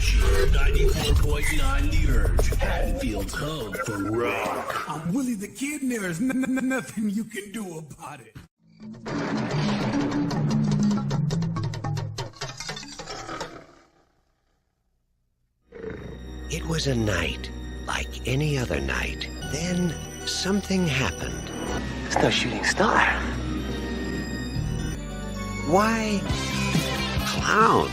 Energy 94.9 The Urge, Haddonfield's home for rock. I'm Willie the Kid, and there's nothing you can do about it. It was a night like any other night. Then something happened. It's no shooting star. Why clowns?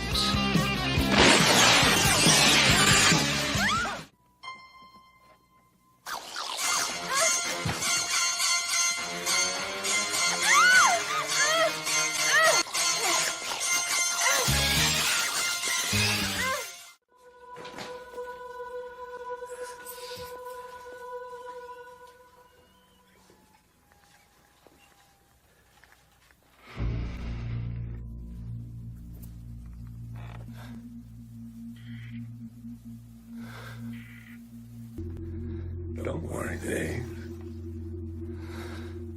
Don't worry, Dave.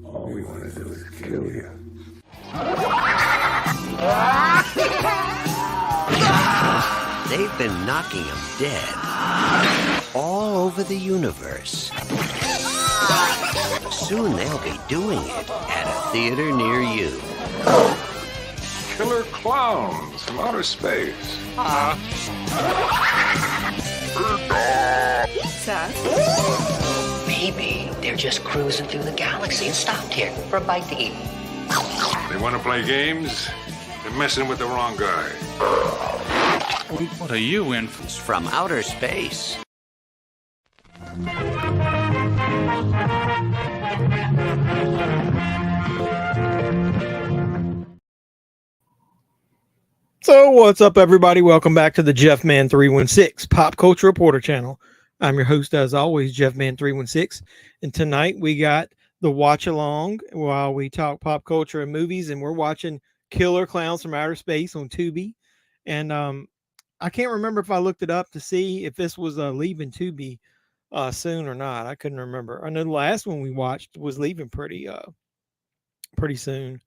All we want to do is kill you. They've been knocking them dead all over the universe. Soon they'll be doing it at a theater near you. Killer Klowns from outer space. Pizza? Maybe they're just cruising through the galaxy and stopped here for a bite to eat. They want to play games? They're messing with the wrong guy. What are you in? It's from outer space. So what's up, everybody? Welcome back to the JEFFMAN316 Pop Culture Reporter channel. I'm your host, as always, JEFFMAN316. And tonight we got the watch along while we talk pop culture and movies. And we're watching Killer Klowns from Outer Space on TUBI. And I can't remember if I looked it up to see if this was leaving TUBI soon or not. I couldn't remember. I know the last one we watched was leaving pretty soon.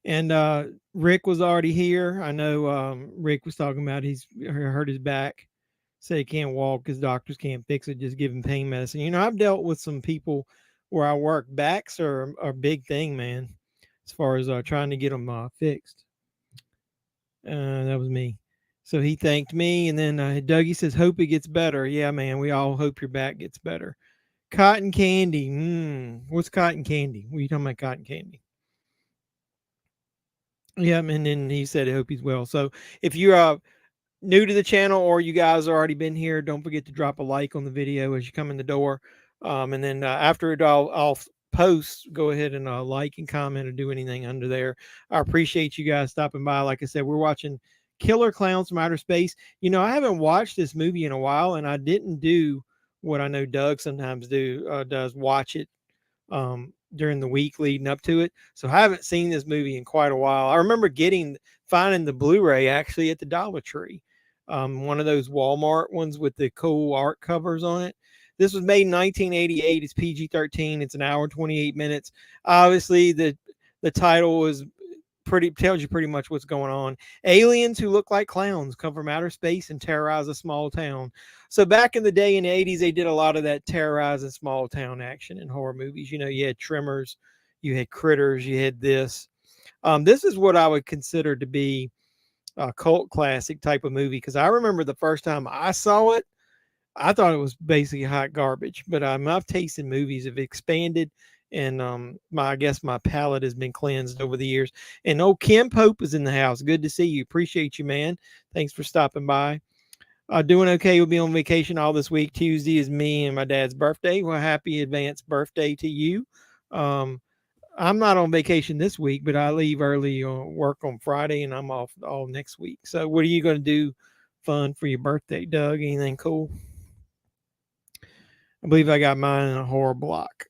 And Rick was already here. I know Rick was talking about he's hurt his back. Said he can't walk because doctors can't fix it. Just give him pain medicine. You know, I've dealt with some people where I work. Backs are a big thing, man, as far as trying to get them fixed. That was me. So he thanked me. And then Dougie says, hope it gets better. Yeah, man, we all hope your back gets better. Cotton candy. What's cotton candy? What are you talking about, cotton candy? Yeah, and then he said, I hope he's well. So if you're new to the channel or you guys already been here, don't forget to drop a like on the video as you come in the door. And then after it, I'll post, go ahead and like and comment or do anything under there. I appreciate you guys stopping by. Like I said, we're watching Killer Klowns from Outer Space. You know, I haven't watched this movie in a while, and I didn't do what I know Doug sometimes does watch it during the week leading up to it. So I haven't seen this movie in quite a while. I remember finding the Blu-ray actually at the Dollar Tree. One of those Walmart ones with the cool art covers on it. This was made in 1988. It's PG-13. It's an hour and 28 minutes. Obviously, the title is tells you pretty much what's going on. Aliens who look like clowns come from outer space and terrorize a small town. So back in the day in the 80s, they did a lot of that terrorizing small town action in horror movies. You know, you had Tremors, you had Critters, you had this. This is what I would consider to be a cult classic type of movie, because I remember the first time I saw it, I thought it was basically hot garbage. But my taste in movies have expanded, and I guess my palate has been cleansed over the years. And old Kim Pope is in the house. Good to see you. Appreciate you, man. Thanks for stopping by. Doing okay. We'll be on vacation all this week. Tuesday is me and my dad's birthday. Well, happy advanced birthday to you. I'm not on vacation this week, but I leave early work on Friday, and I'm off all next week. So what are you going to do fun for your birthday, Doug? Anything cool? I believe I got mine in a horror block.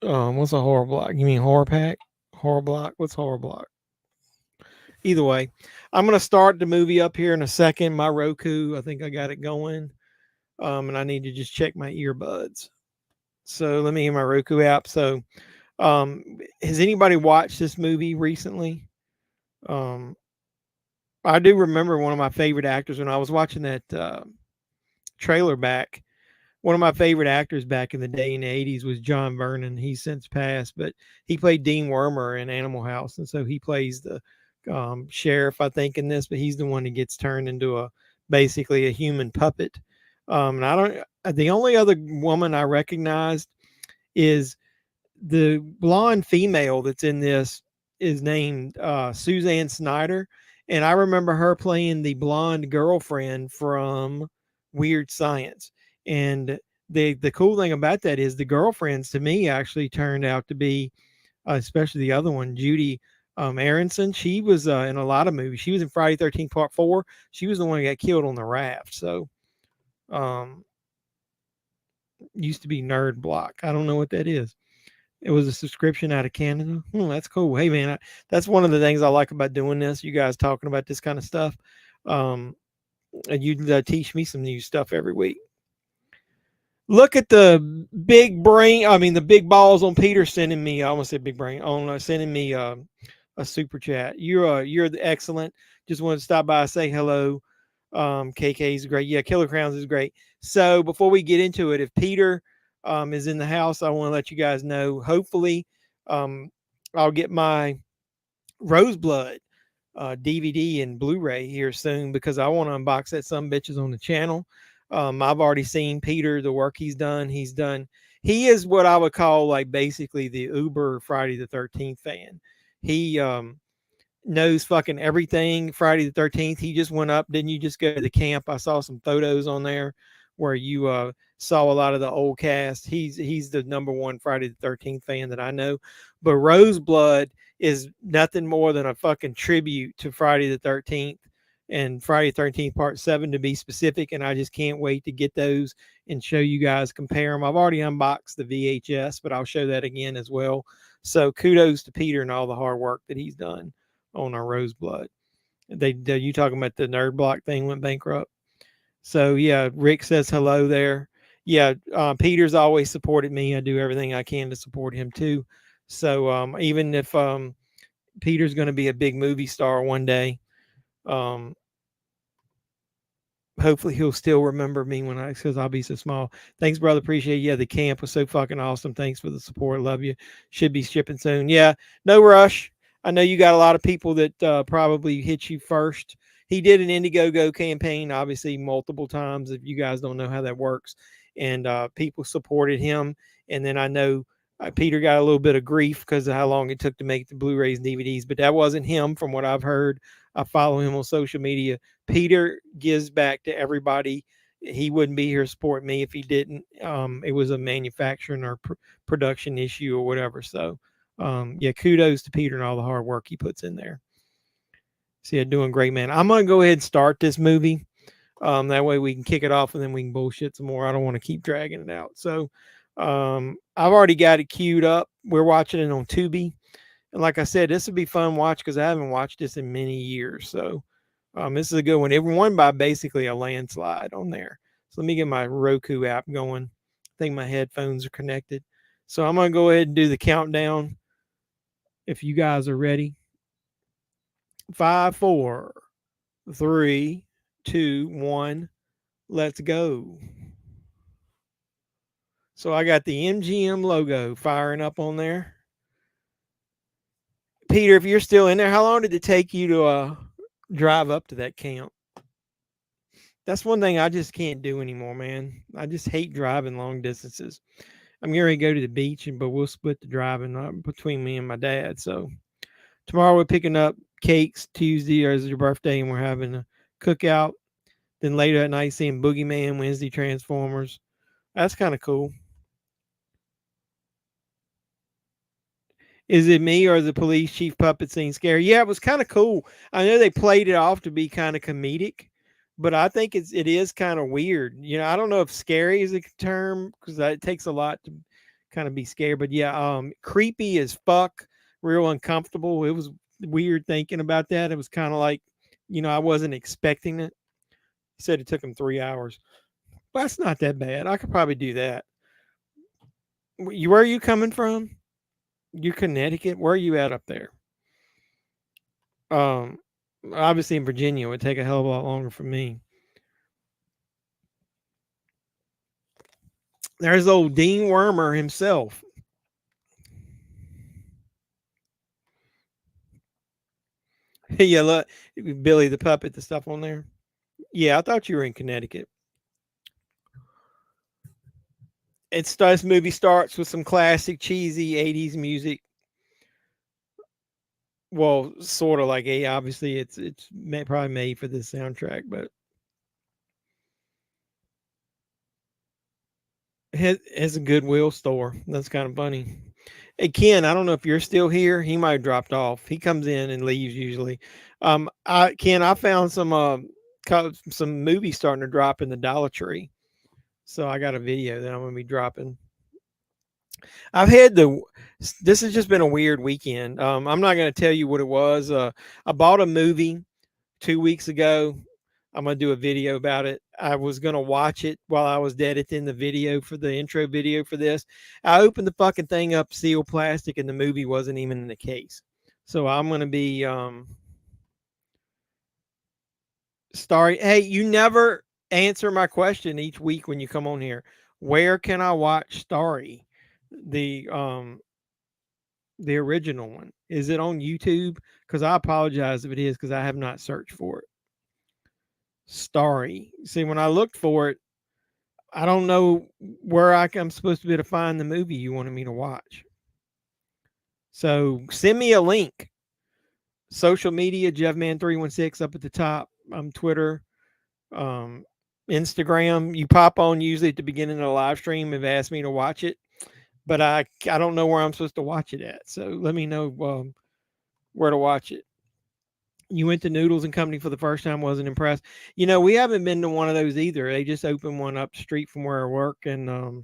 What's a horror block? You mean horror pack? Horror block? What's horror block? Either way, I'm going to start the movie up here in a second. My Roku, I think I got it going. And I need to just check my earbuds. So let me get my Roku app. So has anybody watched this movie recently? I do remember one of my favorite actors when I was watching that trailer back. One of my favorite actors back in the day in the 80s was John Vernon. He's since passed, but he played Dean Wormer in Animal House. And so he plays the sheriff, I think, in this, but he's the one that gets turned into basically a human puppet. And the only other woman I recognized is the blonde female that's in this is named Suzanne Snyder. And I remember her playing the blonde girlfriend from Weird Science. And the cool thing about that is the girlfriends to me actually turned out to be, especially the other one, Judy Aronson. She was in a lot of movies. She was in Friday 13th Part 4. She was the one who got killed on the raft. So used to be Nerd Block. I don't know what that is. It was a subscription out of Canada. That's cool. Hey, man, that's one of the things I like about doing this. You guys talking about this kind of stuff. And you teach me some new stuff every week. Look at the big brain. I mean, the big balls on Peter sending me. I almost said big brain on sending me a super chat. You're excellent. Just wanted to stop by and say hello. KK is great. Yeah, Killer Klowns is great. So before we get into it, if Peter is in the house, I want to let you guys know. Hopefully, I'll get my Roseblood DVD and Blu-ray here soon because I want to unbox that some bitches on the channel. I've already seen Peter, the work he's done. He is what I would call like basically the Uber Friday the 13th fan. He knows fucking everything Friday the 13th. He just went up. Didn't you just go to the camp? I saw some photos on there where you saw a lot of the old cast. He's the number one Friday the 13th fan that I know. But Roseblood is nothing more than a fucking tribute to Friday the 13th and Friday the 13th Part 7 to be specific. And I just can't wait to get those and show you guys, compare them. I've already unboxed the VHS, but I'll show that again as well. So kudos to Peter and all the hard work that he's done on our Roseblood. You talking about the Nerd Block thing went bankrupt? So yeah, Rick says hello there. Yeah, Peter's always supported me. I do everything I can to support him too. So even if Peter's going to be a big movie star one day, hopefully he'll still remember me because I'll be so small. Thanks, brother. Appreciate it. Yeah, the camp was so fucking awesome. Thanks for the support. Love you. Should be shipping soon. Yeah, no rush. I know you got a lot of people that probably hit you first. He did an Indiegogo campaign, obviously, multiple times. If you guys don't know how that works, and people supported him. And then I know Peter got a little bit of grief because of how long it took to make the Blu-rays and DVDs, but that wasn't him from what I've heard. I follow him on social media. Peter gives back to everybody. He wouldn't be here supporting me if he didn't. It was a manufacturing or production issue or whatever. So, yeah, kudos to Peter and all the hard work he puts in there. See, so, doing great, man. I'm going to go ahead and start this movie. That way we can kick it off and then we can bullshit some more. I don't want to keep dragging it out. So, I've already got it queued up. We're watching it on Tubi. And like I said, this would be fun watch because I haven't watched this in many years. So this is a good one. It won by basically a landslide on there. So let me get my Roku app going. I think my headphones are connected. So I'm going to go ahead and do the countdown. If you guys are ready. 5, 4, 3, 2, 1. Let's go. So I got the MGM logo firing up on there. Peter, if you're still in there, how long did it take you to drive up to that camp? That's one thing I just can't do anymore, man. I just hate driving long distances. I'm getting ready to go to the beach, but we'll split the driving between me and my dad. So tomorrow we're picking up cakes. Tuesday is your birthday, and we're having a cookout. Then later at night, seeing Boogeyman, Wednesday Transformers. That's kind of cool. Is it me or the police chief puppet scene scary? Yeah, it was kind of cool. I know they played it off to be kind of comedic, but I think it is kind of weird. You know, I don't know if scary is a term because it takes a lot to kind of be scared. But yeah, creepy as fuck, real uncomfortable. It was weird thinking about that. It was kind of like, you know, I wasn't expecting it. He said it took him 3 hours. Well, that's not that bad. I could probably do that. Where are you coming from? You're Connecticut. Where are you at up there? Obviously, in Virginia, it would take a hell of a lot longer for me. There's old Dean Wormer himself. Yeah, look, Billy the Puppet, the stuff on there. Yeah, I thought you were in Connecticut. This movie starts with some classic cheesy '80s music. Well, sort of like obviously probably made for this soundtrack, but it has a Goodwill store. That's kind of funny. Hey Ken, I don't know if you're still here. He might have dropped off. He comes in and leaves usually. Ken, I found some movies starting to drop in the Dollar Tree. So I got a video that I'm gonna be dropping. I've had the This has just been a weird weekend. I'm not gonna tell you what it was. I bought a movie 2 weeks ago. I'm gonna do a video about it. I was gonna watch it while I was editing the video for the intro video for this. I opened the fucking thing up, sealed plastic, and the movie wasn't even in the case. So I'm gonna be starring. Hey, you never answer my question each week when you come on here. Where can I watch Starry? The original one. Is it on YouTube? Because I apologize if it is, because I have not searched for it. Starry. See, when I looked for it, I don't know where I'm supposed to be to find the movie you wanted me to watch. So send me a link. Social media, JEFFMAN316 up at the top. Twitter, Instagram. You pop on usually at the beginning of the live stream and ask me to watch it, but I don't know where I'm supposed to watch it at. So let me know where to watch it. You went to Noodles and Company for the first time, wasn't impressed. We haven't been to one of those either. They just opened one up the street from where I work. And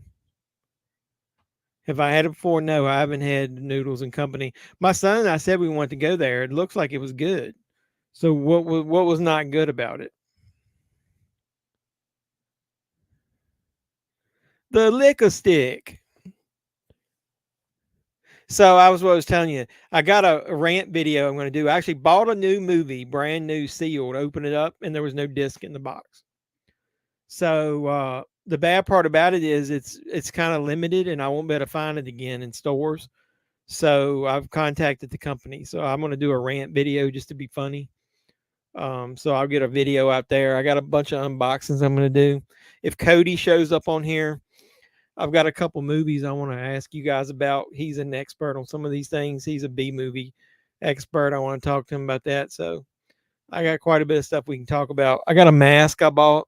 have I had it before? No, I haven't had Noodles and Company. My son and I said we wanted to go there. It looks like it was good. So what was not good about it? The liquor stick. So what I was telling you, I got a rant video I'm going to do. I actually bought a new movie, brand new, sealed, opened it up, and there was no disc in the box. So the bad part about it is it's kind of limited, and I won't be able to find it again in stores. So I've contacted the company. So I'm going to do a rant video just to be funny. So I'll get a video out there. I got a bunch of unboxings I'm going to do. If Cody shows up on here, I've got a couple movies I want to ask you guys about. He's an expert on some of these things. He's a B movie expert. I want to talk to him about that. So I got quite a bit of stuff we can talk about. I got a mask I bought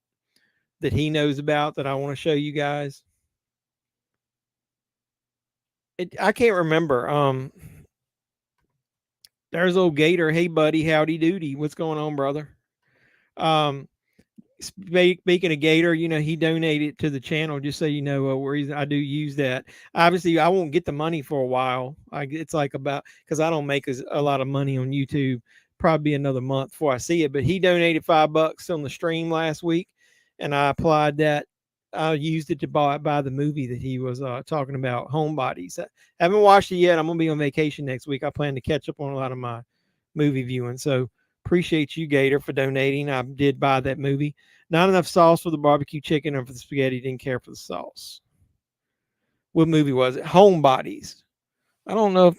that he knows about that I want to show you guys. I can't remember. There's old Gator. Hey buddy, howdy doody. What's going on, brother? Speaking of Gator, he donated to the channel, just so you know, where I do use that. Obviously, I won't get the money for a while. It's like because I don't make a lot of money on YouTube. Probably another month before I see it. But he donated $5 on the stream last week, and I applied that. I used it to buy the movie that he was talking about, Homebodies. I haven't watched it yet. I'm gonna be on vacation next week. I plan to catch up on a lot of my movie viewing. So appreciate you, Gator, for donating. I did buy that movie. Not enough sauce for the barbecue chicken or for the spaghetti. Didn't care for the sauce. What movie was it? Homebodies. I don't know.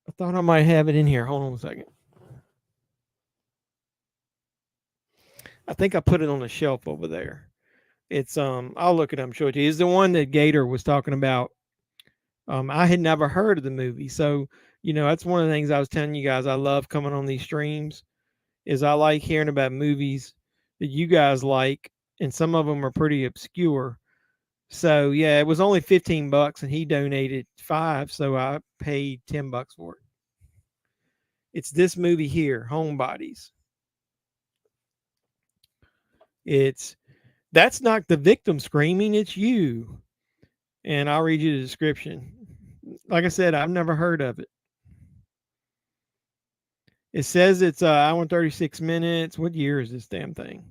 I thought I might have it in here. Hold on a second. I think I put it on the shelf over there. It's I'll look it up and show it to you. It's the one that Gator was talking about. I had never heard of the movie. So, that's one of the things I was telling you guys. I love coming on these streams is I like hearing about movies that you guys like, and some of them are pretty obscure. So yeah, it was only $15 and he donated $5, so I paid $10 for it. It's this movie here, Homebodies. That's not the victim screaming, it's you. And I'll read you the description. Like I said, I've never heard of it. It says it's hour and 36 minutes. What year is this damn thing?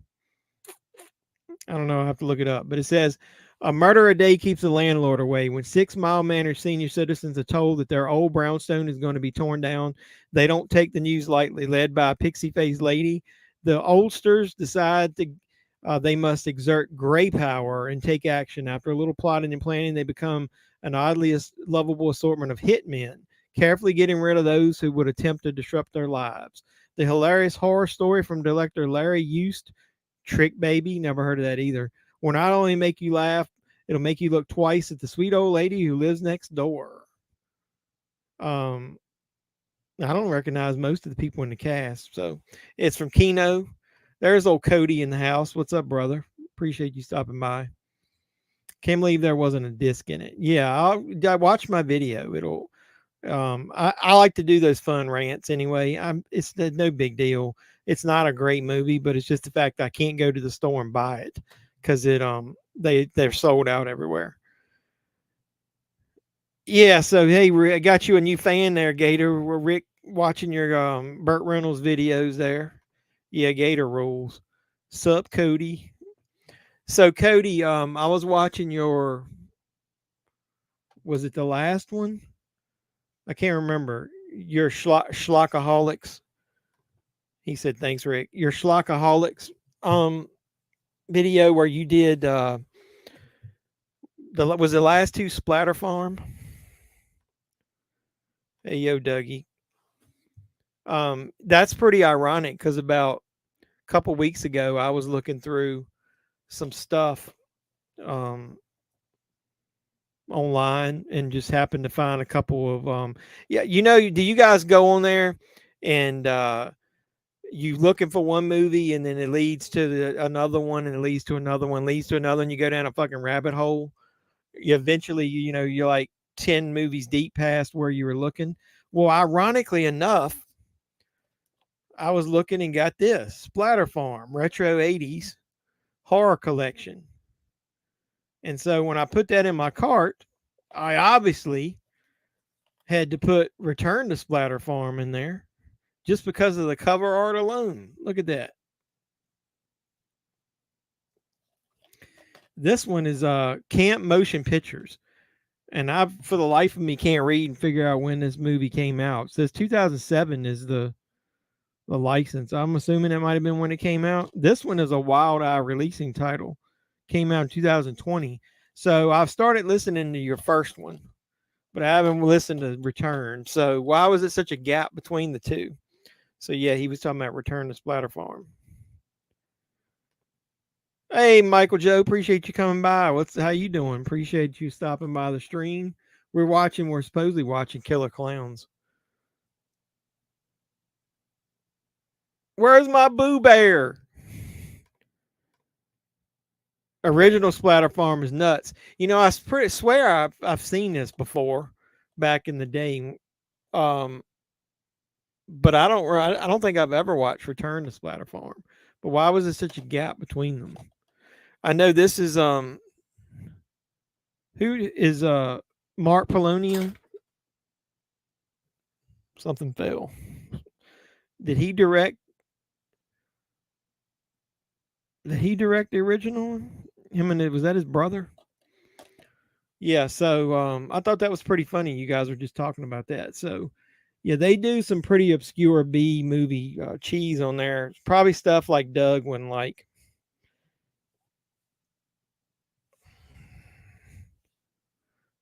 I don't know. I have to look it up. But it says A murder a day keeps the landlord away. When 6 mild-mannered senior citizens are told that their old brownstone is going to be torn down, they don't take the news lightly. Led by a pixie-faced lady, the oldsters decide they must exert gray power and take action. After a little plotting and planning, they become an oddly lovable assortment of hitmen, carefully getting rid of those who would attempt to disrupt their lives. The hilarious horror story from director Larry Eust, Trick Baby, never heard of that either, will not only make you laugh, it'll make you look twice at the sweet old lady who lives next door. I don't recognize most of the people in the cast. So it's from Kino. There's old Cody in the house. What's up, brother? Appreciate you stopping by. Can't believe there wasn't a disc in it. Yeah, I watch my video. It'll I like to do those fun rants anyway. It's no big deal. It's not a great movie, but it's just the fact that I can't go to the store and buy it because they're sold out everywhere. Yeah, so hey, I got you a new fan there, Gator. We're Rick watching your Burt Reynolds videos there. Yeah, Gator rules. Sup, Cody. So Cody, I was watching was it the last one? I can't remember. Your Schlockaholics. He said, thanks, Rick. Your Schlockaholics video where you did was the last two Splatter Farm? Hey, yo, Dougie. That's pretty ironic because about a couple weeks ago, I was looking through some stuff online and just happened to find a couple of do you guys go on there and you looking for one movie and then it leads to another one and it leads to another one, leads to another, and you go down a fucking rabbit hole. Eventually, you're like 10 movies deep past where you were looking. Well, ironically enough, I was looking and got this Splatter Farm Retro 80s Horror Collection. And so when I put that in my cart, I obviously had to put Return to Splatter Farm in there just because of the cover art alone. Look at that. This one is Camp Motion Pictures. And I, for the life of me, can't read and figure out when this movie came out. It says 2007 is the license. I'm assuming it might have been when it came out. This one is a Wild Eye releasing title. Came out in 2020. So I've started listening to your first one, but I haven't listened to Return. So why was it such a gap between the two? So yeah, he was talking about Return to Splatter Farm. Hey, Michael Joe, appreciate you coming by. How you doing? Appreciate you stopping by the stream. We're supposedly watching Killer Klowns. Where's my Boo Bear? Original Splatter Farm is nuts. I swear I've seen this before back in the day. But I don't think I've ever watched Return to Splatter Farm. But why was there such a gap between them? I know this is who is Mark Polonium? Something fell. Did he direct the original one? Was that his brother? Yeah, so I thought that was pretty funny. You guys were just talking about that. So yeah, they do some pretty obscure B movie cheese on there. Probably stuff like Doug wouldn't like.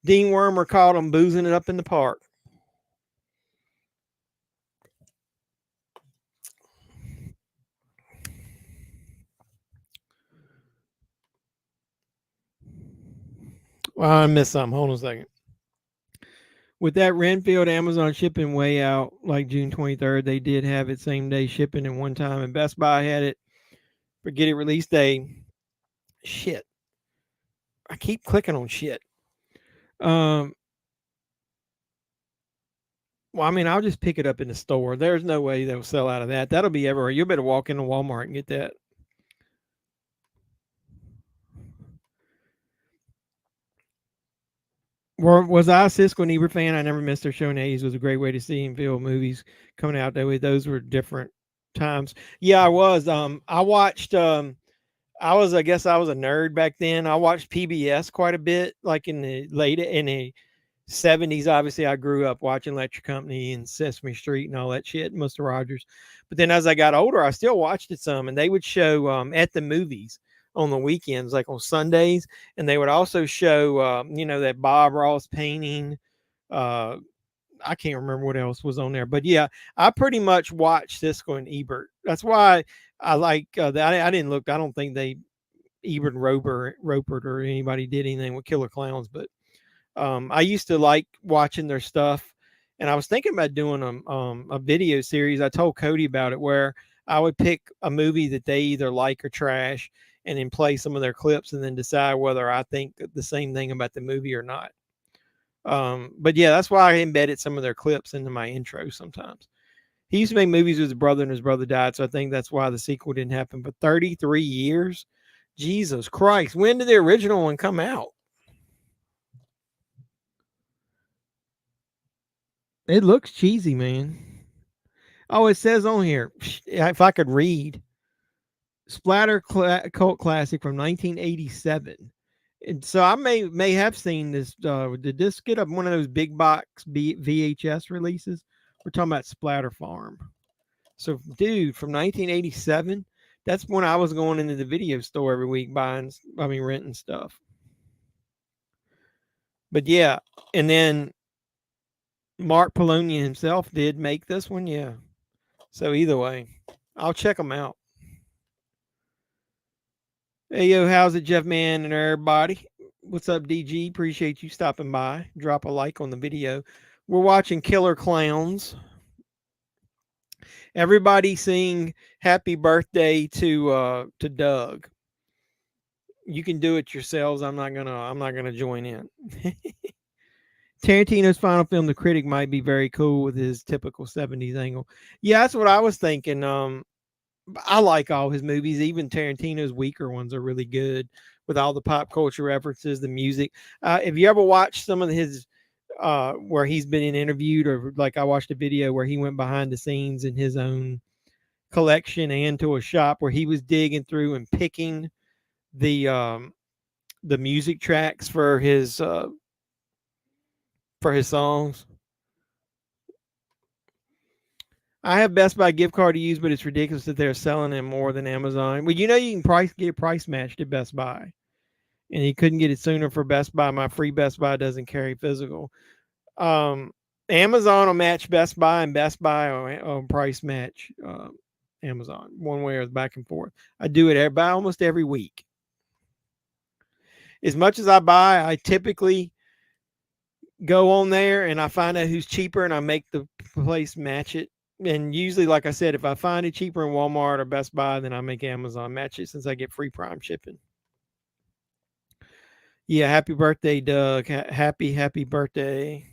Dean Wormer caught him boozing it up in the park. Well, I missed something. Hold on a second. With that Renfield Amazon shipping way out, like June 23rd, they did have it same day shipping at one time, and Best Buy had it. Forget it release day. Shit. I keep clicking on shit. Well, I mean, I'll just pick it up in the store. There's no way they'll sell out of that. That'll be everywhere. You better walk into Walmart and get that. Was I a Siskel and Ebert fan? I never missed their show in the 80s. It was a great way to see and feel movies coming out that way. Those were different times. Yeah, I was. I watched I guess I was a nerd back then. I watched PBS quite a bit, like in the 70s. Obviously, I grew up watching Electric Company and Sesame Street and all that shit, Mr. Rogers. But then as I got older, I still watched it some, and they would show at the movies on the weekends, like on Sundays, and they would also show, that Bob Ross painting. Uh, I can't remember what else was on there, but yeah, I pretty much watched Siskel and Ebert. That's why I like that. I didn't look. I don't think they Ebert and Roper or anybody did anything with Killer Clowns, but I used to like watching their stuff, and I was thinking about doing a video series. I told Cody about it, where I would pick a movie that they either like or trash, and then play some of their clips, and then decide whether I think the same thing about the movie or not. But yeah, that's why I embedded some of their clips into my intro sometimes. He used to make movies with his brother, and his brother died, so I think that's why the sequel didn't happen. But 33 years? Jesus Christ. When did the original one come out? It looks cheesy, man. Oh, it says on here, if I could read, Splatter cult classic from 1987. And so I may have seen this. Did this get up one of those big box VHS releases? We're talking about Splatter Farm. So, dude, from 1987, that's when I was going into the video store every week renting stuff. But yeah, and then Mark Polonia himself did make this one. Yeah. So either way, I'll check them out. Hey, yo, how's it, Jeff Man and everybody? What's up, DG? Appreciate you stopping by. Drop a like on the video. We're watching Killer Klowns. Everybody sing happy birthday to Doug. You can do it yourselves. I'm not gonna join in. Tarantino's final film, The Critic, might be very cool with his typical 70s angle. Yeah, that's what I was thinking. I like all his movies. Even Tarantino's weaker ones are really good with all the pop culture references, the music. Have you ever watched some of his where he's been interviewed, or like I watched a video where he went behind the scenes in his own collection and to a shop where he was digging through and picking the music tracks for his songs? I have Best Buy gift card to use, but it's ridiculous that they're selling them more than Amazon. Well, you can get price matched at Best Buy, and you couldn't get it sooner for Best Buy. My free Best Buy doesn't carry physical. Amazon will match Best Buy, and Best Buy will price match Amazon one way or back and forth. I do it almost every week. As much as I buy, I typically go on there and I find out who's cheaper, and I make the place match it. And usually, like I said, if I find it cheaper in Walmart or Best Buy, then I make Amazon match it since I get free Prime shipping. Yeah, happy birthday, Doug. Happy birthday.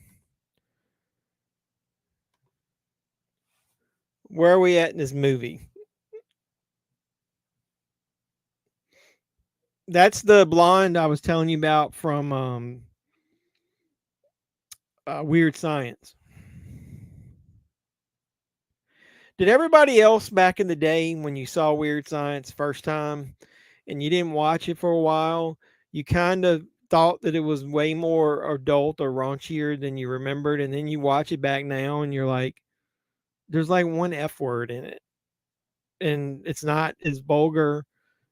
Where are we at in this movie? That's the blonde I was telling you about from Weird Science. Did everybody else back in the day, when you saw Weird Science first time and you didn't watch it for a while, you kind of thought that it was way more adult or raunchier than you remembered, and then you watch it back now and you're like, there's like one F word in it, and it's not as vulgar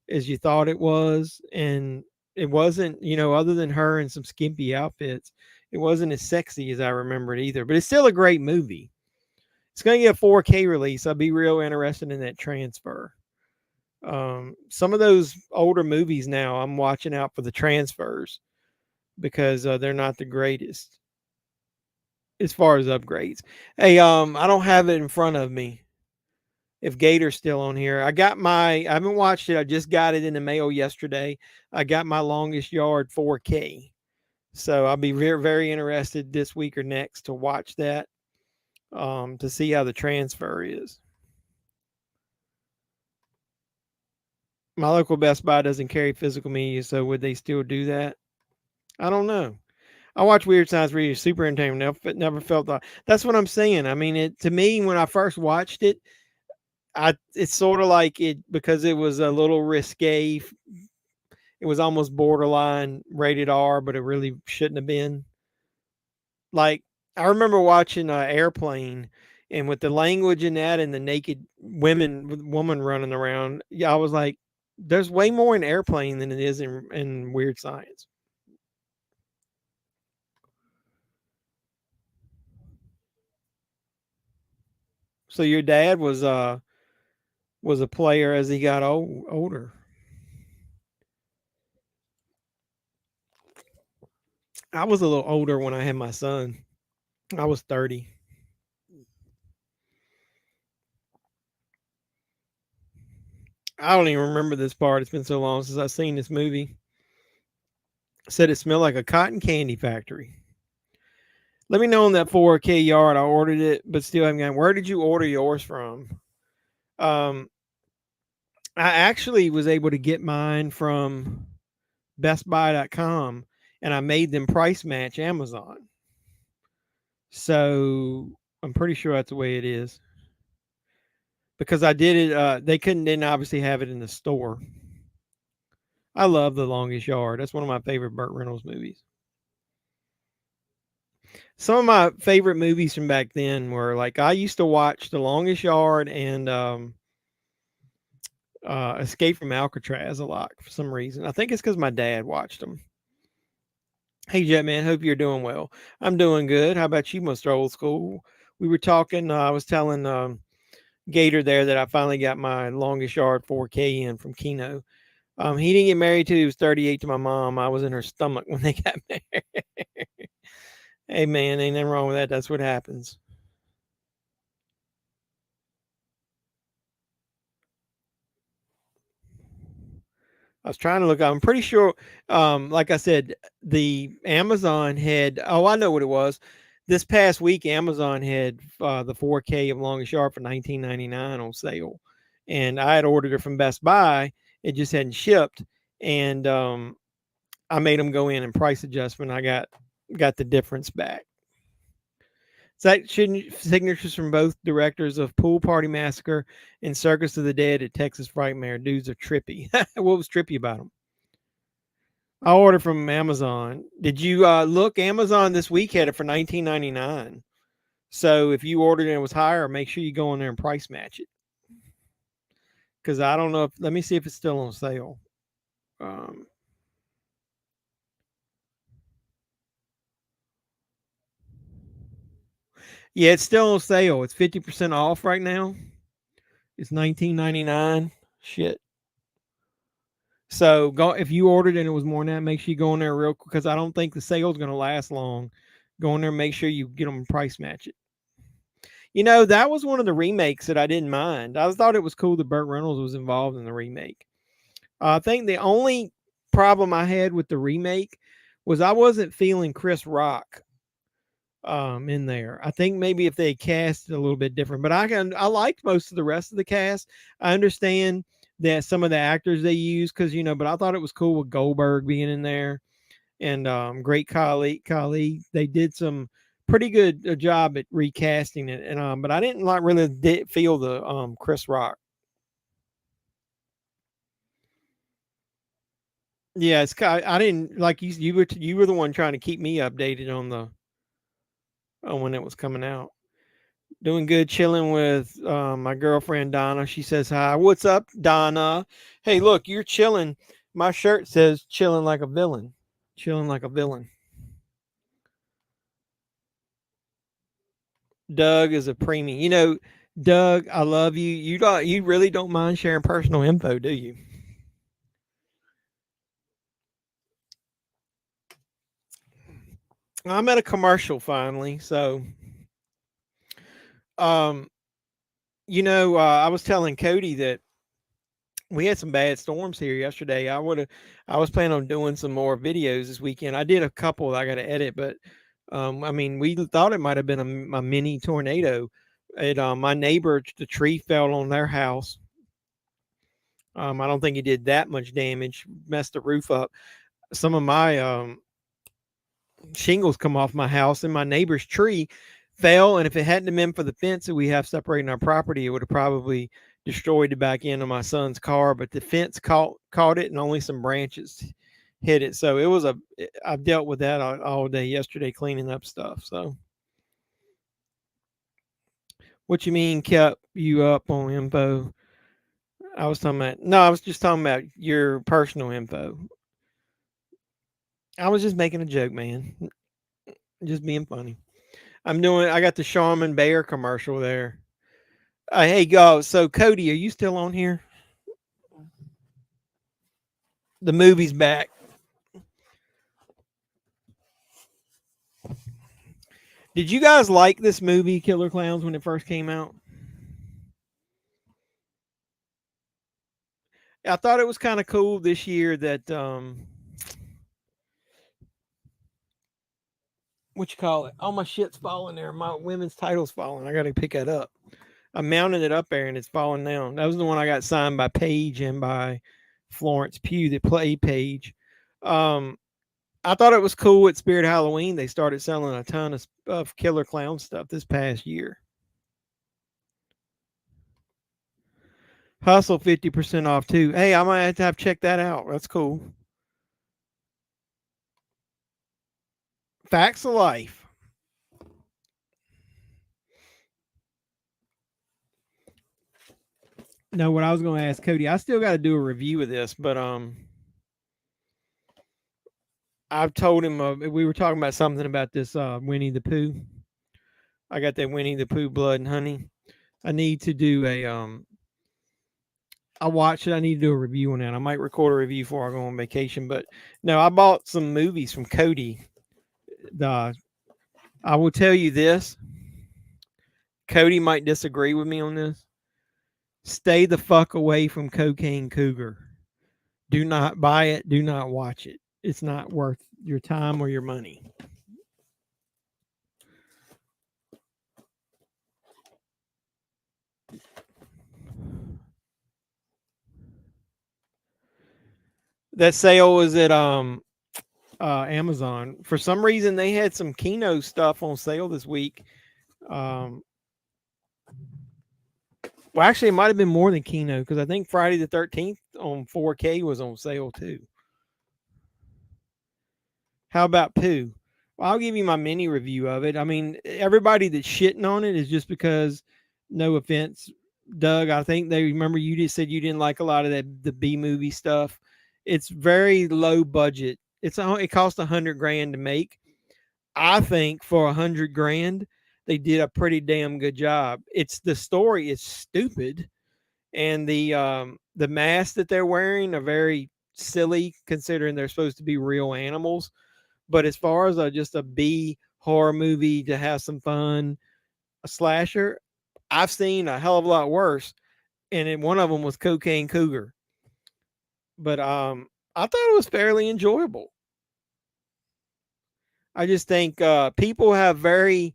as you thought it was, and it wasn't, other than her and some skimpy outfits, it wasn't as sexy as I remembered either. But it's still a great movie. It's going to get a 4K release. I'll be real interested in that transfer. Some of those older movies now, I'm watching out for the transfers because they're not the greatest as far as upgrades. Hey, I don't have it in front of me. If Gator's still on here, I haven't watched it. I just got it in the mail yesterday. I got my Longest Yard 4K. So I'll be very, very interested this week or next to watch that. To see how the transfer is. My local Best Buy doesn't carry physical media, so would they still do that? I don't know. I watch Weird Science really super entertainment. Never felt that. That's what I'm saying. I mean, to me, when I first watched it, it's sort of like it because it was a little risque. It was almost borderline rated R, but it really shouldn't have been. Like I remember watching Airplane, and with the language in that and the naked woman running around, yeah, I was like, there's way more in Airplane than it is in Weird Science. So your dad was a player as he got older. I was a little older when I had my son. I was 30. I don't even remember this part. It's been so long since I've seen this movie. Said it smelled like a cotton candy factory. Let me know on that 4K yard. I ordered it, but still haven't gotten. Where did you order yours from? Um, I actually was able to get mine from BestBuy.com, and I made them price match Amazon. So I'm pretty sure that's the way it is. Because I did it, they didn't obviously have it in the store. I love The Longest Yard. That's one of my favorite Burt Reynolds movies. Some of my favorite movies from back then were like I used to watch The Longest Yard and Escape from Alcatraz a lot for some reason. I think it's because my dad watched them. Hey, Jetman, hope you're doing well. I'm doing good. How about you, Mr. Old School? We were talking. I was telling Gator there that I finally got my Longest Yard 4K in from Kino. He didn't get married till he was 38 to my mom. I was in her stomach when they got married. Hey, man, ain't nothing wrong with that. That's what happens. I was trying to look. I'm pretty sure, like I said, the Amazon had. Oh, I know what it was. This past week, Amazon had the 4K of Longest Yard for $19.99 on sale, and I had ordered it from Best Buy. It just hadn't shipped, and I made them go in and price adjustment. I got the difference back. Signatures from both directors of Pool Party Massacre and Circus of the Dead at Texas Frightmare. Dudes are trippy. What was trippy about them? I ordered from Amazon. Did you look? Amazon this week had it for $19.99. So if you ordered it and it was higher, make sure you go in there and price match it. Because I don't know if. Let me see if it's still on sale. Yeah, it's still on sale. It's 50% off right now. It's $19.99. Shit. So go if you ordered and it was more than that, make sure you go in there real quick because I don't think the sale's going to last long. Go in there and make sure you get them and price match it. You know, that was one of the remakes that I didn't mind. I thought it was cool that Burt Reynolds was involved in the remake. I think the only problem I had with the remake was I wasn't feeling Chris Rock in there. I think maybe if they cast it a little bit different, but I liked most of the rest of the cast. I understand that some of the actors they use because but I thought it was cool with Goldberg being in there and great Khali. They did some pretty good job at recasting it, and but I didn't really feel the Chris Rock. Yeah, I didn't like you. You were the one trying to keep me updated on when it was coming out. Doing good, chilling with my girlfriend Donna. She says hi. What's up, Donna? Hey, look, you're chilling. My shirt says "chilling like a villain." Chilling like a villain. Doug is a preemie. Doug, I love you. You really don't mind sharing personal info, do you? I'm at a commercial finally, so um, I was telling Cody that we had some bad storms here yesterday. I was planning on doing some more videos this weekend. I did a couple that I got to edit, but I mean, we thought it might have been a mini tornado. My neighbor, the tree fell on their house. I don't think it did that much damage. Messed the roof up. Some of my shingles come off my house, and my neighbor's tree fell. And if it hadn't been for the fence that we have separating our property, it would have probably destroyed the back end of my son's car, but the fence caught it and only some branches hit it. So it was I've dealt with that all day yesterday cleaning up stuff. So what you mean kept you up on info? I was just talking about your personal info. I was just making a joke, man. Just being funny. I got the Charmin Bear commercial there. Hey, go. So Cody, are you still on here? The movie's back. Did you guys like this movie, Killer Klowns, when it first came out? I thought it was kind of cool this year that what you call it? All my shit's falling there. My women's title's falling. I got to pick that up. I mounted it up there and it's falling down. That was the one I got signed by Paige and by Florence Pugh that played Paige. I thought it was cool at Spirit Halloween. They started selling a ton of Killer Clown stuff this past year. Hustle 50% off too. Hey, I might have to check that out. That's cool. Facts of life. No, what I was going to ask Cody, I still got to do a review of this, but I've told him we were talking about something about this Winnie the Pooh. I got that Winnie the Pooh Blood and Honey. I need to do I watched it. I need to do a review on that. I might record a review before I go on vacation. But no, I bought some movies from Cody. I will tell you this. Cody might disagree with me on this. Stay the fuck away from Cocaine Cougar. Do not buy it. Do not watch it. It's not worth your time or your money. That sale was at Amazon. For some reason, they had some Kino stuff on sale this week. Well, actually, it might have been more than Kino because I think Friday the 13th on 4K was on sale too. How about Pooh? Well, I'll give you my mini review of it. I mean, everybody that's shitting on it is just because, no offense, Doug, I think they remember you just said you didn't like a lot of the B movie stuff. It's very low budget. It cost $100,000 to make. I think for $100,000, they did a pretty damn good job. The story is stupid, and the masks that they're wearing are very silly considering they're supposed to be real animals. But as far as just a B horror movie to have some fun, a slasher, I've seen a hell of a lot worse, and one of them was Cocaine Cougar. But I thought it was fairly enjoyable. I just think people have I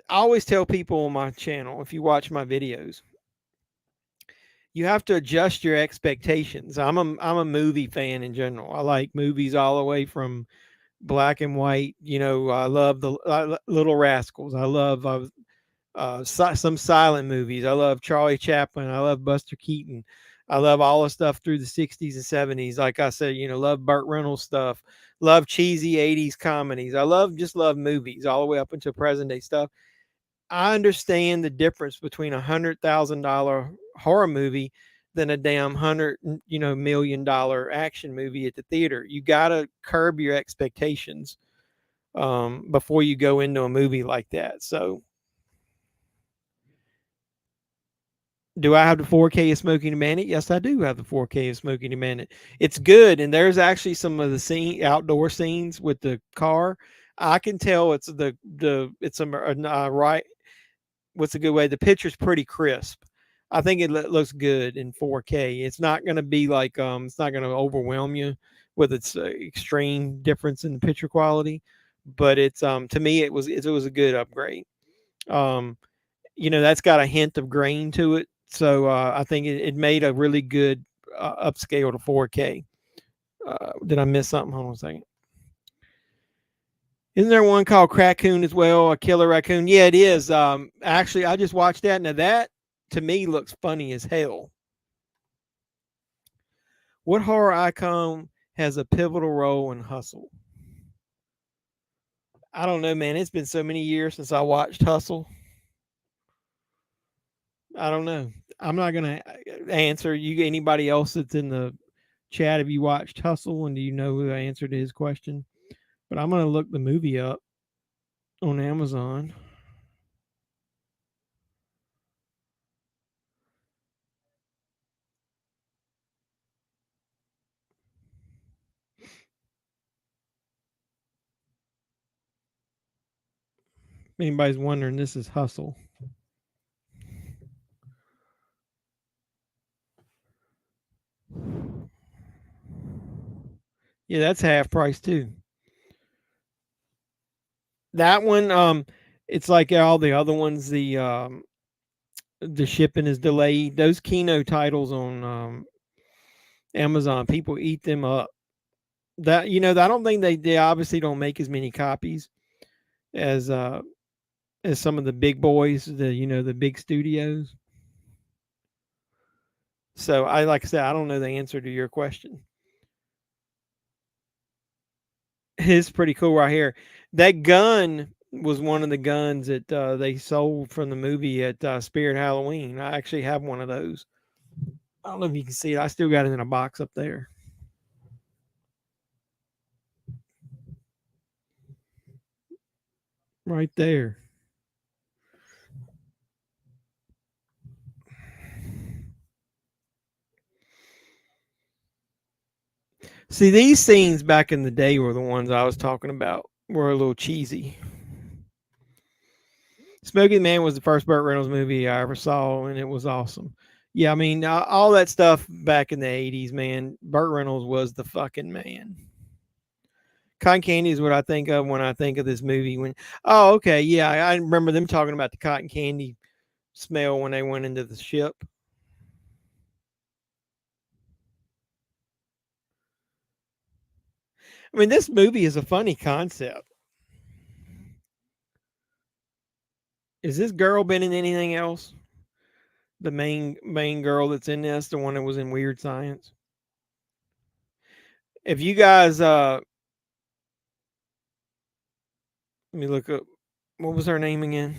always tell people on my channel, if you watch my videos, you have to adjust your expectations. I'm a movie fan in general. I like movies all the way from black and white. I love the Little Rascals. I love some silent movies. I love Charlie Chaplin. I love Buster Keaton. I love all the stuff through the 60s and 70s. Like I said, love Burt Reynolds stuff. Love cheesy 80s comedies. I love movies all the way up until present day stuff. I understand the difference between $100,000 horror movie than a damn $100 million action movie at the theater. You gotta curb your expectations before you go into a movie like that. So, do I have the 4K of Smokey and the Bandit? Yes, I do have the 4K of Smokey and the Bandit. It's good, and there's actually some of the outdoor scenes with the car. I can tell it's right. What's a good way? The picture's pretty crisp. I think it looks good in 4K. It's not going to be like it's not going to overwhelm you with its extreme difference in the picture quality, but it's to me it was a good upgrade. That's got a hint of grain to it, so I think it made a really good upscale to 4K. Did I miss something? Hold on a second. Isn't there one called Crackoon as well? A Killer Raccoon? Yeah, it is. Actually, I just watched that. Now that to me looks funny as hell. What horror icon has a pivotal role in Hustle? I don't know, man. It's been so many years since I watched Hustle. I don't know. I'm not gonna answer you. Anybody else that's in the chat, have you watched Hustle and do you know who the answer to his question? But I'm gonna look the movie up on Amazon. If anybody's wondering, this is Hustle. Yeah, that's half price too. That one, it's like all the other ones. The shipping is delayed. Those Kino titles on Amazon, people eat them up. That I don't think they obviously don't make as many copies as some of the big boys, the big studios. So like I said, I don't know the answer to your question. It's pretty cool right here. That gun was one of the guns that they sold from the movie at Spirit Halloween. I actually have one of those. I don't know if you can see it. I still got it in a box up there. Right there. See, these scenes back in the day were the ones I was talking about. Were a little cheesy. Smokey the Man was the first Burt Reynolds movie I ever saw, and it was awesome. Yeah, I mean, all that stuff back in the 80s, man, Burt Reynolds was the fucking man. Cotton candy is what I think of when I think of this movie. Oh, okay, yeah, I remember them talking about the cotton candy smell when they went into the ship. I mean, this movie is a funny concept. Is this girl been in anything else? The main girl that's in this, the one that was in Weird Science. If you guys let me look up, what was her name again?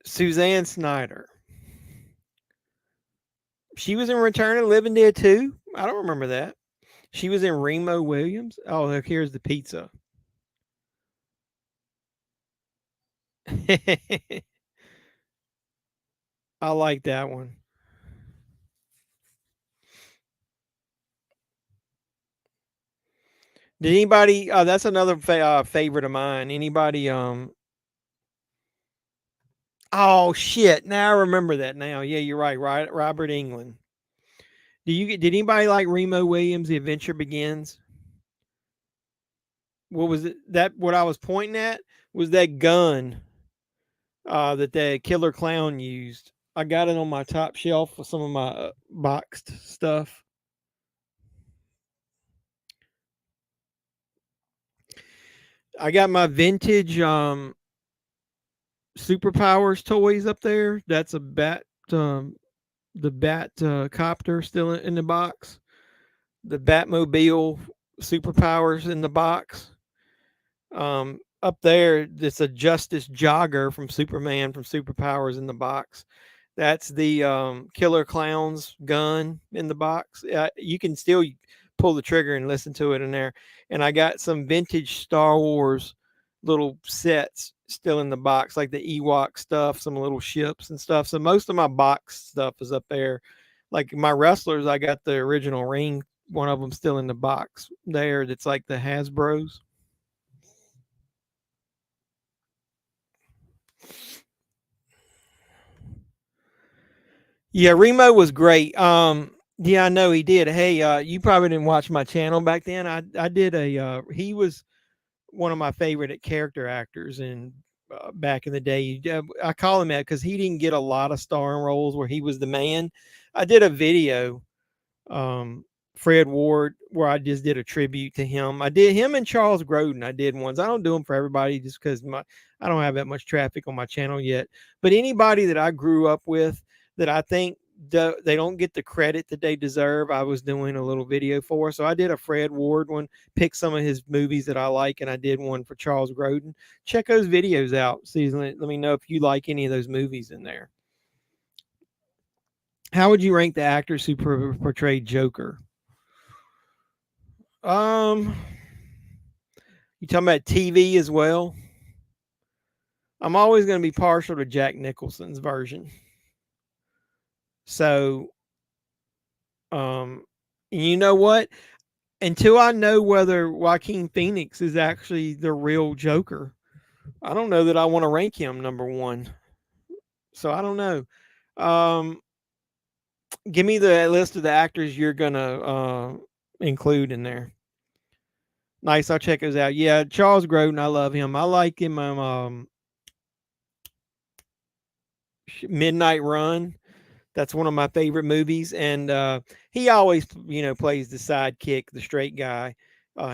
Suzanne Snyder. She was in Return of the Living Dead too. I don't remember that. She was in Remo Williams. Oh, look, here's the pizza. I like that one. Did anybody? That's another favorite of mine. Anybody? Oh shit! Now I remember that. Now, yeah, you're right. Right, Robert Englund. Did anybody like Remo Williams? The Adventure Begins. What was it? That what I was pointing at was that gun that the Killer Clown used. I got it on my top shelf with some of my boxed stuff. I got my vintage superpowers toys up there. That's a bat, the bat copter still in the box. The Batmobile superpowers in the box. Up there, it's a Justice Jogger from Superman from Superpowers in the box. That's the Killer Klowns gun in the box. You can still pull the trigger and listen to it in there. And I got some vintage Star Wars little sets still in the box, like the Ewok stuff, some little ships and stuff. So most of my box stuff is up there. Like my wrestlers, I got the original ring, one of them still in the box there. That's like the Hasbro's. Yeah, Remo was great. Yeah, I know he did. Hey, you probably didn't watch my channel back then. I did he was one of my favorite character actors in back in the day. I call him that because he didn't get a lot of starring roles where he was the man. I did a video Fred Ward, where I just did a tribute to him. I did him and Charles Grodin. I did ones. I don't do them for everybody just because I don't have that much traffic on my channel yet. But anybody that I grew up with that I think they don't get the credit that they deserve, I was doing a little video for. So I did a Fred Ward one, picked some of his movies that I like, and I did one for Charles Grodin. Check those videos out. See, let me know if you like any of those movies in there. How would you rank the actors who portrayed Joker? You talking about TV as well? I'm always going to be partial to Jack Nicholson's version. So, you know what? Until I know whether Joaquin Phoenix is actually the real Joker, I don't know that I want to rank him number one. So I don't know. Give me the list of the actors you're gonna include in there. Nice, I'll check those out. Yeah, Charles Grodin, I love him. I like him. Midnight Run. That's one of my favorite movies, and he always, plays the sidekick, the straight guy.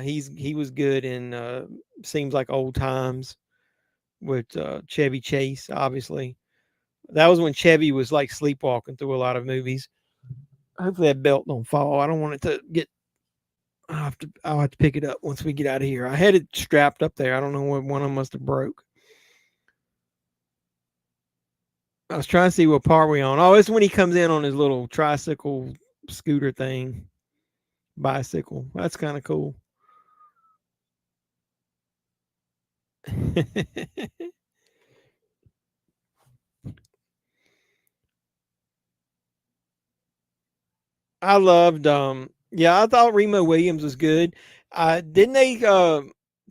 He was good in Seems Like Old Times with Chevy Chase. Obviously, that was when Chevy was like sleepwalking through a lot of movies. Hopefully that belt don't fall. I don't want it to get. I'll have to pick it up once we get out of here. I had it strapped up there. I don't know what one of them must have broke. I was trying to see what part we on. Oh, it's when he comes in on his little tricycle scooter thing. Bicycle. That's kind of cool. I loved I thought Remo Williams was good. Didn't they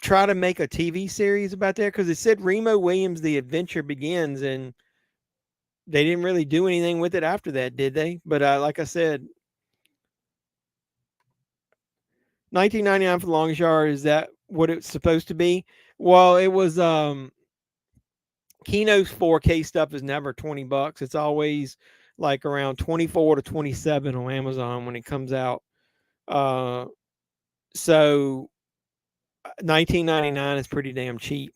try to make a TV series about that? Because it said Remo Williams The Adventure Begins, and they didn't really do anything with it after that, did they? But like I said, 1999 for the longest yard, is that what it's supposed to be? Well, it was Kino's 4K stuff is never $20. It's always like around 24 to 27 on Amazon when it comes out. So $19.99 is pretty damn cheap.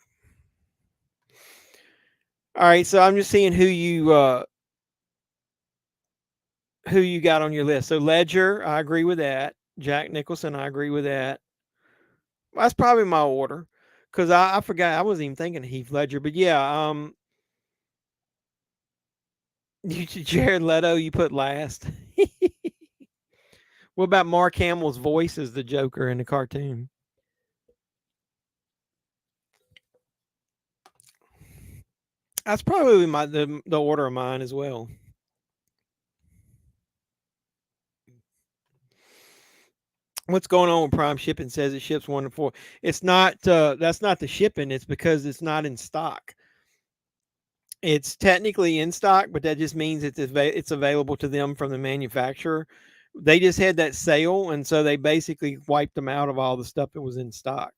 All right, so I'm just seeing who you got on your list. So Ledger, I agree with that. Jack Nicholson, I agree with that. That's probably my order, because I forgot, I wasn't even thinking of Heath Ledger. But yeah, Jared Leto, you put last. What about Mark Hamill's voice as the Joker in the cartoon? That's probably the order of mine as well. What's going on with Prime Shipping? Says it ships 1 to 4. It's not. That's not the shipping. It's because it's not in stock. It's technically in stock, but that just means it's available to them from the manufacturer. They just had that sale, and so they basically wiped them out of all the stuff that was in stock.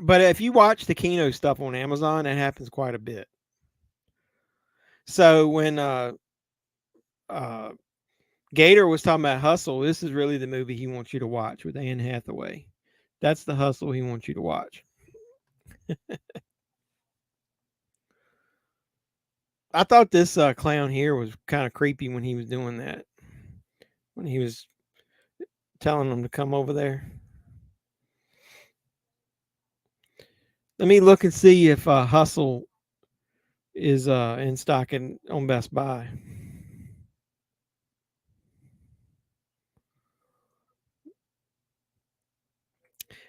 But if you watch the Kino stuff on Amazon, it happens quite a bit. So when Gator was talking about Hustle, this is really the movie he wants you to watch with Anne Hathaway. That's the Hustle he wants you to watch. I thought this clown here was kind of creepy when he was doing that. When he was telling them to come over there. Let me look and see if Hustle is in stock on Best Buy.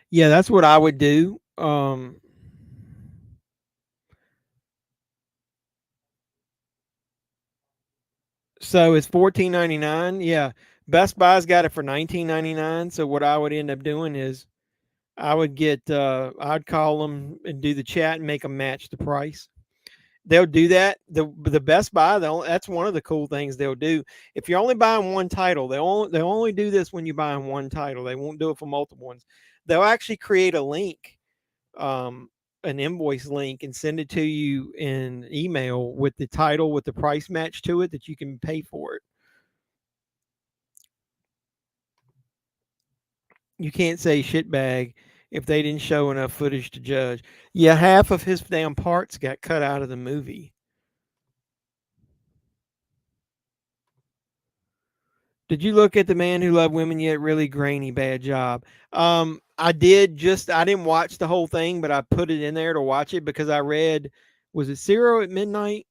Yeah, that's what I would do. So it's $14.99. Yeah, Best Buy's got it for $19.99. So what I would end up doing is I would get I'd call them and do the chat and make them match the price. They'll do that. The Best Buy, that's one of the cool things they'll do. If you're only buying one title, they'll only do this when you're buying one title. They won't do it for multiple ones. They'll actually create a link an invoice link and send it to you in email with the title with the price match to it that you can pay for it. You can't say shitbag if they didn't show enough footage to judge. Yeah, half of his damn parts got cut out of the movie. Did you look at The Man Who Loved Women yet? Really grainy, bad job. I didn't watch the whole thing, but I put it in there to watch it because I read, was it Zero at Midnight?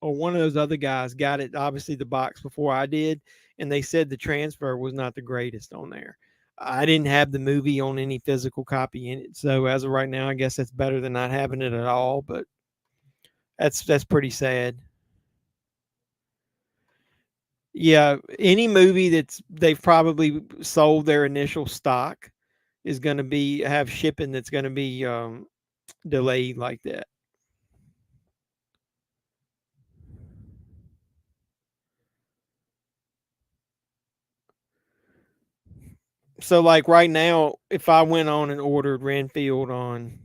Or one of those other guys got it, obviously the box before I did, and they said the transfer was not the greatest on there. I didn't have the movie on any physical copy in it, so as of right now, I guess that's better than not having it at all. But that's pretty sad. Yeah, any movie they've probably sold their initial stock is going to be have shipping that's going to be delayed like that. So like right now, if I went on and ordered Renfield on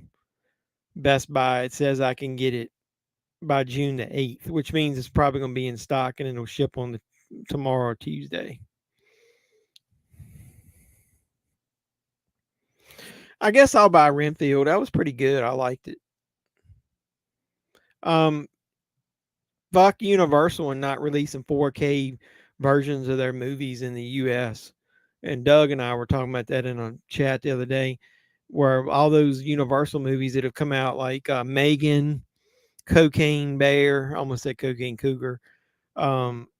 Best Buy, it says I can get it by June the 8th, which means it's probably going to be in stock and it'll ship on the tomorrow or Tuesday. I guess I'll buy Renfield. That was pretty good. I liked it. Fuck Universal and not releasing 4K versions of their movies in the US. And Doug and I were talking about that in a chat the other day, where all those Universal movies that have come out, like Megan, Cocaine Bear, almost said Cocaine Cougar,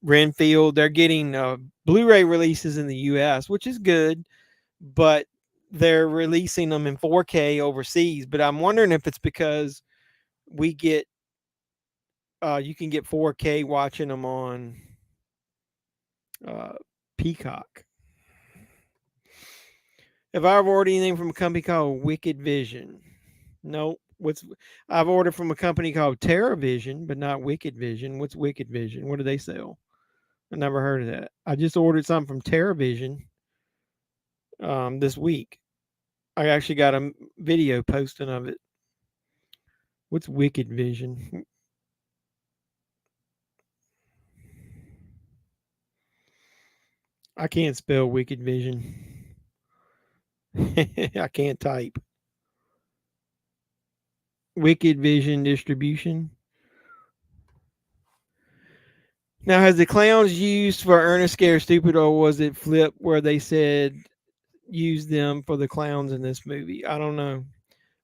Renfield, they're getting Blu-ray releases in the US, which is good, but they're releasing them in 4K overseas. But I'm wondering if it's because we get you can get 4K watching them on Peacock. Have I ever ordered anything from a company called Wicked Vision? Nope. I've ordered from a company called TerraVision, but not Wicked Vision. What's Wicked Vision? What do they sell? I never heard of that. I just ordered something from TerraVision this week. I actually got a video posting of it. What's Wicked Vision? I can't spell Wicked Vision. I can't type. Wicked Vision Distribution. Now, has the clowns used for Ernest Scared Stupid, or was it flip where they said use them for the clowns in this movie? I don't know.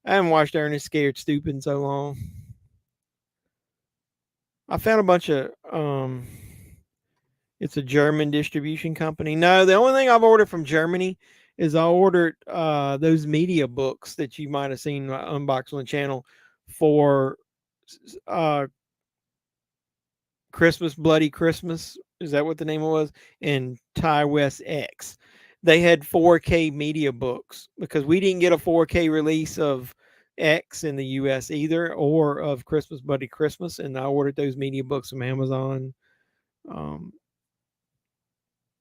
I haven't watched Ernest Scared Stupid in so long. I found a bunch of it's a German distribution company. No, the only thing I've ordered from Germany is I ordered those media books that you might have seen unboxed on the channel for Christmas Bloody Christmas. Is that what the name was? And Ty West X. They had 4K media books because we didn't get a 4K release of X in the US either, or of Christmas Bloody Christmas. And I ordered those media books from Amazon.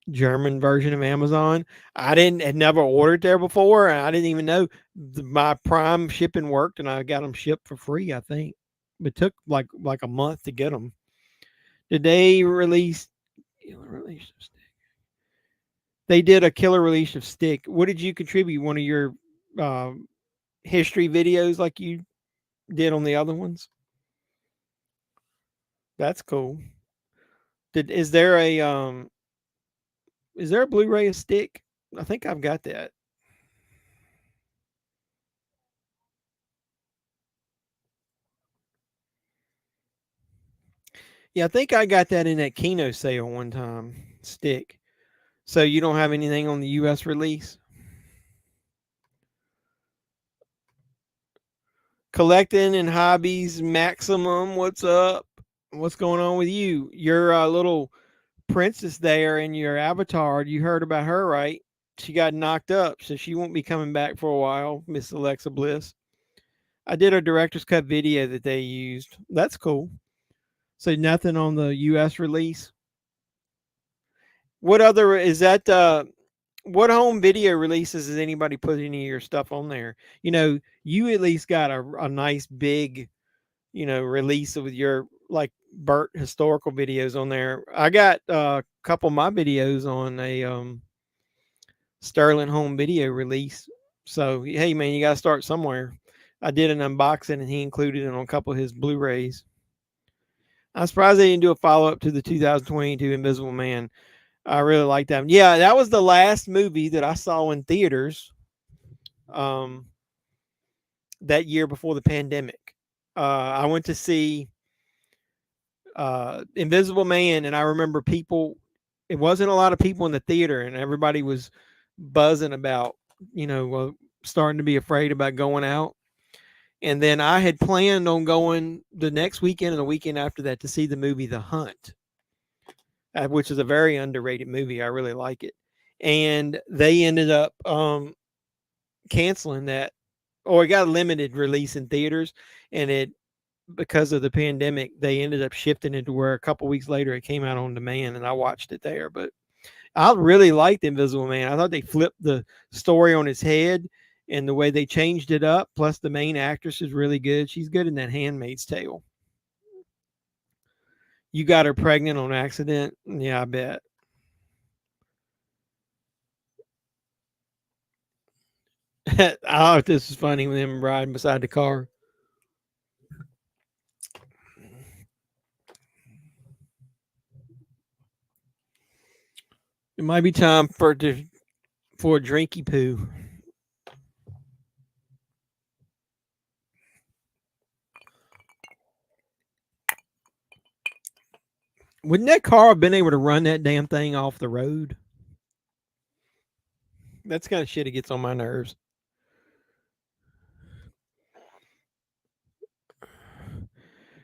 German version of Amazon. Had never ordered there before, and I didn't even know my Prime shipping worked, and I got them shipped for free. I think it took like a month to get them. Did they release? They did a killer release of Stick. What did you contribute? One of your history videos like you did on the other ones? That's cool. Is there a Blu-ray of Stick? I think I've got that. Yeah, I think I got that in that Kino sale one time. Stick. So you don't have anything on the US release? Collecting and hobbies maximum. What's up? What's going on with you? Your little princess there in your avatar. You heard about her, right? She got knocked up, so she won't be coming back for a while, Miss Alexa Bliss. I did a director's cut video that they used. That's cool. So nothing on the US release. What other is that? what home video releases has anybody put any of your stuff on there? You know, you at least got a nice big, you know, release with your like Burt historical videos on there. I got a couple of my videos on a Sterling home video release. So hey man, you gotta start somewhere. I did an unboxing and he included it on a couple of his Blu-rays. I'm surprised they didn't do a follow-up to the 2022 Invisible Man. I really like that. Yeah, that was the last movie that I saw in theaters that year before the pandemic. I went to see Invisible Man, and I remember people, it wasn't a lot of people in the theater, and everybody was buzzing about, you know, starting to be afraid about going out. And then I had planned on going the next weekend and the weekend after that to see the movie The Hunt, which is a very underrated movie. I really like it. And they ended up canceling that, or it got a limited release in theaters, and it, because of the pandemic, they ended up shifting it to where a couple weeks later it came out on demand, and I watched it there. But I really liked Invisible Man. I thought they flipped the story on its head, and the way they changed it up. Plus, the main actress is really good. She's good in that Handmaid's Tale. You got her pregnant on accident. Yeah, I bet. I thought this was funny with him riding beside the car. It might be time for a drinky poo. Wouldn't that car have been able to run that damn thing off the road? That's the kind of shit that gets on my nerves.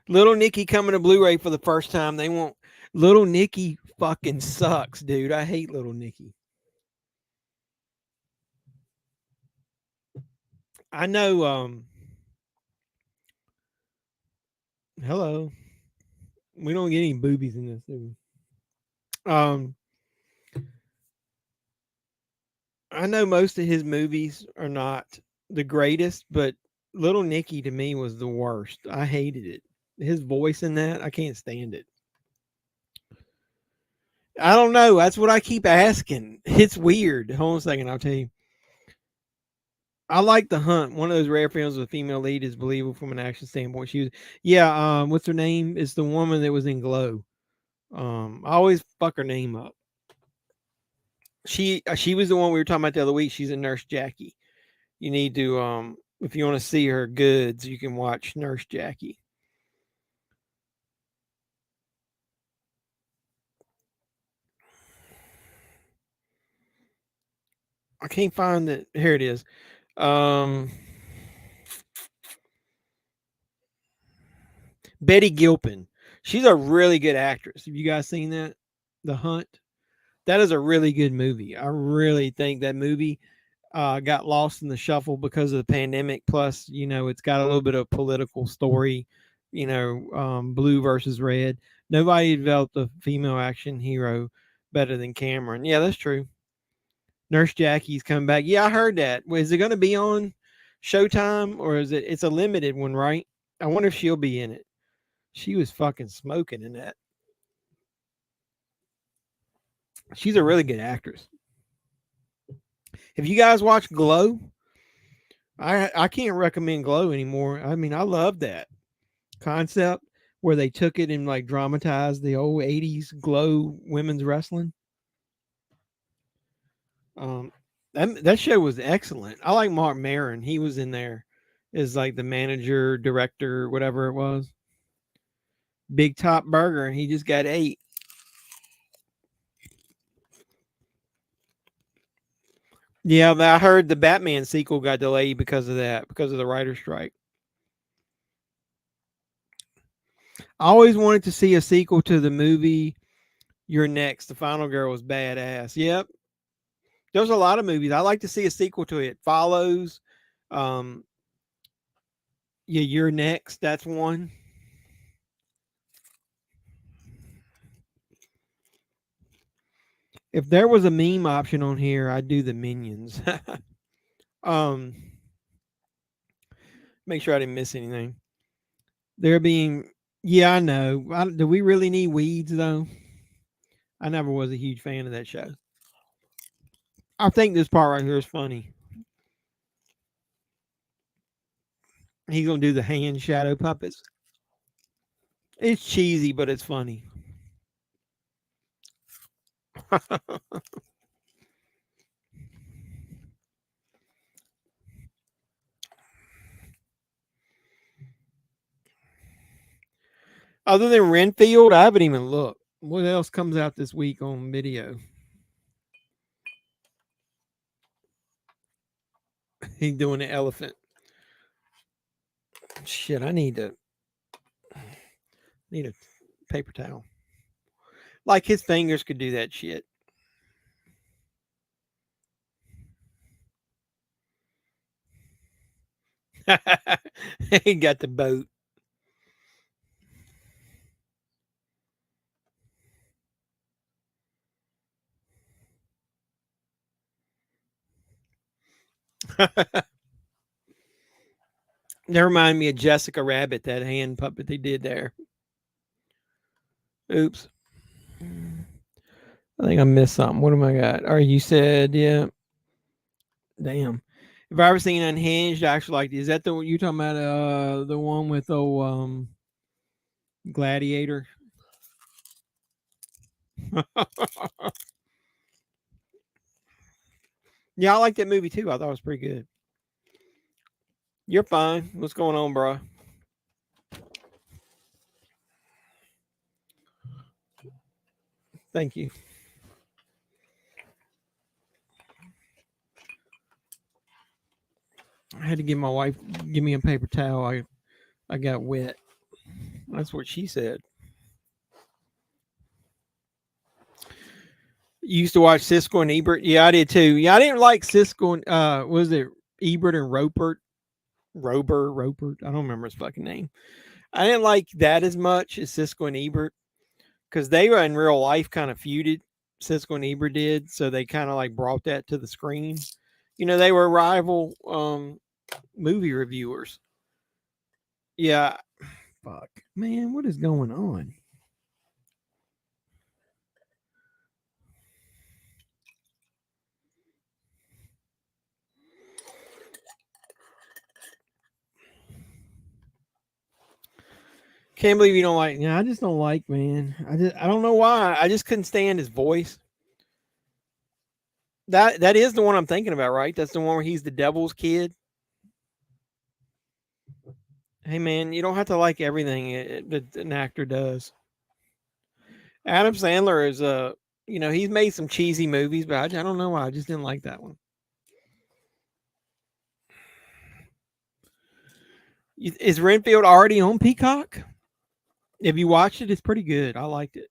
Little Nicky coming to Blu-ray for the first time. They won't. Little Nicky fucking sucks, dude. I hate Little Nicky. I know. Hello. We don't get any boobies in this, do we? I know most of his movies are not the greatest, but Little Nicky to me was the worst. I hated it. His voice in that, I can't stand it. I don't know. That's what I keep asking. It's weird. Hold on a second, I'll tell you. I like The Hunt. One of those rare films with a female lead is believable from an action standpoint. She was, yeah. What's her name? It's the woman that was in Glow. I always fuck her name up. She was the one we were talking about the other week. She's a Nurse Jackie. You need to if you want to see her goods, you can watch Nurse Jackie. I can't find it. Here it is. Betty Gilpin. She's a really good actress. Have you guys seen that? The Hunt. That is a really good movie. I really think that movie got lost in the shuffle because of the pandemic. Plus, you know, it's got a little bit of political story. You know, blue versus red. Nobody developed a female action hero better than Cameron. Yeah, that's true. Nurse Jackie's coming back. Yeah, I heard that. Is it going to be on Showtime or is it? It's a limited one, right? I wonder if she'll be in it. She was fucking smoking in that. She's a really good actress. Have you guys watched Glow? I can't recommend Glow anymore. I mean, I love that concept where they took it and like dramatized the old 80s Glow women's wrestling. That show was excellent. I like Mark Maron. He was in there as like the manager, director, whatever it was. Big Top Burger, and he just got 8. Yeah, I heard the Batman sequel got delayed because of that, because of the writer's strike. I always wanted to see a sequel to the movie You're Next. The Final Girl was badass. Yep. There's a lot of movies. I like to see a sequel to it. Follows. Yeah, You're Next. That's one. If there was a meme option on here, I'd do the Minions. um, make sure I didn't miss anything. They're being, yeah, I know. Do we really need weeds though? I never was a huge fan of that show. I think this part right here is funny. He's gonna do the hand shadow puppets. It's cheesy, but it's funny. Other than Renfield, I haven't even looked. What else comes out this week on video? He's doing the elephant. Shit, I need a paper towel. Like his fingers could do that shit. He got the boat. That reminded me of Jessica Rabbit, that hand puppet they did there. Oops. I think I missed something. What am I got? Or you said, yeah. Damn. If I ever seen Unhinged, I actually like. Is that the one you talking about? The one with the Gladiator. Yeah, I like that movie too. I thought it was pretty good. You're fine. What's going on, bro? Thank you. I had to give my wife give me a paper towel. I got wet. That's what she said. You used to watch Siskel and Ebert? Yeah, I did too. Yeah, I didn't like Siskel and was it Ebert and Roper? I don't remember his fucking name. I didn't like that as much as Siskel and Ebert because they were in real life kind of feuded. Siskel and Ebert did, so they kind of like brought that to the screen. You know, they were rival movie reviewers. Yeah. Fuck. Man, what is going on? Can't believe you don't like. Yeah, I just don't like, man. I don't know why. I just couldn't stand his voice. That is the one I'm thinking about, right? That's the one where he's the devil's kid. Hey, man, you don't have to like everything that an actor does. Adam Sandler is he's made some cheesy movies, but I don't know why. I just didn't like that one. Is Renfield already on Peacock? If you watched it, it's pretty good. I liked it.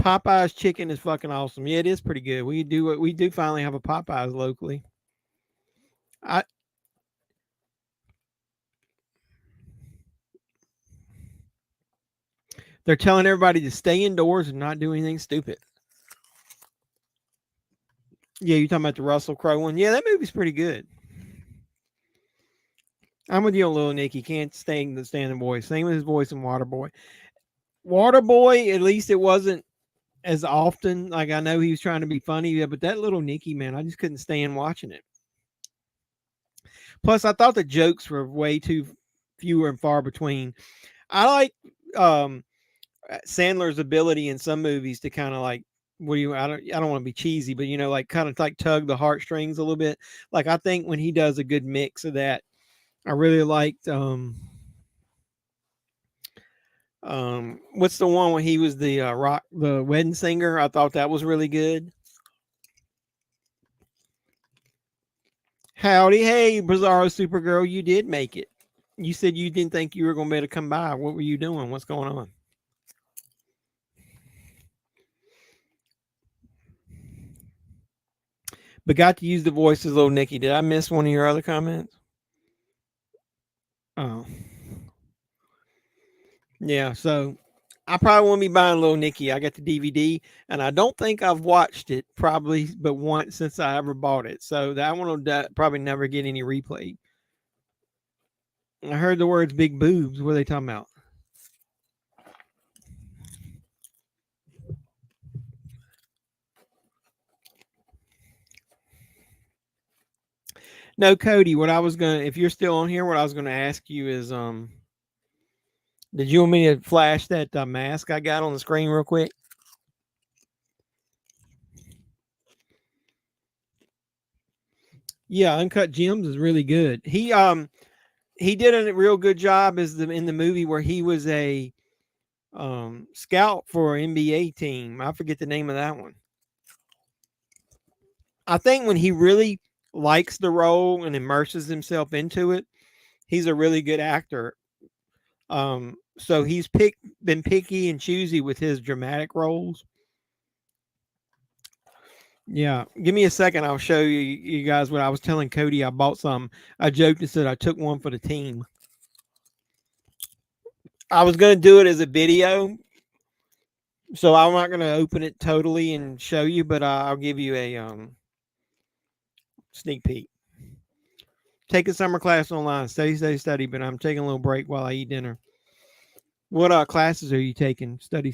Popeye's chicken is fucking awesome. Yeah, it is pretty good. We do finally have a Popeyes locally. They're telling everybody to stay indoors and not do anything stupid. Yeah, you're talking about the Russell Crowe one. Yeah, that movie's pretty good. I'm with you on Little Nicky. Can't stand the voice. Same with his voice in Waterboy. Waterboy, at least it wasn't as often. Like, I know he was trying to be funny, but that Little Nicky, man, I just couldn't stand watching it. Plus, I thought the jokes were way too fewer and far between. I like Sandler's ability in some movies to kind of like, I don't want to be cheesy, but like kind of like tug the heartstrings a little bit. Like, I think when he does a good mix of that, I really liked what's the one when he was the wedding singer? I thought that was really good. Howdy, hey, Bizarro Supergirl, you did make it. You said you didn't think you were going to be able to come by. What were you doing? What's going on? But got to use the voices, Little Nicky. Did I miss one of your other comments? Oh. Yeah, so I probably won't be buying Little Nicky. I got the DVD, and I don't think I've watched it probably but once since I ever bought it. So that one will probably never get any replay. I heard the words "big boobs." What are they talking about? No, Cody. What I was gonna, if you're still on here, what I was gonna ask you is, did you want me to flash that mask I got on the screen real quick? Yeah, Uncut Gems is really good. He did a real good job as in the movie where he was a scout for an NBA team. I forget the name of that one. I think when he really likes the role and immerses himself into it, he's a really good actor. So he's been picky and choosy with his dramatic roles. Yeah, give me a second. I'll show you guys what I was telling Cody. I bought some. I joked and said I took one for the team. I was going to do it as a video, so I'm not going to open it totally and show you, but I'll give you a sneak peek. Take a summer class online. Study, but I'm taking a little break while I eat dinner. What classes are you taking? Study.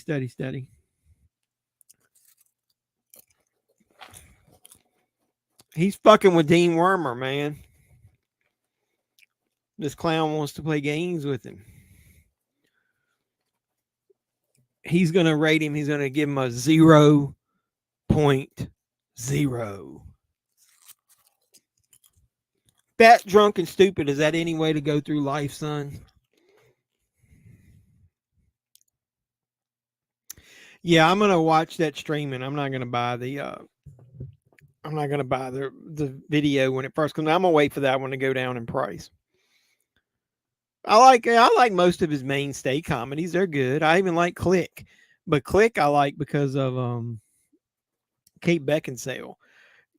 He's fucking with Dean Wormer, man. This clown wants to play games with him. He's going to rate him. He's going to give him a 0.0. Fat, drunk, and stupid. Is that any way to go through life, son? Yeah, I'm gonna watch that streaming. I'm not gonna buy the video when it first comes out. I'm gonna wait for that one to go down in price. I like most of his mainstay comedies. They're good. I even like Click. But Click I like because of Kate Beckinsale.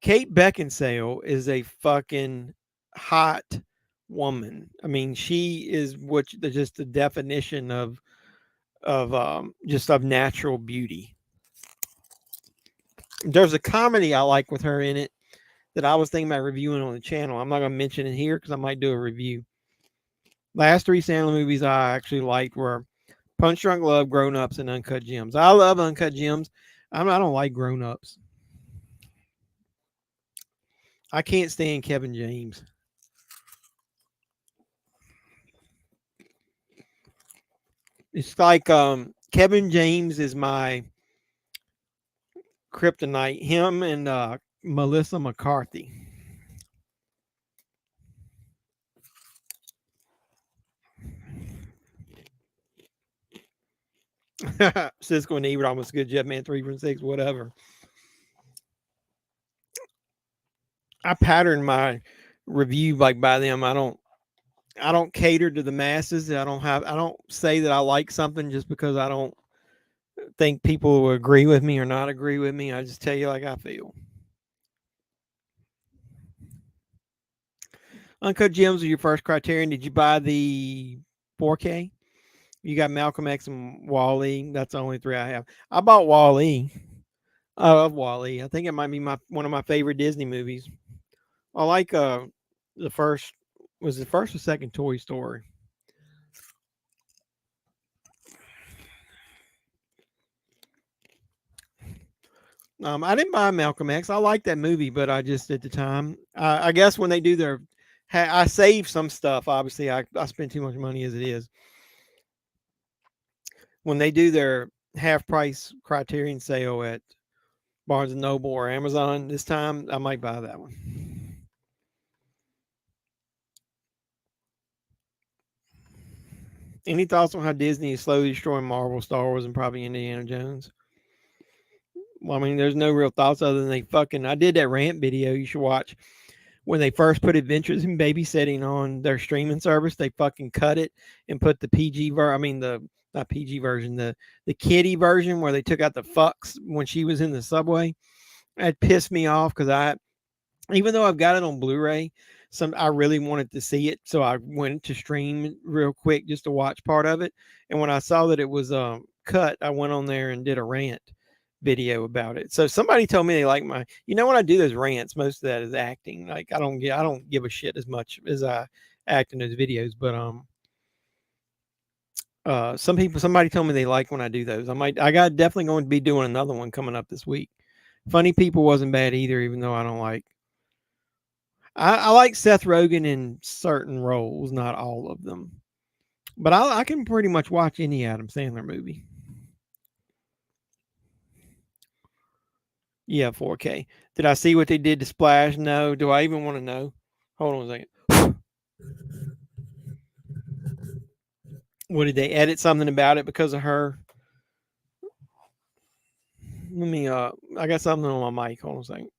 Kate Beckinsale is a fucking hot woman. I mean, she is just the definition of just of natural beauty. There's a comedy I like with her in it that I was thinking about reviewing on the channel. I'm not going to mention it here because I might do a review. Last 3 Sandler movies I actually liked were Punch Drunk Love, Grown Ups, and Uncut Gems. I love Uncut Gems. I don't like Grown Ups. I can't stand Kevin James. It's like Kevin James is my kryptonite. Him and Melissa McCarthy. Cisco and Ebert almost good. JEFFMAN316, whatever. I pattern my review like by them. I don't cater to the masses. I don't say that I like something just because I don't think people will agree with me or not agree with me. I just tell you like I feel. Uncut Gems are your first Criterion. Did you buy the 4K? You got Malcolm X and Wall-E. That's the only 3 I have. I bought Wall-E. I love Wall-E. I think it might be one of my favorite Disney movies. I like the first or second Toy Story. I didn't buy Malcolm X. I like that movie, but I just at the time, I guess when they do I save some stuff. Obviously, I spend too much money as it is. When they do their half price Criterion sale at Barnes and Noble or Amazon this time, I might buy that one. Any thoughts on how Disney is slowly destroying Marvel, Star Wars, and probably Indiana Jones? Well, I mean, there's no real thoughts other than I did that rant video you should watch. When they first put Adventures in Babysitting on their streaming service, they fucking cut it and put the not PG version, the kiddie version where they took out the fucks when she was in the subway. That pissed me off because even though I've got it on Blu-ray, I really wanted to see it, so I went to stream real quick just to watch part of it. And when I saw that it was cut, I went on there and did a rant video about it. So somebody told me they like my, when I do those rants, most of that is acting. Like I don't give a shit as much as I act in those videos. But somebody told me they like when I do those. Definitely going to be doing another one coming up this week. Funny People wasn't bad either, even though I don't like. I like Seth Rogen in certain roles, not all of them. But I can pretty much watch any Adam Sandler movie. Yeah, 4K. Did I see what they did to Splash? No. Do I even want to know? Hold on a second. What, did they edit something about it because of her? Let me I got something on my mic. Hold on a second.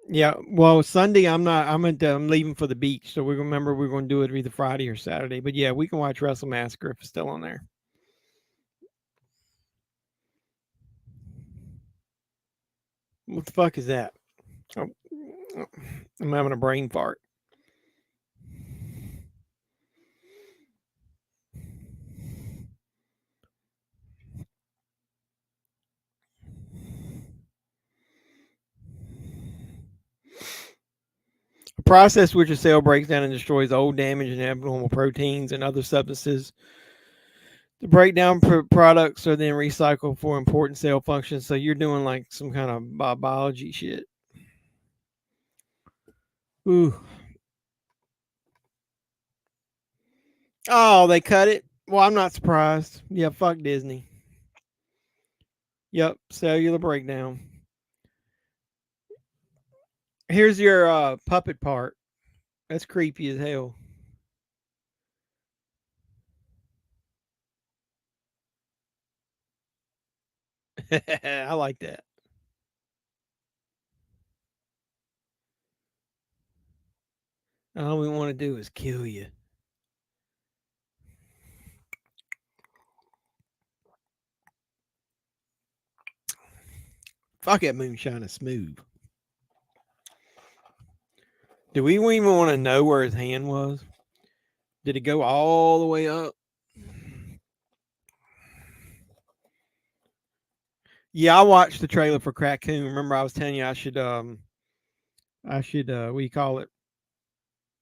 Yeah, well, Sunday I'm leaving for the beach, so we're going to do it either Friday or Saturday. But yeah, we can watch Wrestle Massacre if it's still on there. What the fuck is that? Oh, I'm having a brain fart. A process which a cell breaks down and destroys old, damaged, and abnormal proteins and other substances. The breakdown products are then recycled for important cell functions. So you're doing like some kind of biology shit. Ooh. Oh, they cut it? Well, I'm not surprised. Yeah, fuck Disney. Yep, cellular breakdown. Here's your puppet part. That's creepy as hell. I like that. All we want to do is kill you. Fuck, that moonshine is smooth. Do we even want to know where his hand was? Did it go all the way up? Yeah, I watched the trailer for Raccoon. Remember, I was telling you I should what do you call it?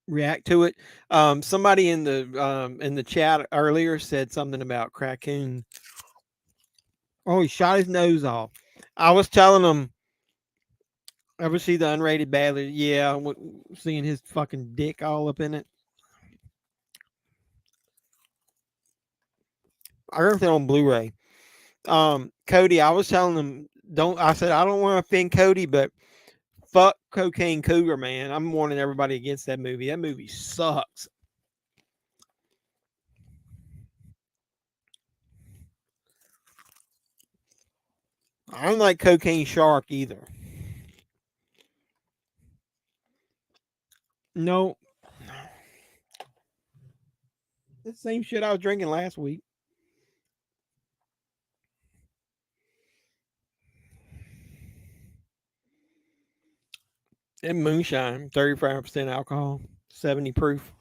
React to it. Somebody in the chat earlier said something about Raccoon. Oh, he shot his nose off. I was telling him. Ever see the unrated Badly? Yeah, seeing his fucking dick all up in it. I heard that on Blu-ray. Cody, I was telling him, I said I don't want to offend Cody, but fuck Cocaine Cougar, man. I'm warning everybody against that movie. That movie sucks. I don't like Cocaine Shark either. No. It's the same shit I was drinking last week. And moonshine, 35% alcohol, 70 proof.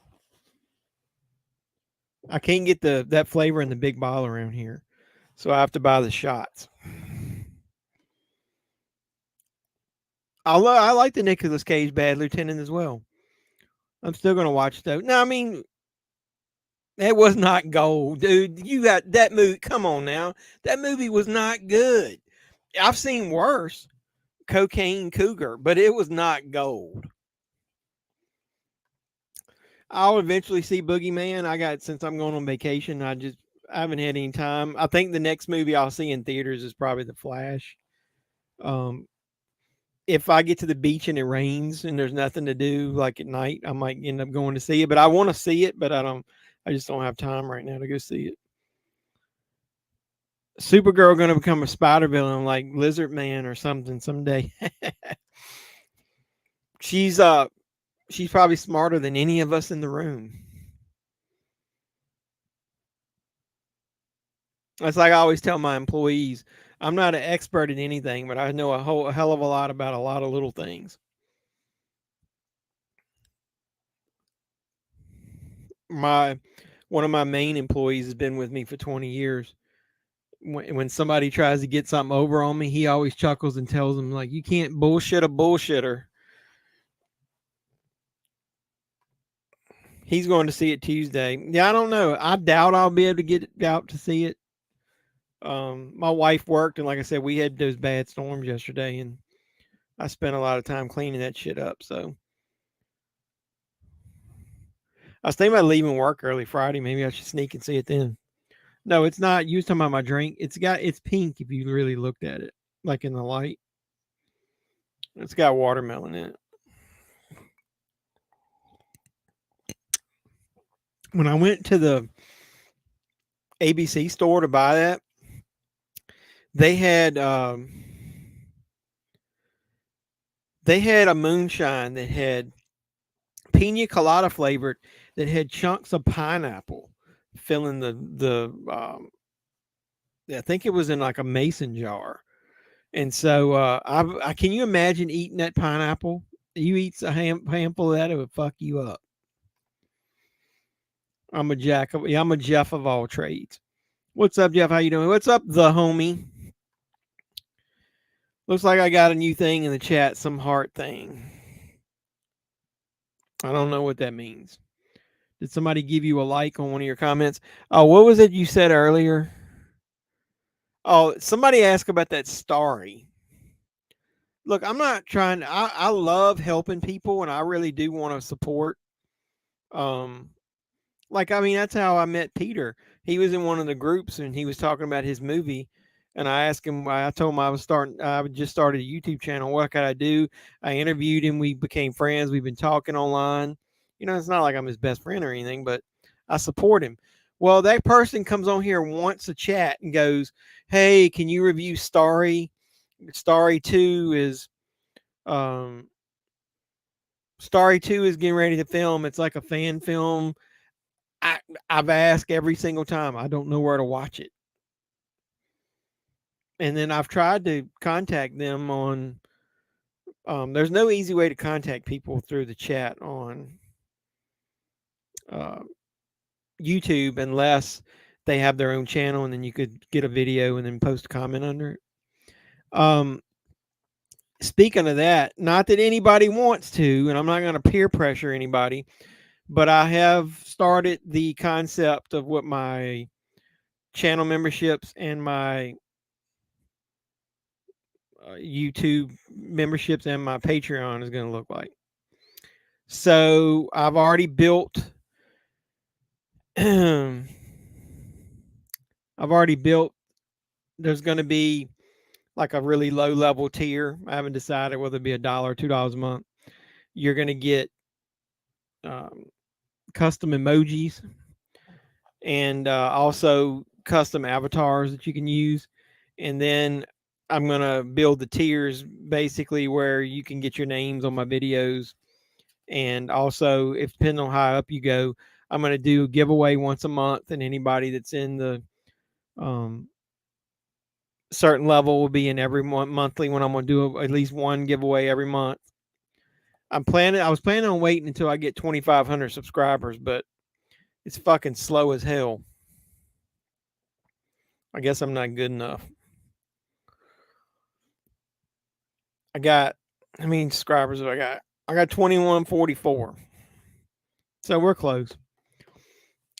I can't get that flavor in the big bottle around here, so I have to buy the shots. I like the Nicolas Cage Bad Lieutenant as well. I'm still gonna watch though. No, I mean, that was not gold, dude. You got that movie. Come on now, that movie was not good. I've seen worse. Cocaine Cougar, but it was not gold. I'll eventually see Boogeyman. Since I'm going on vacation, I haven't had any time. I think the next movie I'll see in theaters is probably The Flash. If I get to the beach and it rains and there's nothing to do, like at night, I might end up going to see it. But I want to see it, but I just don't have time right now to go see it. Supergirl going to become a spider villain like Lizard Man or something someday. She's probably smarter than any of us in the room. That's like I always tell my employees, I'm not an expert in anything, but I know a hell of a lot about a lot of little things. One of my main employees has been with me for 20 years. When somebody tries to get something over on me, he always chuckles and tells them, like, you can't bullshit a bullshitter. He's going to see it Tuesday. Yeah, I don't know. I doubt I'll be able to get out to see it. My wife worked, and like I said, we had those bad storms yesterday, and I spent a lot of time cleaning that shit up. So I was thinking about leaving work early Friday. Maybe I should sneak and see it then. No, it's not. You was talking about my drink. It's pink if you really looked at it, like in the light. It's got watermelon in it. When I went to the ABC store to buy that, they had a moonshine that had pina colada flavored that had chunks of pineapple filling I think it was in like a mason jar. And so I can you imagine eating that pineapple? You eat a handful of that, it would fuck you up. I'm a Jeff of all trades. What's up, Jeff? How you doing? What's up, the homie? Looks like I got a new thing in the chat, some heart thing. I don't know what that means. Did somebody give you a like on one of your comments? Oh, what was it you said earlier? Oh, somebody asked about that Starry. Look, I'm not trying. I love helping people, and I really do want to support. Like, I mean, that's how I met Peter. He was in one of the groups, and he was talking about his movie. And I asked him. I told him I just started a YouTube channel. What could I do? I interviewed him. We became friends. We've been talking online. You know, it's not like I'm his best friend or anything, but I support him. Well, that person comes on here and wants to chat and goes, "Hey, can you review Starry? Starry 2 is Starry 2 is getting ready to film. It's like a fan film. I've asked every single time. I don't know where to watch it. And then I've tried to contact them on there's no easy way to contact people through the chat on YouTube unless they have their own channel, and then you could get a video and then post a comment under it. Speaking of that, not that anybody wants to, and I'm not going to peer pressure anybody, but I have started the concept of what my channel memberships and my YouTube memberships and my Patreon is going to look like. So I've already built. I've already built. There's going to be like a really low level tier. I haven't decided whether it be $1 or $2 a month. You're going to get custom emojis and also custom avatars that you can use. And then I'm going to build the tiers basically where you can get your names on my videos. And also, if depending on how up you go, I'm going to do a giveaway once a month, and anybody that's in the certain level will be in every monthly when I'm going to do at least one giveaway every month. I was planning on waiting until I get 2,500 subscribers, but it's fucking slow as hell. I guess I'm not good enough. How many subscribers have I got? I got 2144. So we're close.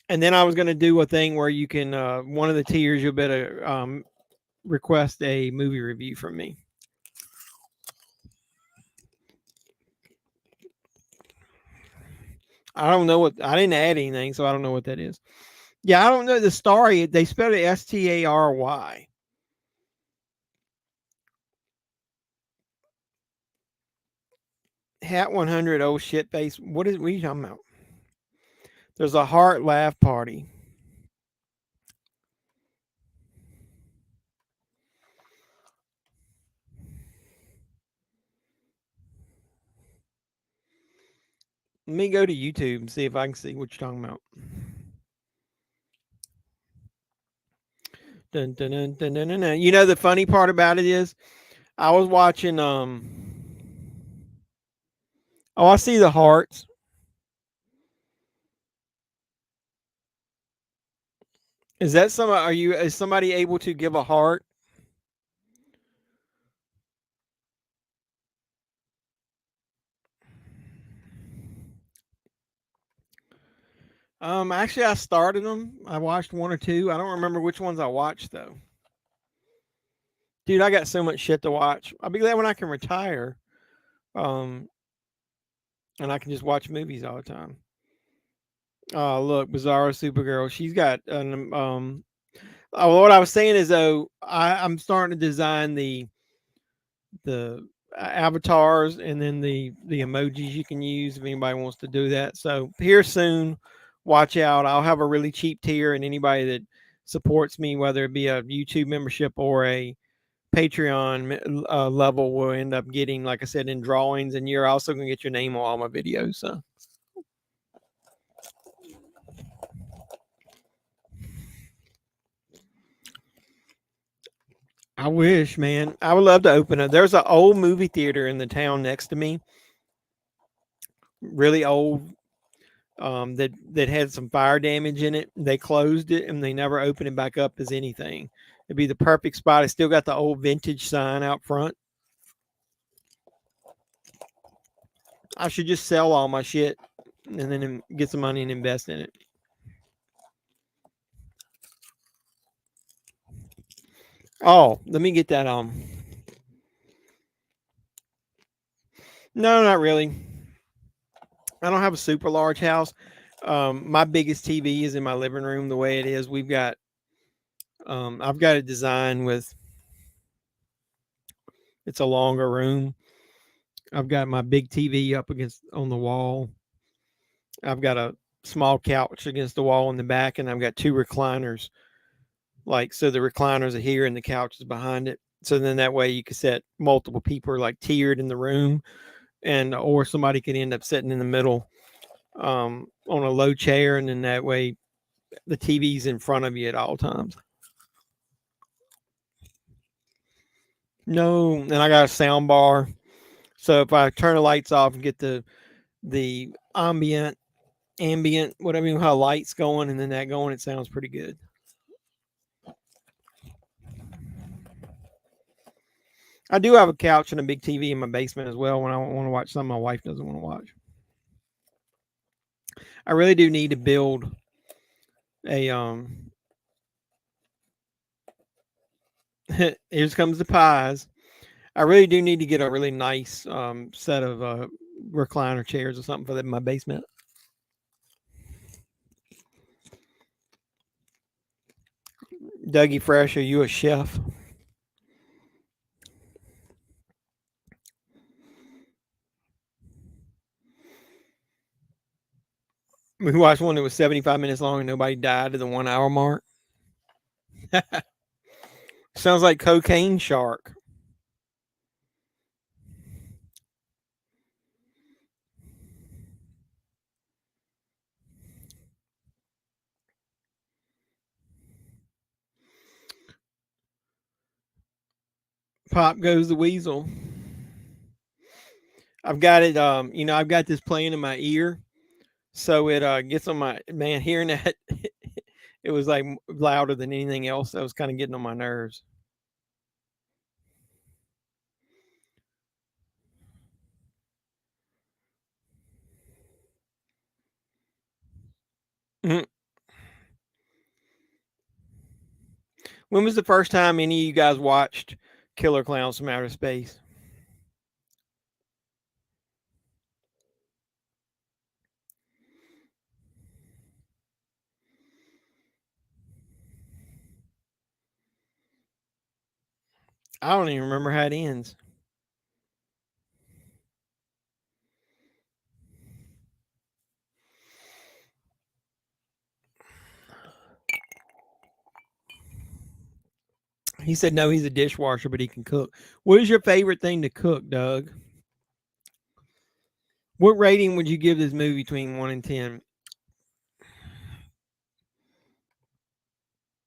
And then I was going to do a thing where you can, one of the tiers, you'll better request a movie review from me. I don't know I didn't add anything, so I don't know what that is. Yeah, I don't know the Starry. They spelled it Stary. Hat 100 old shit face. What are you talking about? There's a heart laugh party. Let me go to YouTube and see if I can see what you're talking about. Dun, dun, dun, dun, dun, dun, dun. You know, the funny part about it is I was watching oh, I see the hearts. Is that some is somebody able to give a heart? Actually I started them. I watched one or two. I don't remember which ones I watched though. Dude, I got so much shit to watch. I'll be glad when I can retire. Um and I can just watch movies all the time. Oh, look, Bizarro Supergirl. She's got an what I was saying is though, I'm starting to design the avatars and then the emojis you can use if anybody wants to do that. So here soon, watch out. I'll have a really cheap tier, and anybody that supports me, whether it be a YouTube membership or a Patreon level, will end up getting, like I said, in drawings, and you're also going to get your name on all my videos. So I wish, man. I would love to open it. There's an old movie theater in the town next to me, really old, that had some fire damage in it. They closed it and they never opened it back up as anything. It'd be the perfect spot. It's still got the old vintage sign out front. I should just sell all my shit and then get some money and invest in it. Oh, let me get that. No, not really. I don't have a super large house. My biggest TV is in my living room. The way it is, we've got. I've got a design with. It's a longer room. I've got my big TV up against on the wall. I've got a small couch against the wall in the back, and I've got two recliners. Like, so the recliners are here and the couch is behind it. So then that way you can set multiple people like tiered in the room, and or somebody could end up sitting in the middle on a low chair, and then that way the TV's in front of you at all times. No, and I got a sound bar. So if I turn the lights off and get the ambient, whatever you know how lights going and then that going, it sounds pretty good. I do have a couch and a big TV in my basement as well when I want to watch something my wife doesn't want to watch. I really do need to build a here comes the pies. I really do need to get a really nice set of recliner chairs or something for my basement. Dougie Fresh, are you a chef? We watched one that was 75 minutes long and nobody died at the 1 hour mark. Sounds like Cocaine Shark. Pop goes the weasel. I've got it. I've got this playing in my ear, so it gets on my man. Hearing that, it was like louder than anything else. That was kind of getting on my nerves. Mhm. When was the first time any of you guys watched Killer Klowns from Outer Space? I don't even remember how it ends. He said no, he's a dishwasher, but he can cook. What is your favorite thing to cook, Doug? What rating would you give this movie between 1 and 10?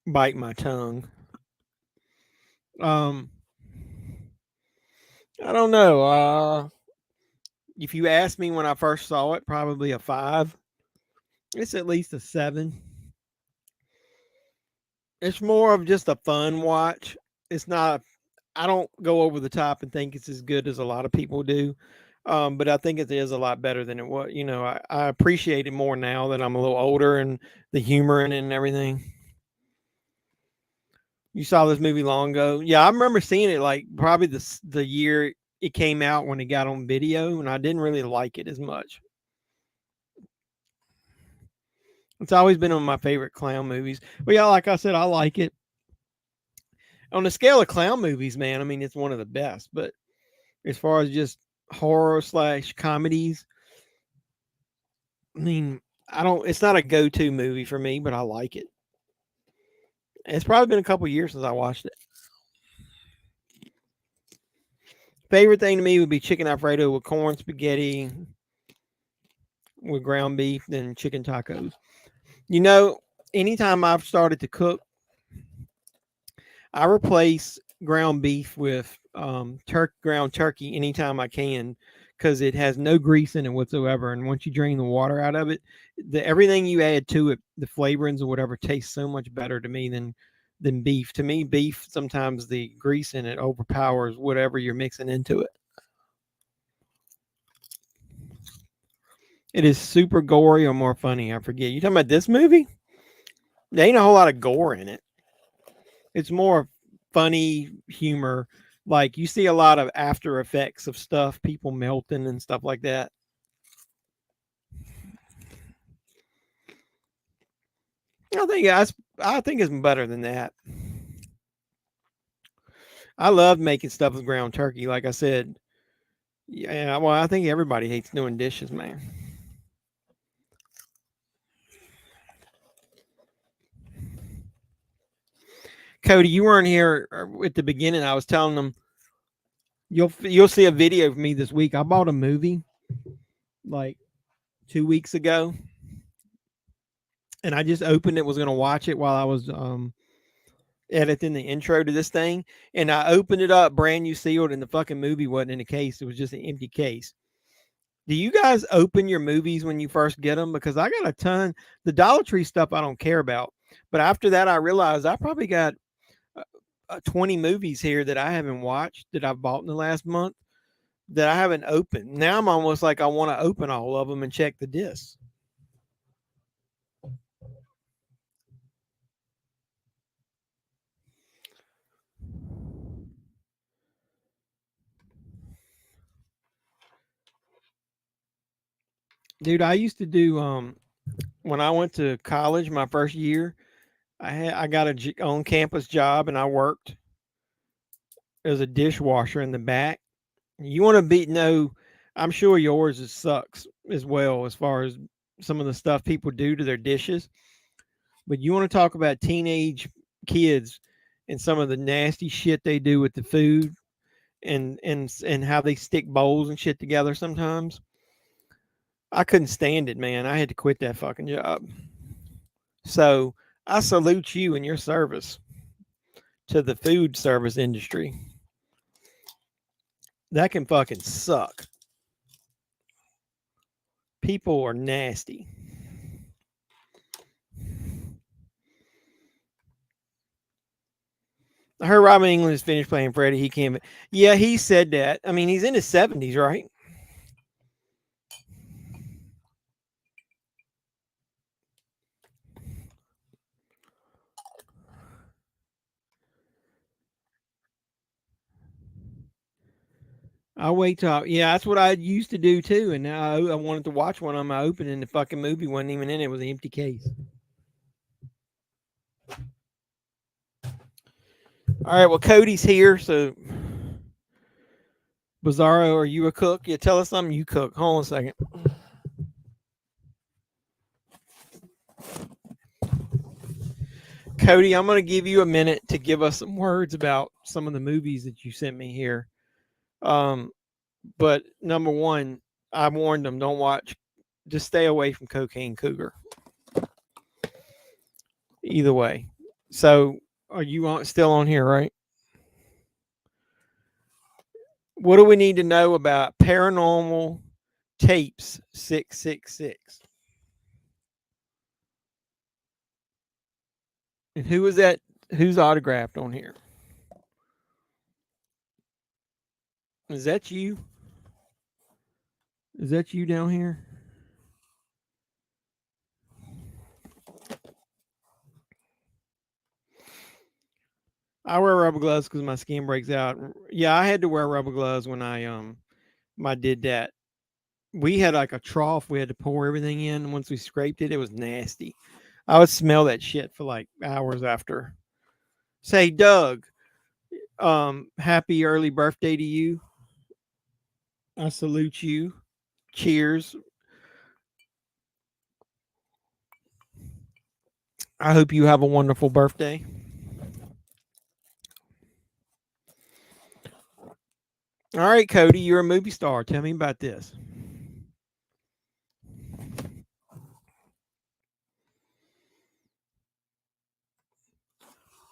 Bite my tongue. Um, I don't know. If you asked me when I first saw it, probably a 5. It's at least a 7. It's more of just a fun watch. It's not. I don't go over the top and think it's as good as a lot of people do. But I think it is a lot better than it was. I appreciate it more now that I'm a little older and the humor in it and everything. You saw this movie long ago? Yeah, I remember seeing it like probably the year it came out when it got on video, and I didn't really like it as much. It's always been one of my favorite clown movies. But yeah, like I said, I like it. On the scale of clown movies, man, I mean, it's one of the best. But as far as just horror / comedies, I mean, it's not a go-to movie for me, but I like it. It's probably been a couple years since I watched it. Favorite thing to me would be chicken Alfredo with corn spaghetti with ground beef and chicken tacos. Anytime I've started to cook, I replace ground beef with ground turkey anytime I can, because it has no grease in it whatsoever. And once you drain the water out of it, everything you add to it, the flavorings or whatever, tastes so much better to me than beef. To me, beef, sometimes the grease in it overpowers whatever you're mixing into it. It is super gory or more funny. I forget. You talking about this movie? There ain't a whole lot of gore in it. It's more funny humor. Like, you see a lot of after effects of stuff, people melting and stuff like that. I think it's better than that. I love making stuff with ground turkey. Like I said, yeah. Well, I think everybody hates doing dishes, man. Cody, you weren't here at the beginning. I was telling them you'll see a video of me this week. I bought a movie like 2 weeks ago, and I just opened it. Was going to watch it while I was editing the intro to this thing, and I opened it up, brand new sealed, and the fucking movie wasn't in the case. It was just an empty case. Do you guys open your movies when you first get them? Because I got a ton. The Dollar Tree stuff I don't care about, but after that I realized I probably got 20 movies here that I haven't watched that I've bought in the last month that I haven't opened. Now I'm almost like I want to open all of them and check the discs. Dude, I used to do when I went to college my first year, I got a on campus job, and I worked as a dishwasher in the back. You want to I'm sure yours sucks as well as far as some of the stuff people do to their dishes. But you want to talk about teenage kids and some of the nasty shit they do with the food and how they stick bowls and shit together sometimes. I couldn't stand it, man. I had to quit that fucking job. So I salute you and your service to the food service industry. That can fucking suck. People are nasty. I heard Robin England has finished playing Freddie. He can't. Yeah, he said that. I mean, he's in his 70s, right? I'll wait till. Yeah, that's what I used to do too. And now I wanted to watch one on my open, and the fucking movie wasn't even in it. It was an empty case. All right, well, Cody's here, so Bizarro, are you a cook? Yeah, tell us something you cook. Hold on a second. Cody, I'm going to give you a minute to give us some words about some of the movies that you sent me here. But number one, I warned them, don't watch. Just stay away from Cocaine Cougar. Either way. So, are you still on here, right? What do we need to know about Paranormal Tapes 666? And who is that? Who's autographed on here? Is that you? Is that you down here? I wear rubber gloves because my skin breaks out. Yeah, I had to wear rubber gloves when I did that. We had like a trough we had to pour everything in. And once we scraped it, it was nasty. I would smell that shit for like hours after. Say, Doug, happy early birthday to you. I salute you. Cheers. I hope you have a wonderful birthday. All right, Cody, you're a movie star. Tell me about this.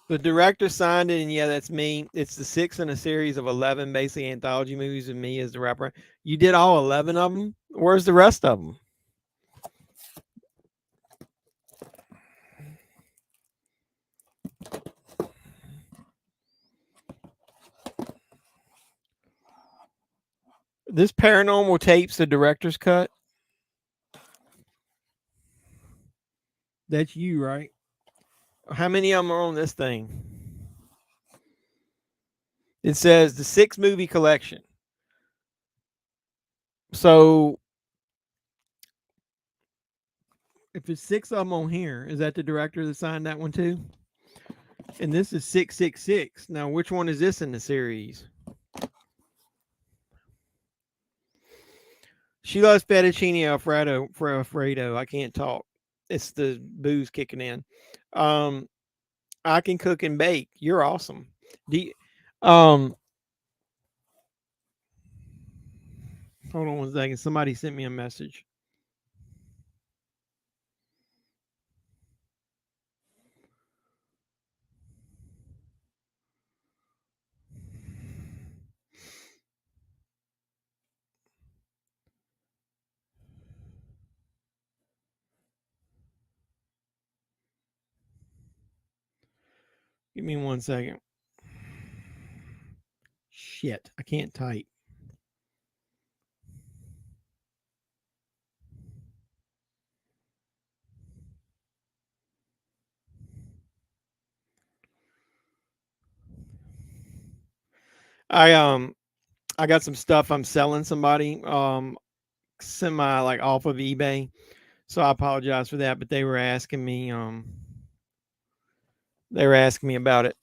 The director signed it, and yeah, that's me. It's the sixth in a series of 11 basically anthology movies with me as the rapper. You did all 11 of them? Where's the rest of them? This Paranormal Tapes, the director's cut. That's you, right? How many of them are on this thing? It says the 6-movie collection. So if it's 6 of them on here, is that the director that signed that one too? And this is 666. Now, which one is this in the series? She loves fettuccine alfredo for Alfredo. I can't talk. It's the booze kicking in. I can cook and bake. You're awesome. Hold on one second. Somebody sent me a message. Give me one second. Shit, I can't type. I got some stuff I'm selling somebody semi like off of eBay. So I apologize for that, but they were asking me about it.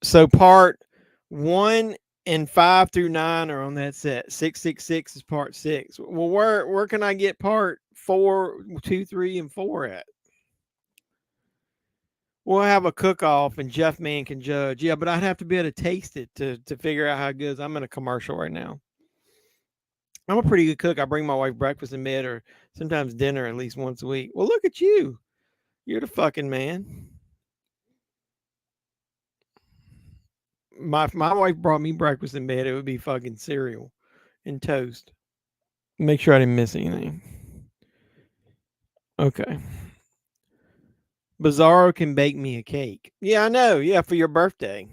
So part 1 and 5 through 9 are on that set. 666 is part 6. Well, where can I get part 4, 2, 3, and 4 at? We'll have a cook off and Jeff Man can judge. Yeah, but I'd have to be able to taste it to figure out how good it is. I'm in a commercial right now. I'm a pretty good cook. I bring my wife breakfast in bed or sometimes dinner at least once a week. Well, look at you. You're the fucking man. My wife brought me breakfast in bed. It would be fucking cereal and toast. Make sure I didn't miss anything. Okay. Bizarro can bake me a cake. Yeah, I know. Yeah, for your birthday.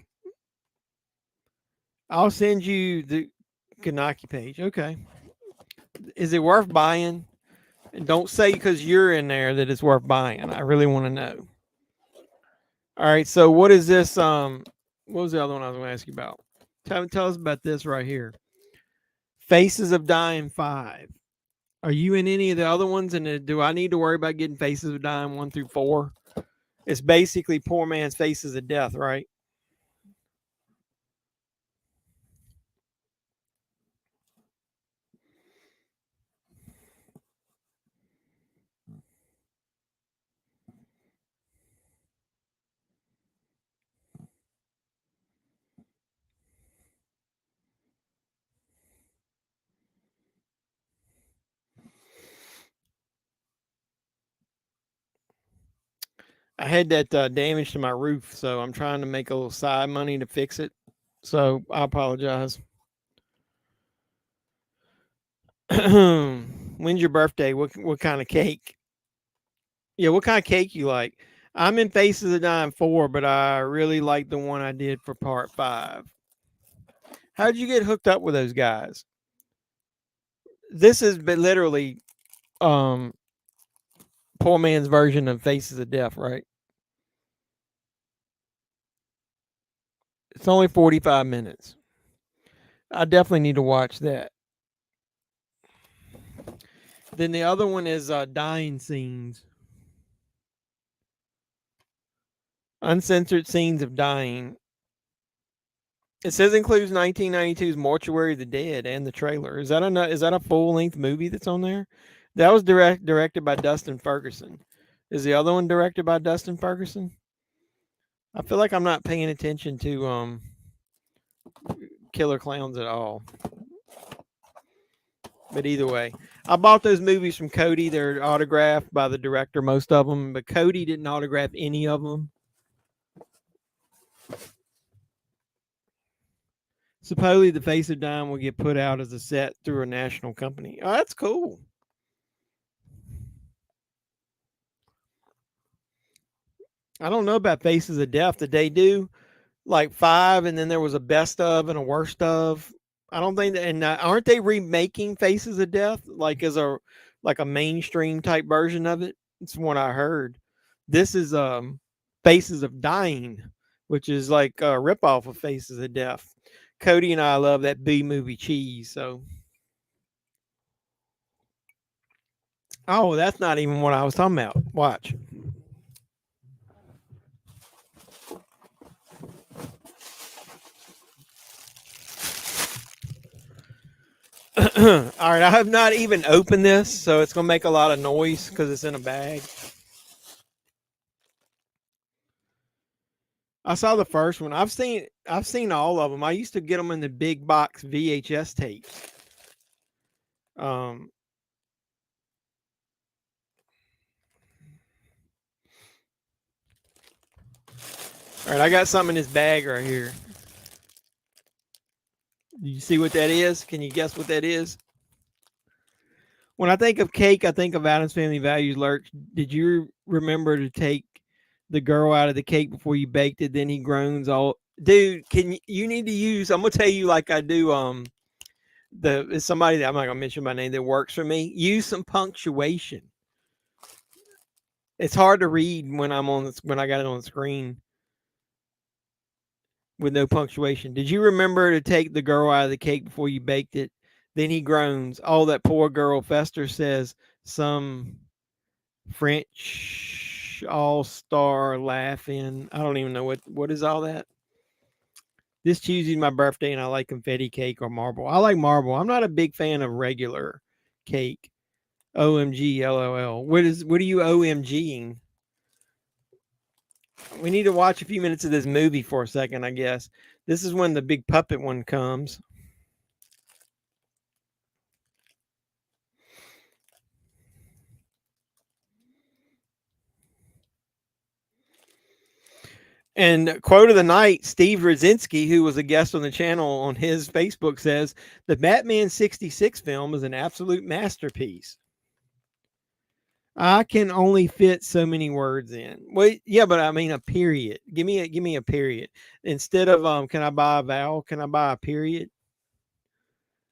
I'll send you the Kanaki page. Okay. Is it worth buying? And don't say because you're in there that it's worth buying. I really want to know. All right. So what is this? What was the other one I was going to ask you about? Tell us about this right here. Faces of Dying 5. Are you in any of the other ones? And do I need to worry about getting Faces of Dying 1 through 4? It's basically poor man's Faces of Death, right? I had that damage to my roof, so I'm trying to make a little side money to fix it. So I apologize. When's your birthday? What kind of cake? Yeah, what kind of cake you like? I'm in Faces of Dying 4, but I really like the one I did for part 5. How did you get hooked up with those guys? This is literally um poor man's version of Faces of Death, right? It's only 45 minutes. I definitely need to watch that. Then the other one is Dying Scenes. Uncensored Scenes of Dying. It says includes 1992's Mortuary of the Dead and the trailer. Is that a full length movie that's on there? That was directed by Dustin Ferguson. Is the other one directed by Dustin Ferguson? I feel like I'm not paying attention to Killer Klowns at all. But either way, I bought those movies from Cody. They're autographed by the director, most of them, but Cody didn't autograph any of them. Supposedly, The Face of Dying will get put out as a set through a national company. Oh, that's cool. I don't know about Faces of Death. Did they do like 5 and then there was a best of and a worst of? I don't think that, and aren't they remaking Faces of Death like as a mainstream type version of it? It's what I heard. This is Faces of Dying, which is like a ripoff of Faces of Death. Cody and I love that B movie cheese, so oh, that's not even what I was talking about. Watch. All right, I have not even opened this, so it's gonna make a lot of noise because it's in a bag. I saw the first one. I've seen all of them. I used to get them in the big box VHS tapes. Um, all right, I got something in this bag right here. Do you see what that is? Can you guess what that is? When I think of cake, I think of Adam's Family Values Lurch. Did you remember to take the girl out of the cake before you baked it? Then he groans all. Dude, you need to use? I'm gonna tell you like I do. It's somebody that I'm not gonna mention my name that works for me. Use some punctuation. It's hard to read when when I got it on the screen with no punctuation. Did you remember to take the girl out of the cake before you baked it? Then he groans. Oh, that poor girl. Fester says some French all-star laughing. I don't even know what is all that. This Tuesday's my birthday and I like confetti cake or marble. I like marble. I'm not a big fan of regular cake. OMG, LOL. What are you OMGing? We need to watch a few minutes of this movie for a second, I guess. This is when the big puppet one comes. And quote of the night, Steve Rosinski, who was a guest on the channel on his Facebook, says the Batman 66 film is an absolute masterpiece. I can only fit so many words in. Well, yeah, but I mean a period. Give me a period. Instead of can I buy a vowel? Can I buy a period?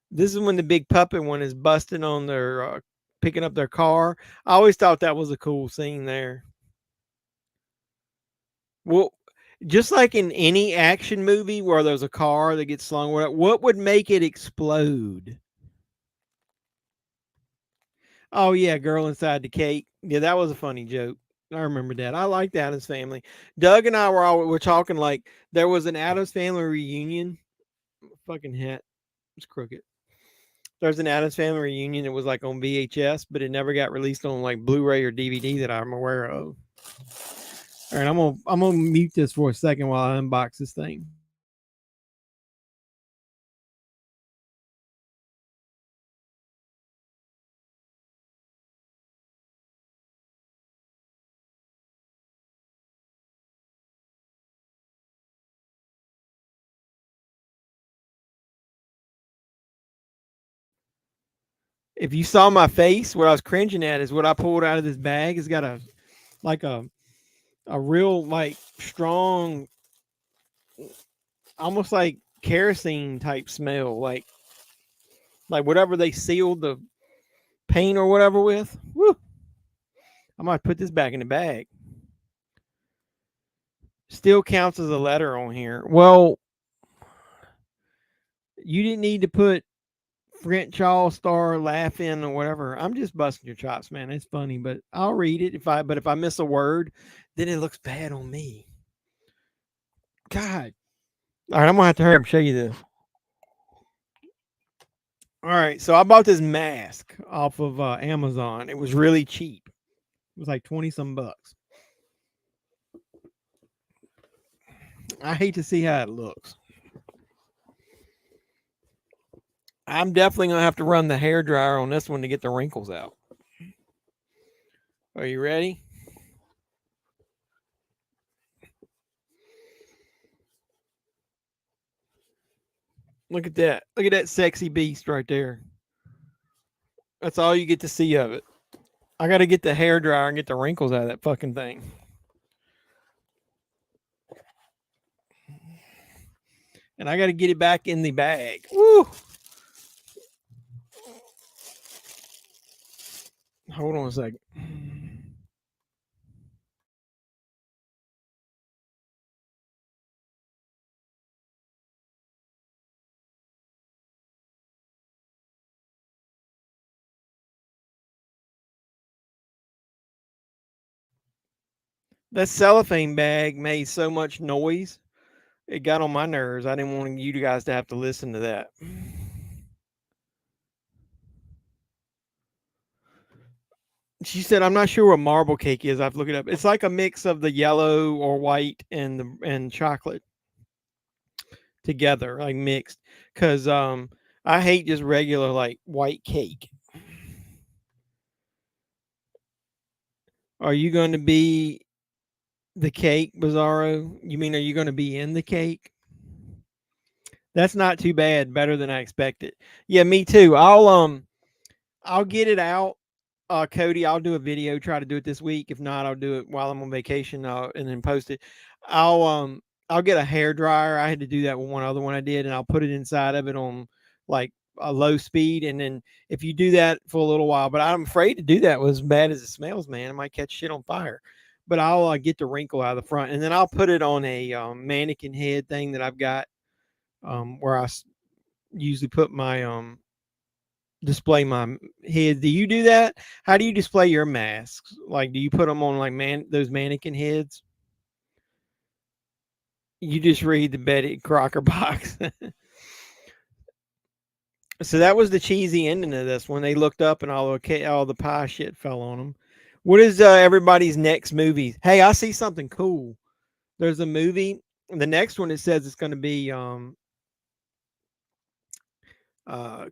This is when the big puppet one is busting on their picking up their car. I always thought that was a cool scene there. Well, just like in any action movie where there's a car that gets slung, what would make it explode? Oh yeah, girl inside the cake. Yeah, that was a funny joke. I remember that. I liked Addams Family. Doug and I were talking like there was an Addams Family reunion. Fucking hat. It's crooked. There's an Addams Family reunion that was like on VHS, but it never got released on like Blu-ray or DVD that I'm aware of. All right, I'm gonna mute this for a second while I unbox this thing. If you saw my face, what I was cringing at is what I pulled out of this bag. It's got a real like strong, almost like kerosene type smell, like whatever they sealed the paint or whatever with. Woo! I might put this back in the bag. Still counts as a letter on here. Well, you didn't need to put French All Star laughing or whatever. I'm just busting your chops, man. It's funny, but I'll read it if I miss a word, then it looks bad on me. God. All right, I'm gonna have to hurry up and show you this. All right, so I bought this mask off of Amazon. It was really cheap. It was like 20 some bucks. I hate to see how it looks. I'm definitely going to have to run the hair dryer on this one to get the wrinkles out. Are you ready? Look at that. Look at that sexy beast right there. That's all you get to see of it. I got to get the hair dryer and get the wrinkles out of that fucking thing. And I got to get it back in the bag. Woo! Hold on a second. That cellophane bag made so much noise. It got on my nerves. I didn't want you guys to have to listen to that. She said, "I'm not sure what marble cake is. I've looked it up. It's like a mix of the yellow or white and chocolate together, like mixed. Because I hate just regular like white cake. Are you going to be the cake, Bizarro? You mean are you going to be in the cake? That's not too bad. Better than I expected. Yeah, me too. I'll get it out. Cody, I'll do a video, try to do it this week. If not, I'll do it while I'm on vacation and then post it. I'll get a hair dryer. I had to do that with one other one I did, and I'll put it inside of it on like a low speed. And then if you do that for a little while, but I'm afraid to do that as bad as it smells, man. It might catch shit on fire. But I'll get the wrinkle out of the front, and then I'll put it on a mannequin head thing that I've got where I usually put my display my head. Do you do that? How do you display your masks? Like, do you put them on like those mannequin heads? You just read the Betty Crocker box. So that was the cheesy ending of this when they looked up and all the pie shit fell on them. What is everybody's next movie? Hey, I see something cool. There's a movie. The next one, it says it's going to be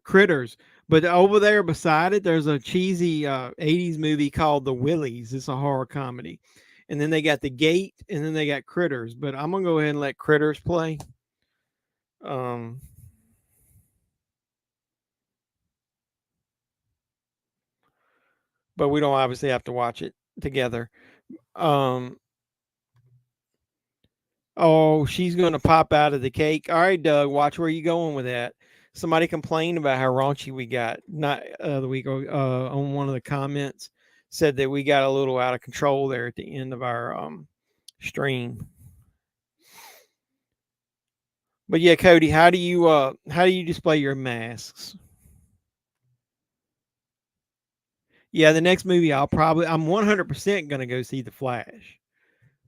Critters, but over there beside it there's a cheesy 80s movie called The Willies. It's a horror comedy, and then they got The Gate, and then they got Critters. But I'm gonna go ahead and let Critters play. But we don't obviously have to watch it together. Oh, she's gonna pop out of the cake. All right, Doug, watch where you going with that. Somebody complained about how raunchy we got not the week on one of the comments, said that we got a little out of control there at the end of our stream. But yeah, Cody, how do you display your masks? Yeah, the next movie I'm 100% gonna go see The Flash.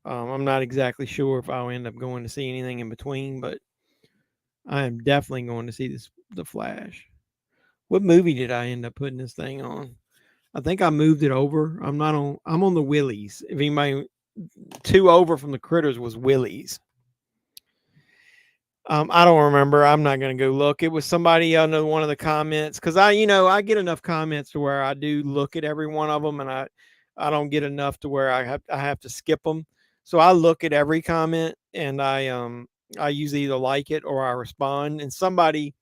I'm not exactly sure if I'll end up going to see anything in between, but I am definitely going to see The Flash. What movie did I end up putting this thing on? I think I moved it over. I'm on the Willies. If anybody 2 over from the Critters was Willies. I don't remember. I'm not going to go look. It was somebody under one of the comments, because I get enough comments to where I do look at every one of them, and I don't get enough to where I have to skip them. So I look at every comment, and I usually either like it or I respond. And somebody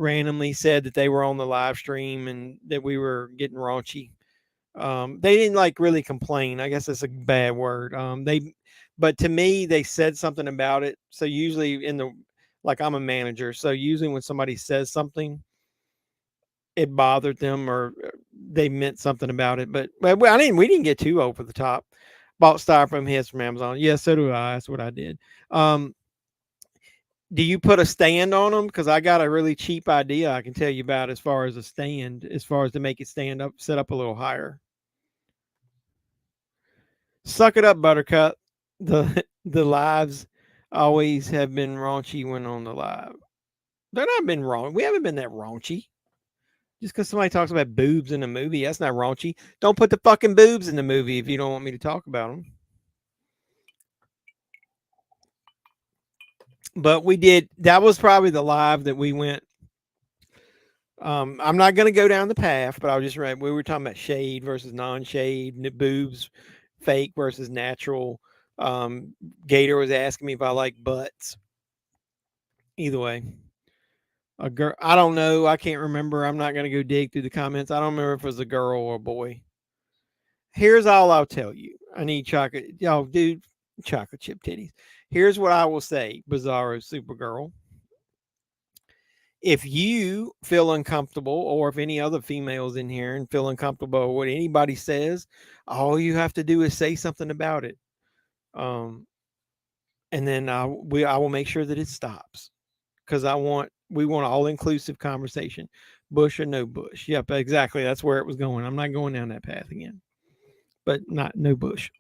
randomly said that they were on the live stream and that we were getting raunchy. They didn't like really complain. I guess that's a bad word. But to me, they said something about it. So usually like I'm a manager. So usually when somebody says something, it bothered them or they meant something about it. But we didn't get too over the top. Bought styrofoam heads from Amazon. Yeah, so do I. That's what I did. Do you put a stand on them? Because I got a really cheap idea I can tell you about as far as a stand, as far as to make it stand up, set up a little higher. Suck it up, Buttercup. The lives always have been raunchy when on the live. They're not been wrong. We haven't been that raunchy. Just because somebody talks about boobs in a movie, that's not raunchy. Don't put the fucking boobs in the movie if you don't want me to talk about them. But we did. That was probably the live that we went. I'm not going to go down the path, but I'll just write. We were talking about shade versus non-shade, boobs, fake versus natural. Gator was asking me if I like butts. Either way, a girl. I don't know. I can't remember. I'm not going to go dig through the comments. I don't remember if it was a girl or a boy. Here's all I'll tell you. I need chocolate. Y'all, dude, chocolate chip titties. Here's what I will say, Bizarro Supergirl. If you feel uncomfortable, or if any other females in here and feel uncomfortable with what anybody says, all you have to do is say something about it. And then I will make sure that it stops. Because we want all inclusive conversation. Bush or no Bush. Yep, exactly. That's where it was going. I'm not going down that path again. But no Bush.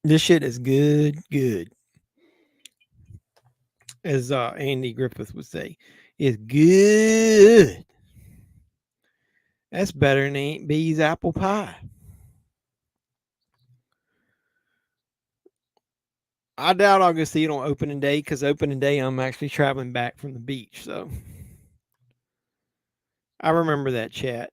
This shit is good. As Andy Griffith would say, is good. That's better than Aunt B's apple pie. I doubt I'll go see it on opening day because opening day I'm actually traveling back from the beach. So I remember that chat.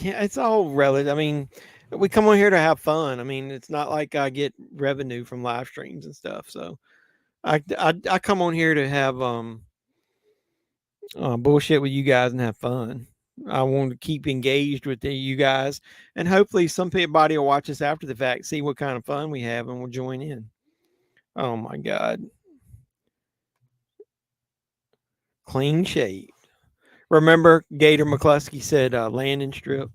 Yeah, it's all relative. I mean, we come on here to have fun. I mean, it's not like I get revenue from live streams and stuff. So I come on here to have bullshit with you guys and have fun. I want to keep engaged with you guys, and hopefully somebody will watch us after the fact, see what kind of fun we have, and will join in. Oh my God. Clean shaved. Remember Gator McCluskey said landing strip.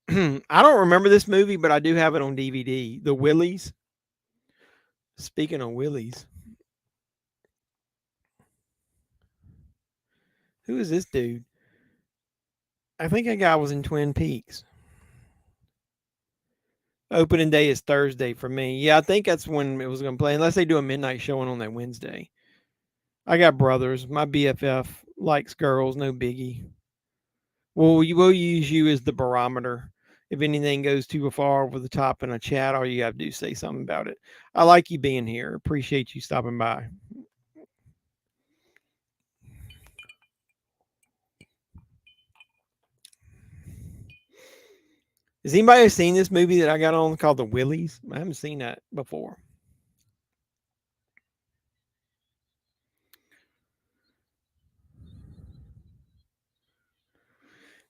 I don't remember this movie, but I do have it on DVD. The Willies. Speaking of Willies. Who is this dude? I think that guy was in Twin Peaks. Opening day is Thursday for me. Yeah, I think that's when it was going to play, unless they do a midnight showing on that Wednesday. I got brothers. My BFF likes girls, no biggie. Well, we'll use you as the barometer. If anything goes too far over the top in a chat, all you have to do is say something about it. I like you being here. Appreciate you stopping by. Has anybody seen this movie that I got on called The Willies? I haven't seen that before.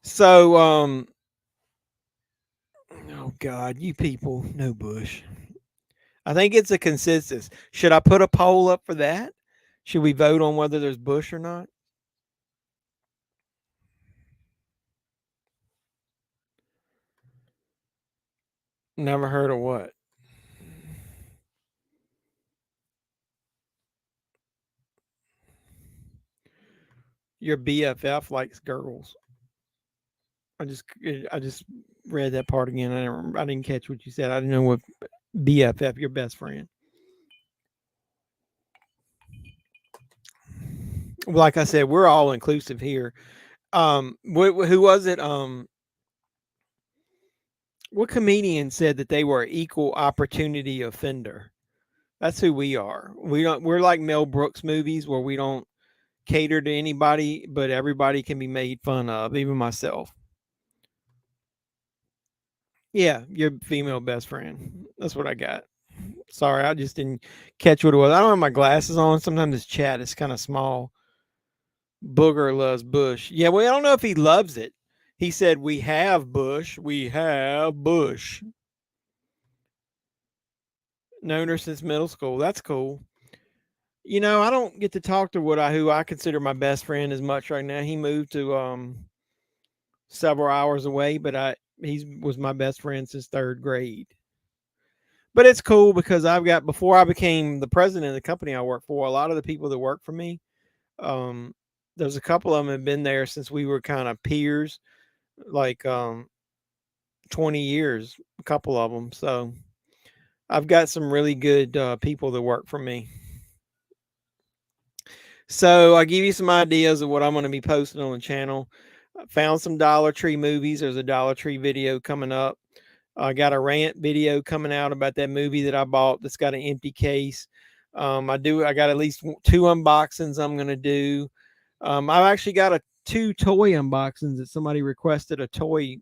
So, oh God, you people, no Bush. I think it's a consensus. Should I put a poll up for that? Should we vote on whether there's Bush or not? Never heard of what? Your BFF likes girls. I just read that part again. I didn't catch what you said. I didn't know what BFF, your best friend. Well, like I said, we're all inclusive here. Who was it? What comedian said that they were an equal opportunity offender? That's who we are. We're like Mel Brooks movies where we don't cater to anybody, but everybody can be made fun of, even myself. Yeah, your female best friend. That's what I got. Sorry, I just didn't catch what it was. I don't have my glasses on. Sometimes this chat is kind of small. Booger loves Bush. Yeah, well, I don't know if he loves it. He said, "We have Bush. We have Bush." Known her since middle school. That's cool. You know, I don't get to talk to who I consider my best friend as much right now. He moved to several hours away, but he was my best friend since third grade. But it's cool because before I became the president of the company I work for, a lot of the people that work for me, um, there's a couple of them have been there since we were kind of peers, like 20 years, a couple of them. So I've got some really good people that work for me. So I give you some ideas of what I'm going to be posting on the channel. I found some Dollar Tree movies. There's a Dollar Tree video coming up. I got a rant video coming out about that movie that I bought that's got an empty case. I got at least 2 unboxings I'm going to do. I've actually got 2 toy unboxings that somebody requested a toy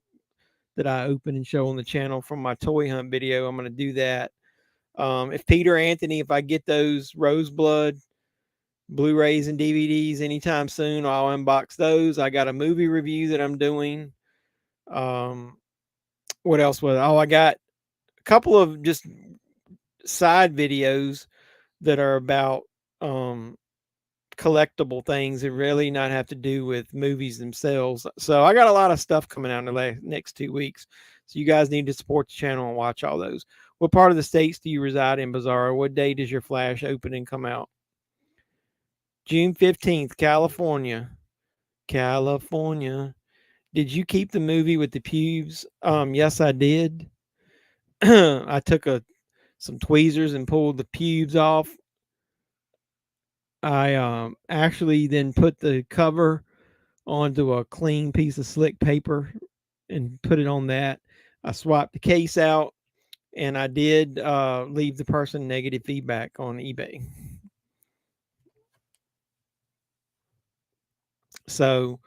that I open and show on the channel from my toy hunt video. I'm going to do that. If I get those Roseblood Blu-rays and DVDs anytime soon, I'll unbox those. I got a movie review that I'm doing. What else was I got a couple of just side videos that are about collectible things that really not have to do with movies themselves. So I got a lot of stuff coming out in the next 2 weeks. So you guys need to support the channel and watch all those. What part of the states do you reside in, Bizarro? What day does your Flash open and come out? June 15th, California. California. Did you keep the movie with the pubes? Yes, I did. I took some tweezers and pulled the pubes off. I actually then put the cover onto a clean piece of slick paper and put it on that. I swapped the case out, and I did leave the person negative feedback on eBay. So,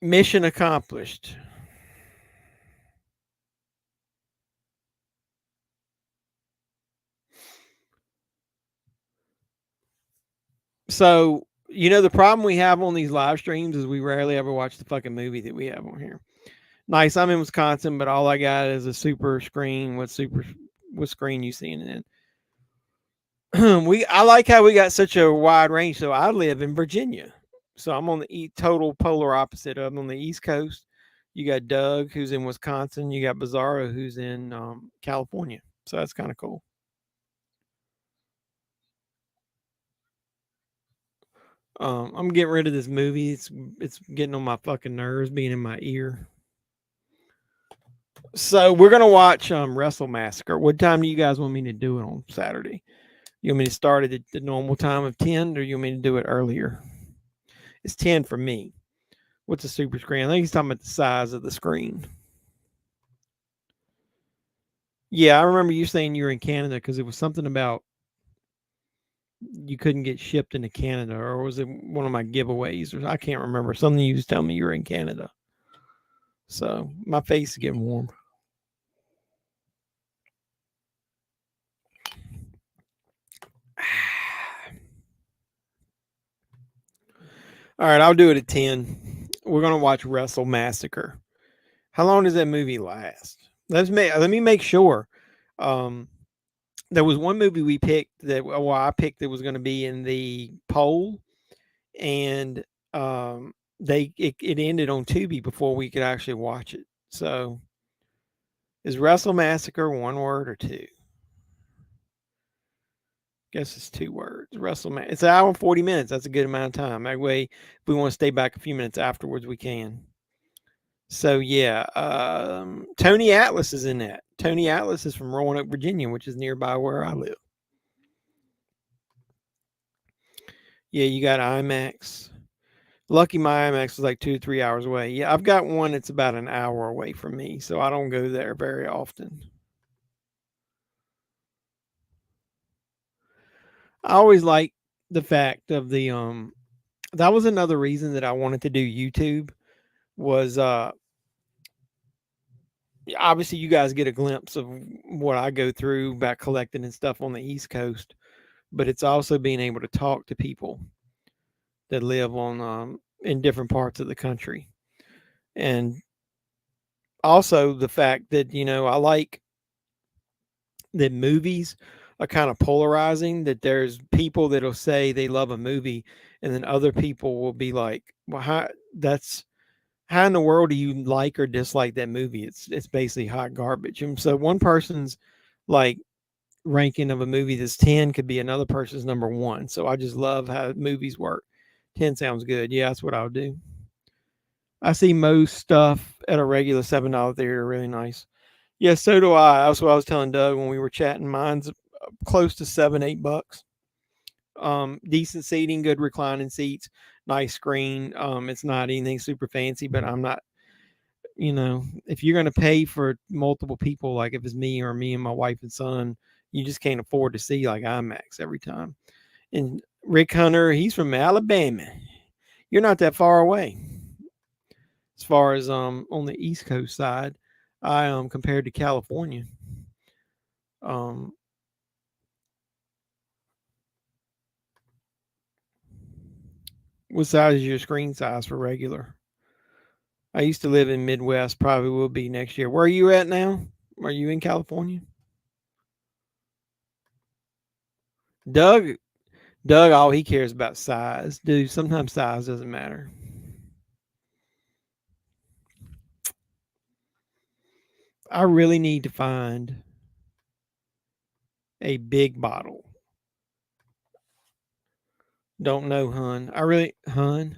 mission accomplished. So, the problem we have on these live streams is we rarely ever watch the fucking movie that we have on here. Nice, I'm in Wisconsin, but all I got is a super screen. What screen you seeing it in? I like how we got such a wide range. So I live in Virginia. So I'm on the total polar opposite of them. On the East Coast, you got Doug, who's in Wisconsin. You got Bizarro, who's in California. So that's kind of cool. I'm getting rid of this movie. It's getting on my fucking nerves, being in my ear. So we're gonna watch Wrestle Massacre. What time do you guys want me to do it on Saturday? You want me to start at the normal time of 10, or you want me to do it earlier? It's 10 for me. What's a super screen? I think he's talking about the size of the screen. Yeah, I remember you saying you were in Canada because it was something about you couldn't get shipped into Canada, or was it one of my giveaways? Or I can't remember. Something you was telling me you were in Canada. So my face is getting warm. All right, I'll do it at 10. We're gonna watch Wrestle Massacre. How long does that movie last? Let me make sure. There was one movie we picked I picked that was going to be in the poll, and it ended on Tubi before we could actually watch it. So, is Wrestle Massacre one word or two? Guess it's 2 words. It's an hour and 40 minutes. That's a good amount of time. That way, if we want to stay back a few minutes afterwards, we can. So yeah, Tony Atlas is in that. Tony Atlas is from Roanoke, Virginia, which is nearby where I live. Yeah, you got IMAX. Lucky my IMAX was like 2 to 3 hours away. Yeah, I've got one that's about an hour away from me, so I don't go there very often. I always like the fact of the that was another reason that I wanted to do YouTube was obviously you guys get a glimpse of what I go through about collecting and stuff on the East Coast, but it's also being able to talk to people that live on in different parts of the country, and also the fact that I like that movies are kind of polarizing. That there's people that'll say they love a movie, and then other people will be like, "Well, how in the world do you like or dislike that movie? It's basically hot garbage." And so one person's like ranking of a movie that's 10 could be another person's number one. So I just love how movies work. 10 sounds good. Yeah, that's what I would do. I see most stuff at a regular $7 theater. Really nice. Yeah, so do I. That's what I was telling Doug when we were chatting. Mine's close to $7-8. Decent seating, good reclining seats, nice screen. It's not anything super fancy, but I'm not, if you're going to pay for multiple people, like if it's me or me and my wife and son, you just can't afford to see like IMAX every time. And Rick Hunter, he's from Alabama. You're not that far away. As far as on the East Coast side, I compared to California. What size is your screen size for regular? I used to live in Midwest, probably will be next year. Where are you at now? Are you in California? Doug, all he cares about size. Dude, sometimes size doesn't matter. I really need to find a big bottle. Don't know, hun. Hun.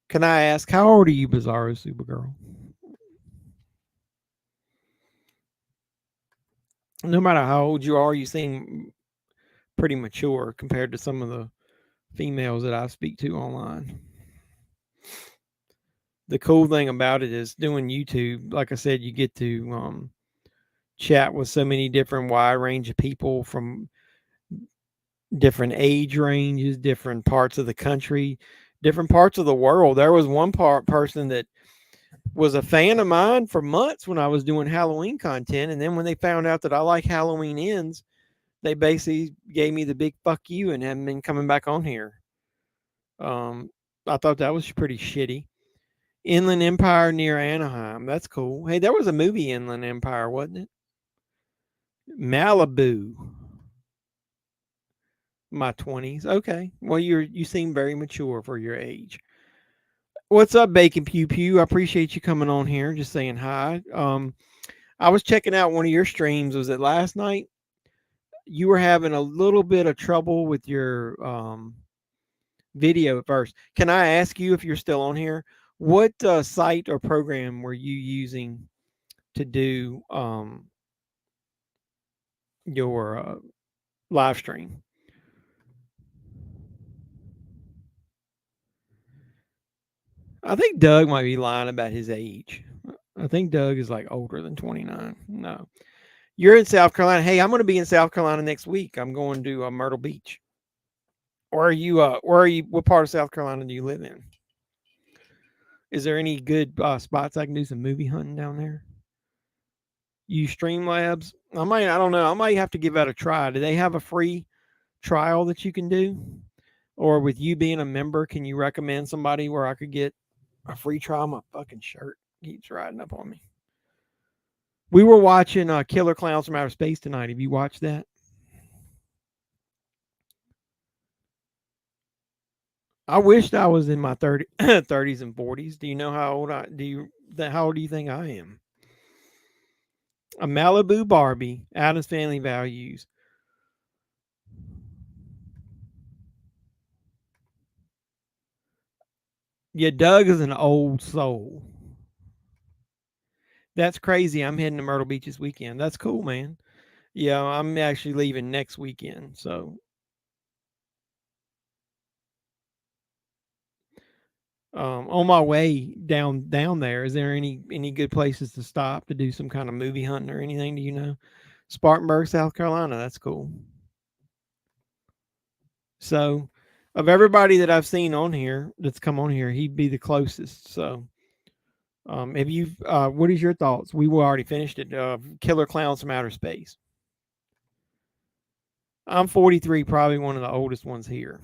Can I ask, how old are you, Bizarro Supergirl? No matter how old you are, you seem pretty mature compared to some of the females that I speak to online. The cool thing about it is doing YouTube, like I said, you get to chat with so many different wide range of people from different age ranges, different parts of the country, different parts of the world. There was one person that was a fan of mine for months when I was doing Halloween content, and then when they found out that I like Halloween ends, they basically gave me the big fuck you and haven't been coming back on here. I thought that was pretty shitty. Inland Empire near Anaheim. That's cool. Hey, there was a movie Inland Empire, wasn't it? Malibu. My 20s. Okay. Well, you seem very mature for your age. What's up, Bacon Pew Pew? I appreciate you coming on here, just saying hi. I was checking out one of your streams. Was it last night? You were having a little bit of trouble with your video at first. Can I ask you, if you're still on here, what site or program were you using to do your live stream? I think Doug might be lying about his age. I think Doug is like older than 29. No. You're in South Carolina. Hey, I'm going to be in South Carolina next week. I'm going to Myrtle Beach. Where are you? What part of South Carolina do you live in? Is there any good spots I can do some movie hunting down there? You Streamlabs? I don't know. I might have to give that a try. Do they have a free trial that you can do? Or with you being a member, can you recommend somebody where I could get a free trial? My fucking shirt keeps riding up on me. We were watching Killer Klowns from Outer Space tonight. Have you watched that? I wished I was in my 30s and 40s. Do you know how old how old do you think I am? A Malibu Barbie, Addams Family Values. Yeah, Doug is an old soul. That's crazy. I'm heading to Myrtle Beach this weekend. That's cool, man. Yeah, I'm actually leaving next weekend. So on my way down there, is there any good places to stop to do some kind of movie hunting or anything? Do you know? Spartanburg, South Carolina. That's cool. So, of everybody that I've seen on here that's come on here, he'd be the closest. So, Have you? What is your thoughts? We were already finished it. Killer Klowns from Outer Space. I'm 43, probably one of the oldest ones here.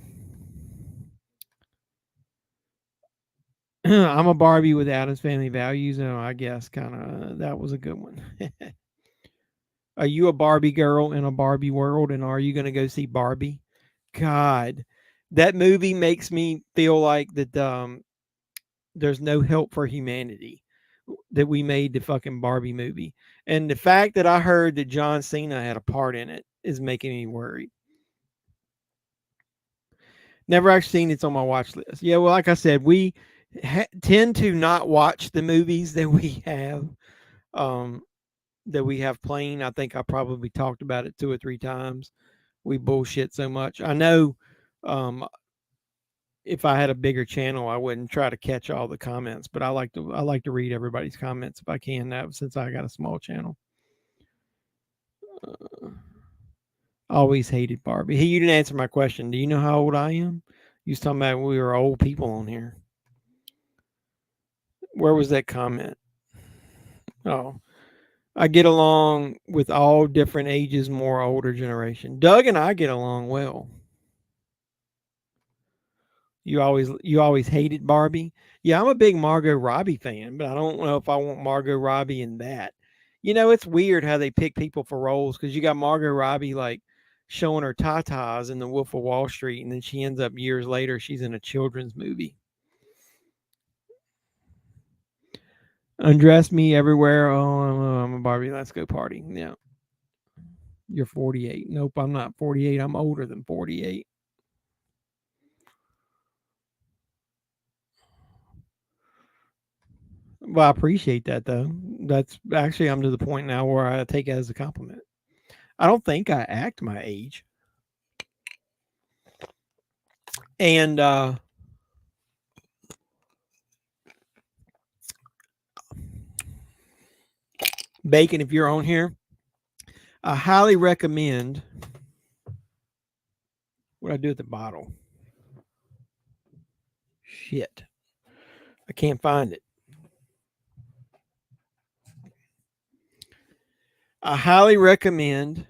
I'm a Barbie with Adam's Family Values. Oh, I guess kind of that was a good one. Are you a Barbie girl in a Barbie world? And are you going to go see Barbie? God, that movie makes me feel like that there's no help for humanity, that we made the fucking Barbie movie. And the fact that I heard that John Cena had a part in it is making me worried. Never actually seen it. It's on my watch list. Yeah, well, like I said, we tend to not watch the movies um, that we have playing. I think I probably talked about it 2 or 3 times. We bullshit so much. I know um, if I had a bigger channel, I wouldn't try to catch all the comments, but I like to read everybody's comments if I can now, since I got a small channel. Always hated Barbie. Hey, you didn't answer my question. Do you know how old I am? You was talking about we were old people on here. Where was that comment? Oh, I get along with all different ages, more older generation. Doug and I get along well. You always hated Barbie. Yeah, I'm a big Margot Robbie fan, but I don't know if I want Margot Robbie in that. You know, it's weird how they pick people for roles, because you got Margot Robbie like showing her tatas in The Wolf of Wall Street, and then she ends up years later she's in a children's movie. Undress me everywhere. Oh, I'm a Barbie. Let's go party. Yeah. You're 48. Nope, I'm not 48. I'm older than 48. Well, I appreciate that though. That's actually, I'm to the point now where I take it as a compliment. I don't think I act my age. And Bacon, if you're on here, I highly recommend. What do I do with the bottle? Shit. I can't find it. I highly recommend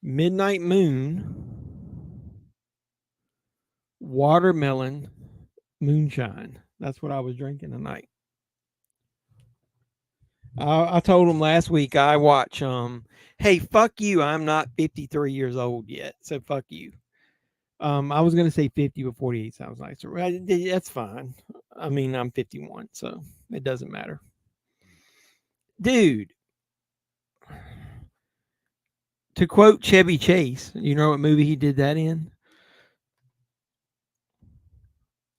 Midnight Moon watermelon moonshine. That's what I was drinking tonight. I told him last week I watch hey, fuck you, I'm not 53 years old yet, so fuck you. I was gonna say 50, but 48 sounds nicer. That's fine. I mean, I'm 51, so it doesn't matter. Dude, to quote Chevy Chase, you know what movie he did that in?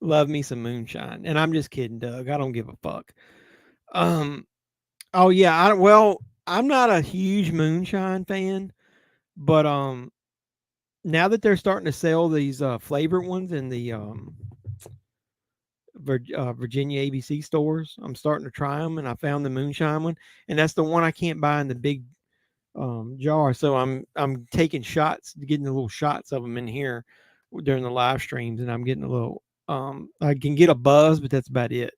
Love me some moonshine. And I'm just kidding, Doug. I don't give a fuck. Oh yeah, well, I'm not a huge moonshine fan, but now that they're starting to sell these flavored ones in the Virginia ABC stores, I'm starting to try them, and I found the moonshine one, and that's the one I can't buy in the big jar. So I'm taking shots, getting the little shots of them in here during the live streams, and I'm getting a little I can get a buzz, but that's about it.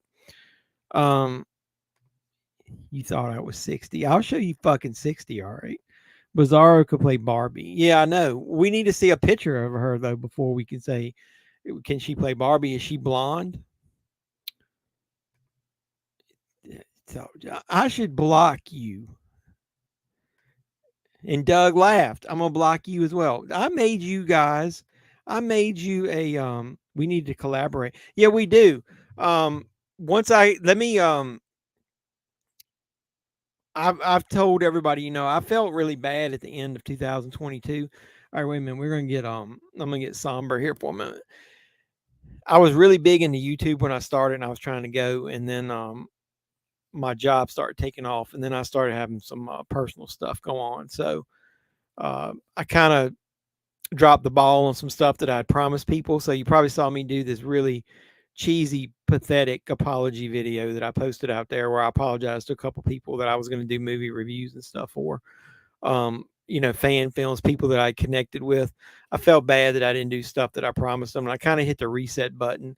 You thought I was 60. I'll show you fucking 60, all right. Bizarro could play Barbie. Yeah, I know. We need to see a picture of her though before we can say, can she play Barbie? Is she blonde? So I should block you. And Doug laughed. I'm gonna block you as well. I made you guys. I made you a we need to collaborate. Yeah, we do. Once I let me I've told everybody, you know, I felt really bad at the end of 2022. All right, wait a minute. We're gonna get I'm gonna get somber here for a minute. I was really big into YouTube when I started, and I was trying to go, and then my job started taking off, and then I started having some personal stuff go on. So I kind of dropped the ball on some stuff that I'd promised people. So you probably saw me do this really cheesy, pathetic apology video that I posted out there where I apologized to a couple people that I was going to do movie reviews and stuff for. You know, fan films, people that I connected with. I felt bad that I didn't do stuff that I promised them, and I kind of hit the reset button.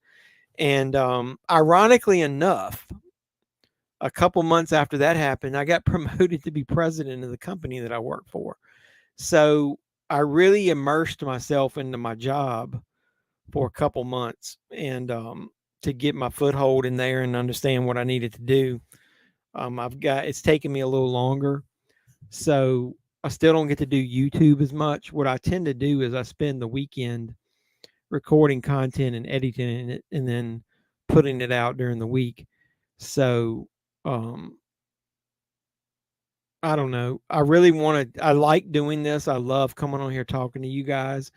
And ironically enough, a couple months after that happened, I got promoted to be president of the company that I work for. So I really immersed myself into my job for a couple months, and to get my foothold in there and understand what I needed to do. It's taken me a little longer. So I still don't get to do YouTube as much. What I tend to do is I spend the weekend recording content and editing it and then putting it out during the week. So um I don't know. I like doing this. I love coming on here talking to you guys.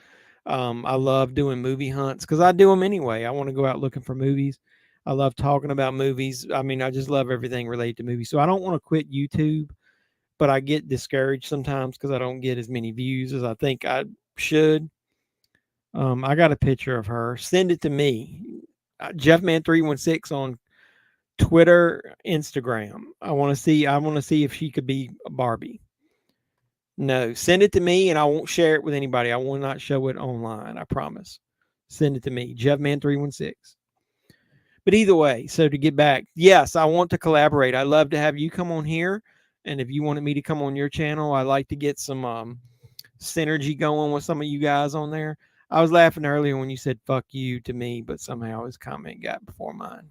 I love doing movie hunts because I do them anyway. I want to go out looking for movies. I love talking about movies. I mean, I just love everything related to movies. So I don't want to quit YouTube, but I get discouraged sometimes because I don't get as many views as I think I should. I got a picture of her. Send it to me. JEFFMAN316 on Twitter, Instagram. I want to see if she could be a Barbie. No, send it to me and I won't share it with anybody. I will not show it online. I promise. Send it to me, JEFFMAN316. But either way, so to get back, yes, I want to collaborate. I love to have you come on here. And if you wanted me to come on your channel, I like to get some synergy going with some of you guys on there. I was laughing earlier when you said fuck you to me, but somehow his comment got before mine.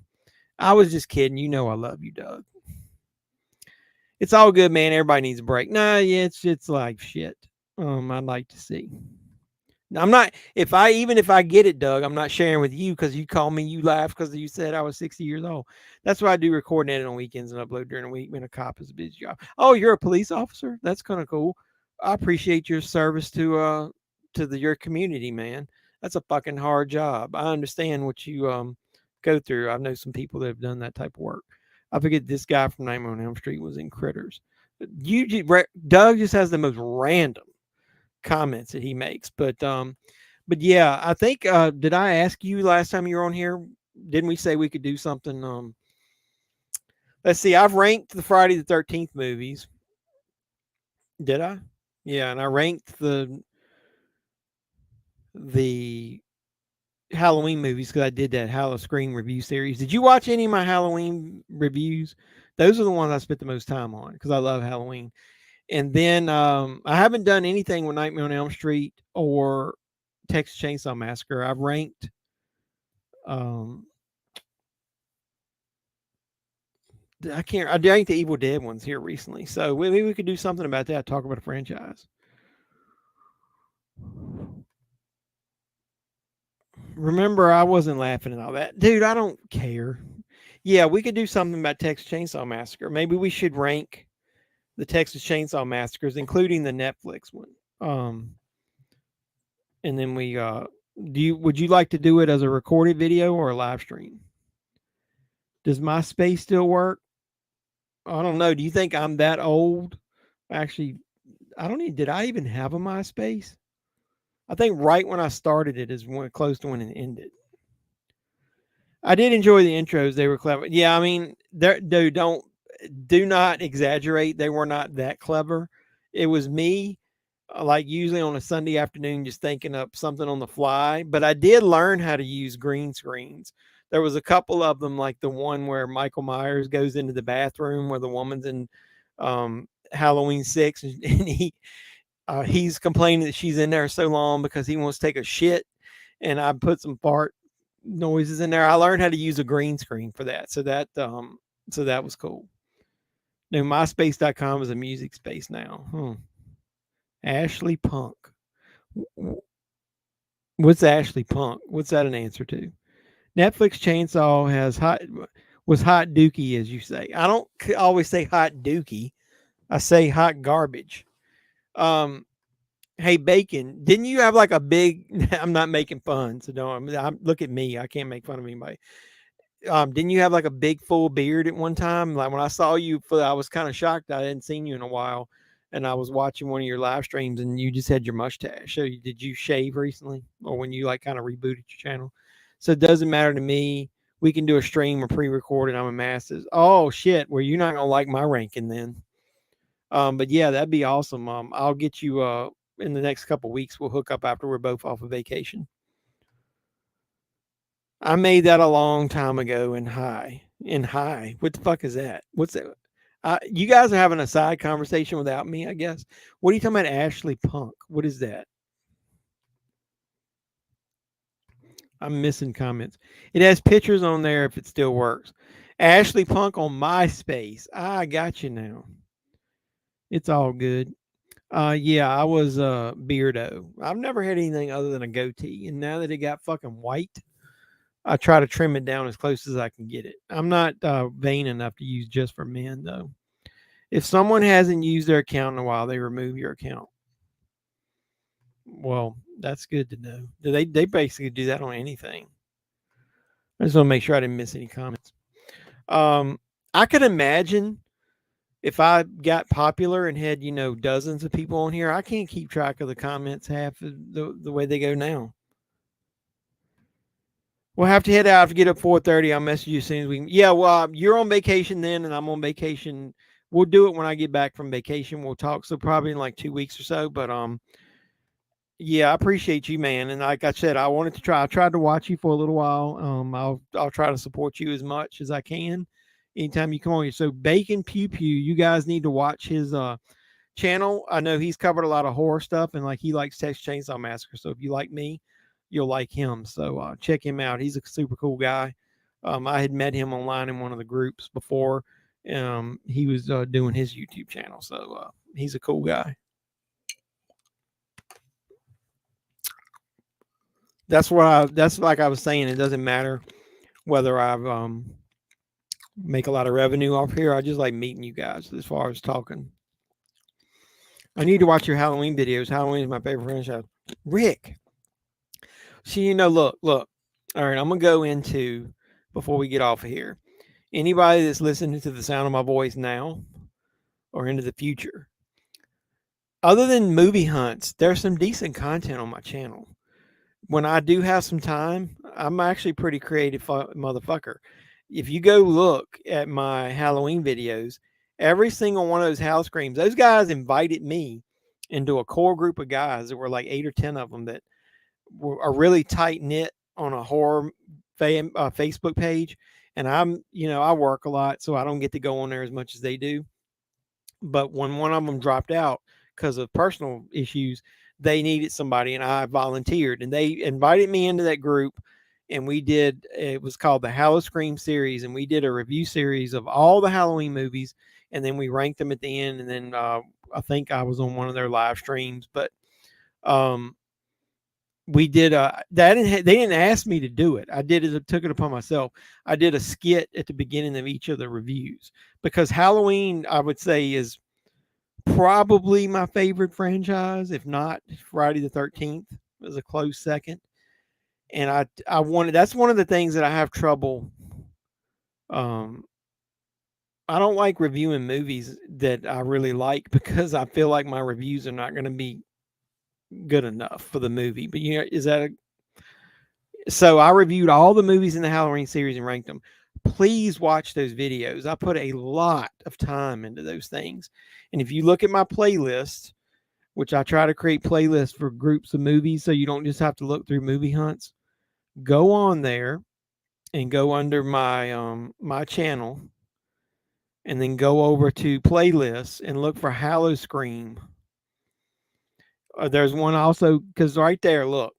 I was just kidding. You know I love you, Doug. It's all good, man. Everybody needs a break. Nah, yeah, it's like shit. I'd like to see. Now, I'm not if I get it, Doug, I'm not sharing with you because you call me, you laugh because you said I was 60 years old. That's why I do record and edit on weekends and upload during the week when a cop is a busy job. Oh, you're a police officer? That's kind of cool. I appreciate your service to your community, man. That's a fucking hard job. I understand what you go through. I know some people that have done that type of work. I forget this guy from Nightmare on Elm Street was in Critters. Doug just has the most random comments that he makes, but yeah, I think did I ask you last time you were on here? Didn't we say we could do something? Let's see. I've ranked the Friday the 13th movies. Did I? Yeah, and I ranked the Halloween movies because I did that Halloween review series. Did you watch any of my Halloween reviews? Those are the ones I spent the most time on because I love Halloween. And then I haven't done anything with Nightmare on Elm Street or Texas Chainsaw Massacre. I've ranked I ranked the Evil Dead ones here recently. So maybe we could do something about that, talk about a franchise. Remember, I wasn't laughing at all that. Dude, I don't care. Yeah, we could do something about Texas Chainsaw Massacre. Maybe we should rank the Texas Chainsaw Massacres, including the Netflix one. And then would you like to do it as a recorded video or a live stream? Does MySpace still work? I don't know. Do you think I'm that old? Actually, did I even have a MySpace? I think right when I started it is when close to when it ended. I did enjoy the intros. They were clever. Yeah, I mean, do not exaggerate. They were not that clever. It was me, like usually on a Sunday afternoon, just thinking up something on the fly. But I did learn how to use green screens. There was a couple of them, like the one where Michael Myers goes into the bathroom where the woman's in Halloween 6, and he's complaining that she's in there so long because he wants to take a shit. And I put some fart noises in there. I learned how to use a green screen for that. So that was cool. Now, MySpace.com is a music space now. Ashley Punk. What's Ashley Punk? What's that an answer to? Netflix Chainsaw was hot dookie, as you say. I don't always say hot dookie. I say hot garbage. Hey, Bacon, didn't you have like a big, I'm not making fun, so don't, look at me. I can't make fun of anybody. Didn't you have like a big full beard at one time? Like when I saw you, I was kind of shocked. I hadn't seen you in a while, and I was watching one of your live streams, and you just had your mustache. So did you shave recently, or when you like kind of rebooted your channel? So it doesn't matter to me. We can do a stream or pre-recorded. I'm a masses. Oh shit, well you're not gonna like my ranking then. But yeah, that'd be awesome. I'll get you in the next couple weeks. We'll hook up after we're both off of vacation. I made that a long time ago in high. And hi. What the fuck is that? What's that? You guys are having a side conversation without me, I guess. What are you talking about, Ashley Punk? What is that? I'm missing comments. It has pictures on there if it still works. Ashley Punk on MySpace. I got you now. It's all good. Yeah, I was beardo. I've never had anything other than a goatee, and now that it got fucking white, I try to trim it down as close as I can get it. I'm not vain enough to use just for men though. If someone hasn't used their account in a while, they remove your account. Well, that's good to know. They basically do that on anything. I just want to make sure I didn't miss any comments. I could imagine if I got popular and had, dozens of people on here, I can't keep track of the comments half of the way they go now. We'll have to head out to get up 4:30. I'll message you as soon as we can. Yeah, well, you're on vacation then, and I'm on vacation. We'll do it when I get back from vacation. We'll talk. So probably in like 2 weeks or so. But yeah, I appreciate you, man. And like I said, I tried to watch you for a little while. I'll try to support you as much as I can anytime you come on here. So Bacon Pew Pew, you guys need to watch his channel. I know he's covered a lot of horror stuff, and like he likes Texas Chainsaw Massacre. So if you like me, you'll like him. So check him out. He's a super cool guy. I had met him online in one of the groups before. He was doing his YouTube channel. So he's a cool guy. That's like I was saying. It doesn't matter whether I've make a lot of revenue off here. I just like meeting you guys as far as talking. I need to watch your Halloween videos. Halloween is my favorite franchise. Rick. See, look. All right, I'm going to go into, before we get off of here, anybody that's listening to the sound of my voice now or into the future, other than movie hunts, there's some decent content on my channel. When I do have some time, I'm actually a pretty creative motherfucker. If you go look at my Halloween videos, every single one of those house screams, those guys invited me into a core group of guys. There were like 8 or 10 of them that are really tight knit on a horror Facebook page. And I work a lot, so I don't get to go on there as much as they do. But when one of them dropped out because of personal issues, they needed somebody, and I volunteered, and they invited me into that group. And it was called the Hallow Scream series. And we did a review series of all the Halloween movies. And then we ranked them at the end. And then I think I was on one of their live streams, but we did they didn't ask me to do it. I took it upon myself. I did a skit at the beginning of each of the reviews, because Halloween, I would say, is probably my favorite franchise. If not, Friday the 13th was a close second. And that's one of the things that I have trouble. I don't like reviewing movies that I really like, because I feel like my reviews are not going to be good enough for the movie. But so I reviewed all the movies in the Halloween series and ranked them. Please watch those videos. I put a lot of time into those things. And if you look at my playlist, which I try to create playlists for groups of movies, so you don't just have to look through movie hunts, go on there and go under my channel, and then go over to playlists and look for Hallow Scream. There's one also, because right there, look,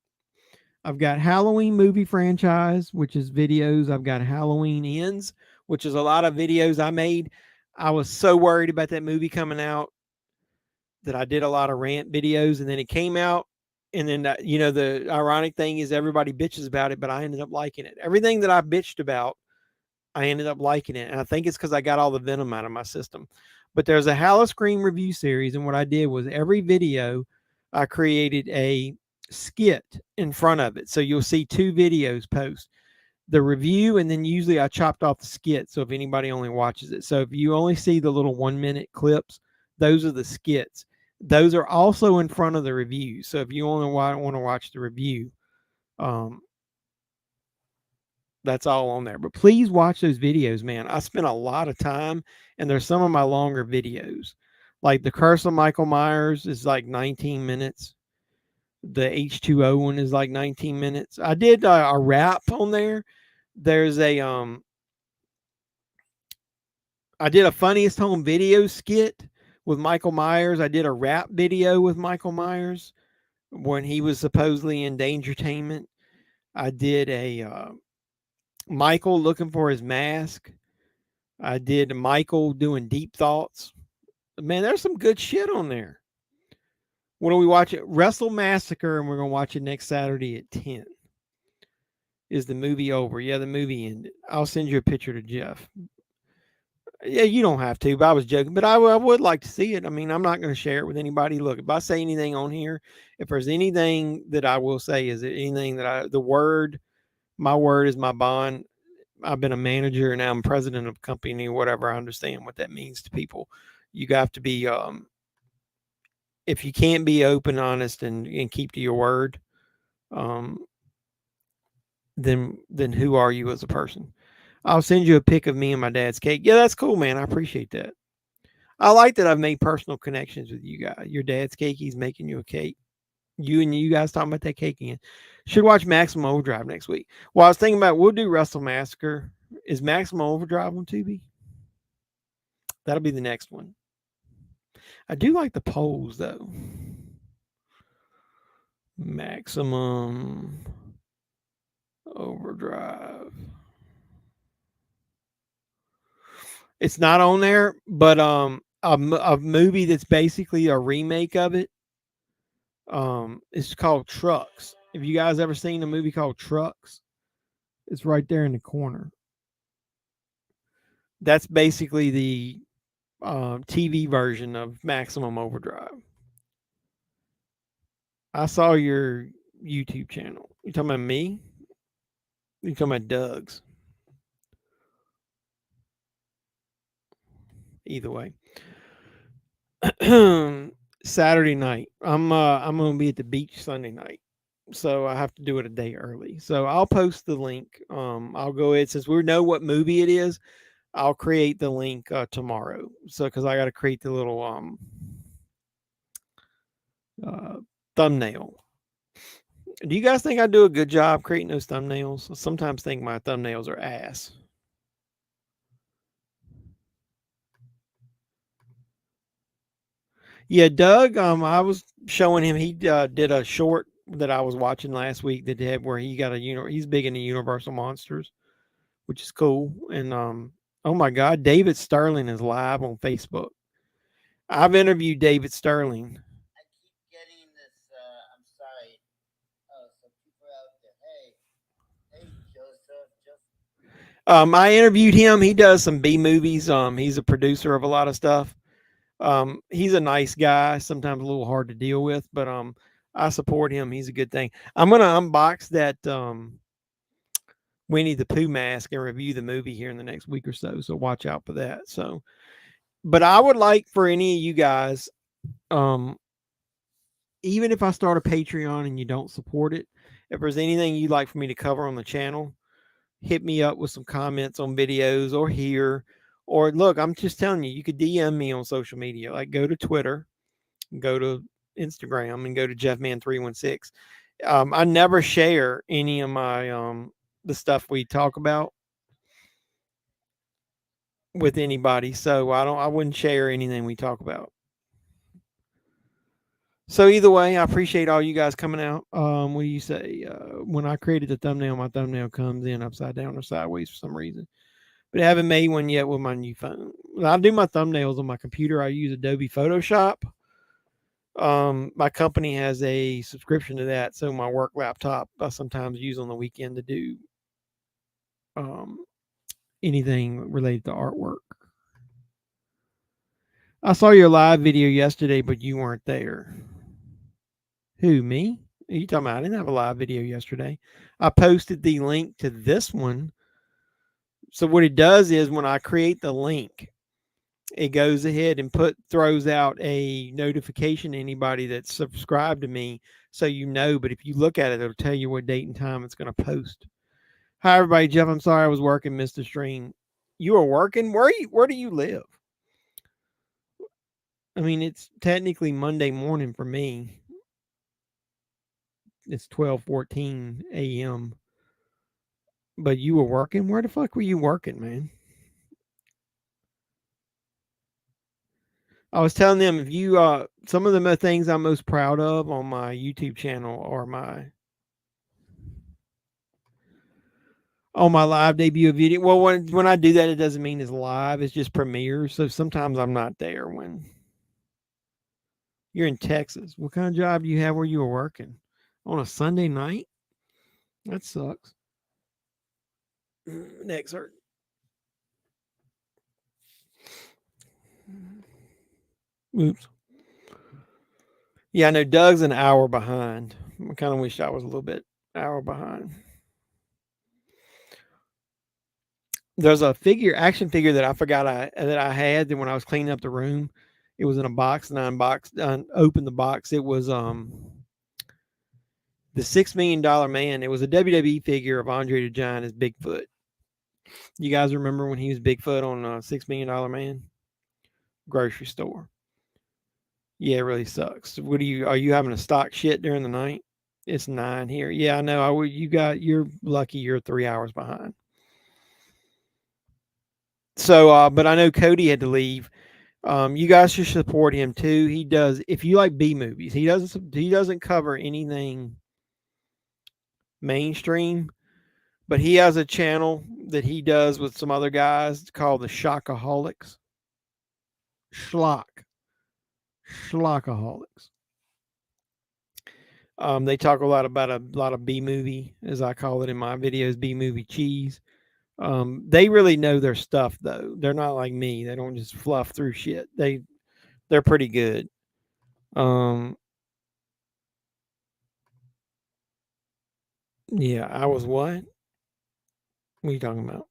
I've got Halloween movie franchise, which is videos. I've got Halloween Ends, which is a lot of videos I made. I was so worried about that movie coming out that I did a lot of rant videos, and then it came out. And then, the ironic thing is everybody bitches about it, but I ended up liking it. Everything that I bitched about, I ended up liking it. And I think it's because I got all the venom out of my system. But there's a Hallow Scream review series. And what I did was every video, I created a skit in front of it. So you'll see 2 videos post, the review, and then usually I chopped off the skit. So if anybody only watches it. So if you only see the little 1-minute clips, those are the skits. Those are also in front of the review. So if you only want to watch the review, that's all on there. But please watch those videos, man. I spent a lot of time, and there's some of my longer videos. Like the Curse of Michael Myers is like 19 minutes. The H2O one is like 19 minutes. I did a rap on there. There's a I did a funniest home video skit with Michael Myers. I did a rap video with Michael Myers when he was supposedly in Dangertainment. I did a Michael looking for his mask. I did Michael doing deep thoughts. Man, there's some good shit on there. When do we watch it? Wrestle Massacre, and we're gonna watch it next Saturday at 10. Is the movie over? Yeah, the movie ended. I'll send you a picture to Jeff. Yeah, you don't have to, but I was joking. But I would like to see it. I mean, I'm not going to share it with anybody. Look, if I say anything on here, if there's anything that I will say, is it anything that my word is my bond. I've been a manager and now I'm president of a company, whatever. I understand what that means to people. You have to be, if you can't be open, honest, and keep to your word, then who are you as a person? I'll send you a pic of me and my dad's cake. Yeah, that's cool, man. I appreciate that. I like that I've made personal connections with you guys. Your dad's cake, he's making you a cake. You guys talking about that cake again. Should watch Maximum Overdrive next week. Well, I was thinking about we'll do Wrestle Massacre. Is Maximum Overdrive on Tubi? That'll be the next one. I do like the polls though. Maximum Overdrive. It's not on there, but a movie that's basically a remake of it. It's called Trucks. Have you guys ever seen a movie called Trucks? It's right there in the corner. That's basically the TV version of Maximum Overdrive. I saw your YouTube channel. You talking about me? You talking about Doug's? Either way. Saturday night. I'm gonna be at the beach Sunday night. So I have to do it a day early. So I'll post the link. I'll go ahead since we know what movie it is. I'll create the link tomorrow. So because I got to create the little thumbnail. Do you guys think I do a good job creating those thumbnails? I sometimes think my thumbnails are ass. Yeah, Doug. I was showing him. He did a short that I was watching last week that had where he got he's big into Universal Monsters, which is cool. And oh my God, David Sterling is live on Facebook. I've interviewed David Sterling. I keep getting this. I'm sorry. Some people out there. Hey, Joseph. I interviewed him. He does some B movies. He's a producer of a lot of stuff. He's a nice guy. Sometimes a little hard to deal with, but I support him. He's a good thing. I'm gonna unbox that Winnie the Pooh mask and review the movie here in the next week or so. So watch out for that. So, but I would like for any of you guys, even if I start a Patreon and you don't support it, if there's anything you'd like for me to cover on the channel, hit me up with some comments on videos or here. Or look, I'm just telling you, you could DM me on social media. Like go to Twitter, go to Instagram, and go to JEFFMAN316. I never share any of my the stuff we talk about with anybody, so I wouldn't share anything we talk about. So either way, I appreciate all you guys coming out. What do you say? When I created the thumbnail, my thumbnail comes in upside down or sideways for some reason. But I haven't made one yet with my new phone. I do my thumbnails on my computer. I use Adobe Photoshop. My company has a subscription to that, so my work laptop I sometimes use on the weekend to do anything related to artwork. I saw your live video yesterday, but you weren't there. Who, me? Are you talking about? I didn't have a live video yesterday. I posted the link to this one. So what it does is when I create the link, it goes ahead and throws out a notification to anybody that's subscribed to me, so you know. But if you look at it, it'll tell you what date and time it's going to post. Hi everybody, Jeff. I'm sorry I was working, missed the stream. You were working? Where do you live? I mean, it's technically Monday morning for me. It's 12:14 a.m. But you were working? Where the fuck were you working, man? I was telling them if you some of the things I'm most proud of on my YouTube channel are my on my live debut video. Well, when I do that, it doesn't mean it's live. It's just premieres. So sometimes I'm not there when you're in Texas. What kind of job do you have where you were working on a Sunday night? That sucks. Next hurt. Oops. Yeah, I know Doug's an hour behind. I kind of wish I was a little bit hour behind. There's a action figure that I forgot that I had that when I was cleaning up the room. It was in a box, and I opened the box. It was the $6 Million Man. It was a WWE figure of Andre the Giant as Bigfoot. You guys remember when he was Bigfoot on $6 Million Man? Grocery store. Yeah, it really sucks. Are you having to stock shit during the night? It's 9 here. Yeah, I know. You're lucky you're 3 hours behind. So, but I know Cody had to leave. You guys should support him too. He does. If you like B movies, he doesn't cover anything mainstream, but he has a channel that he does with some other guys called the Shockaholics. Schlockaholics. They talk a lot about a lot of B movie, as I call it in my videos, B movie cheese. They really know their stuff though. They're not like me. They don't just fluff through shit. They're pretty good. Yeah, I was what? What are you talking about?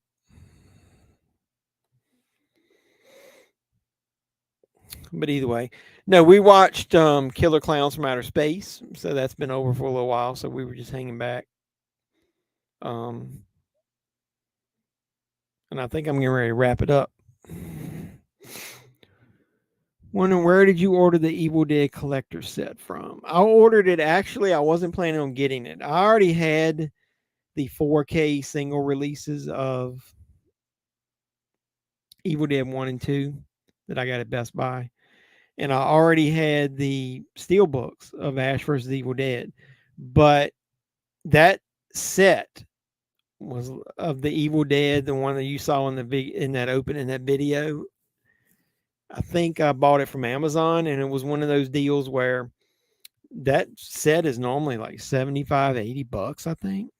But either way, no, we watched Killer Klowns from Outer Space, so that's been over for a little while. So we were just hanging back. And I think I'm getting ready to wrap it up. Wondering where did you order the Evil Dead collector set from? I ordered it. Actually, I wasn't planning on getting it. I already had the 4K single releases of Evil Dead 1 and 2 that I got at Best Buy. And I already had the steel books of Ash vs. Evil Dead. But that set was of the Evil Dead, the one that you saw in that video. I think I bought it from Amazon, and it was one of those deals where that set is normally like 75, 80 bucks, I think.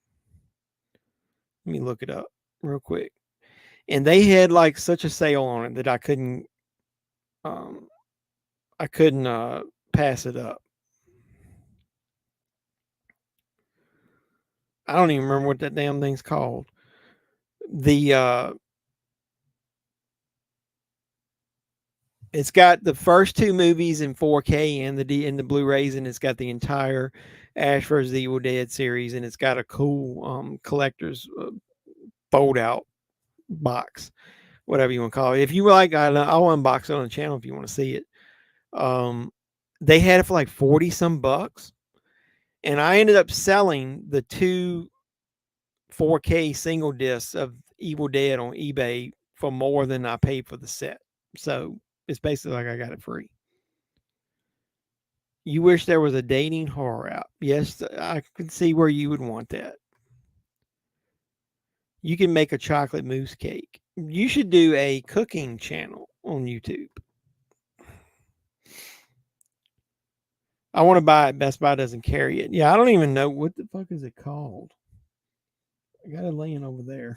Let me look it up real quick. And they had like such a sale on it that I couldn't pass it up. I don't even remember what that damn thing's called. It's got the first 2 movies in 4K and the Blu-rays, and it's got the entire Ash vs. the Evil Dead series, and it's got a cool collector's fold-out box, whatever you want to call it. If you like, I'll unbox it on the channel if you want to see it. They had it for like 40 some bucks, and I ended up selling the 2 4K single discs of Evil Dead on eBay for more than I paid for the set. So it's basically like I got it free. You wish there was a dating horror app. Yes, I could see where you would want that. You can make a chocolate mousse cake. You should do a cooking channel on YouTube. I want to buy it. Best Buy doesn't carry it. Yeah, I don't even know what the fuck is it called. I got it laying over there.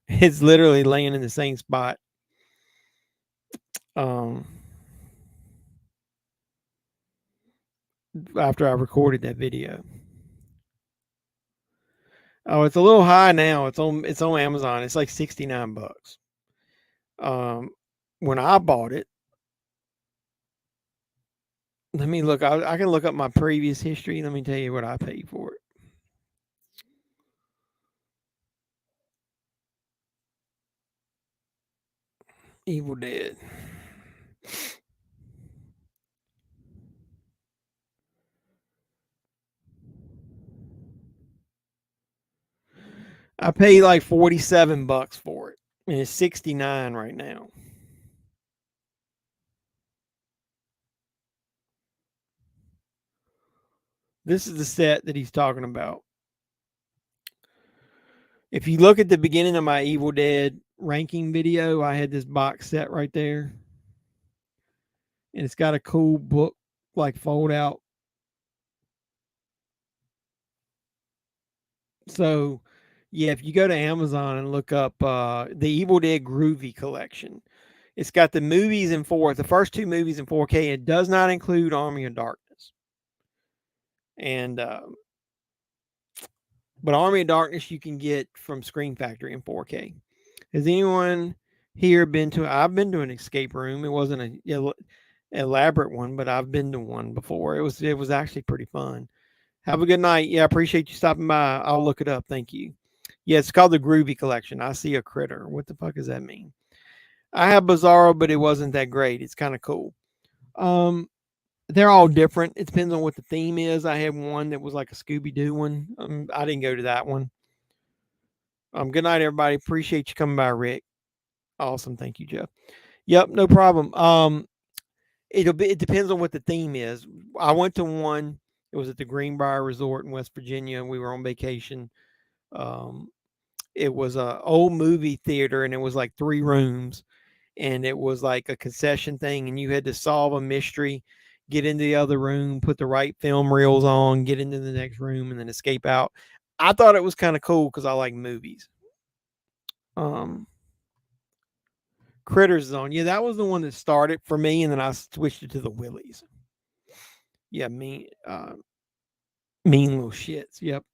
It's literally laying in the same spot. After I recorded that video. Oh, it's a little high now. It's on Amazon. It's like 69 bucks. When I bought it, let me look. I can look up my previous history. Let me tell you what I paid for it. Evil Dead. I paid like 47 bucks for it, and it's 69 right now. This is the set that he's talking about. If you look at the beginning of my Evil Dead ranking video, I had this box set right there. And it's got a cool book, like fold out. So, yeah, if you go to Amazon and look up the Evil Dead Groovy Collection, it's got the movies in the first 2 movies in 4K. It does not include Army of Darkness. And, but Army of Darkness you can get from Screen Factory in 4K. Has anyone here been to? I've been to an escape room. It wasn't an elaborate one, but I've been to one before. It was actually pretty fun. Have a good night. Yeah, I appreciate you stopping by. I'll look it up. Thank you. Yeah, it's called the Groovy Collection. I see a critter. What the fuck does that mean? I have Bizarro, but it wasn't that great. It's kind of cool. They're all different. It depends on what the theme is. I had one that was like a Scooby-Doo one. I didn't go to that one. Good night, everybody. Appreciate you coming by, Rick. Awesome. Thank you, Jeff. Yep, no problem. It depends on what the theme is. I went to one. It was at the Greenbrier Resort in West Virginia. We were on vacation. It was a old movie theater, and it was like 3 rooms, and it was like a concession thing, and you had to solve a mystery, get into the other room, put the right film reels on, get into the next room, and then escape out. I thought it was kind of cool because I like movies. Critters is on. Yeah, that was the one that started for me, and then I switched it to the Willies. Yeah, mean little shits. Yep.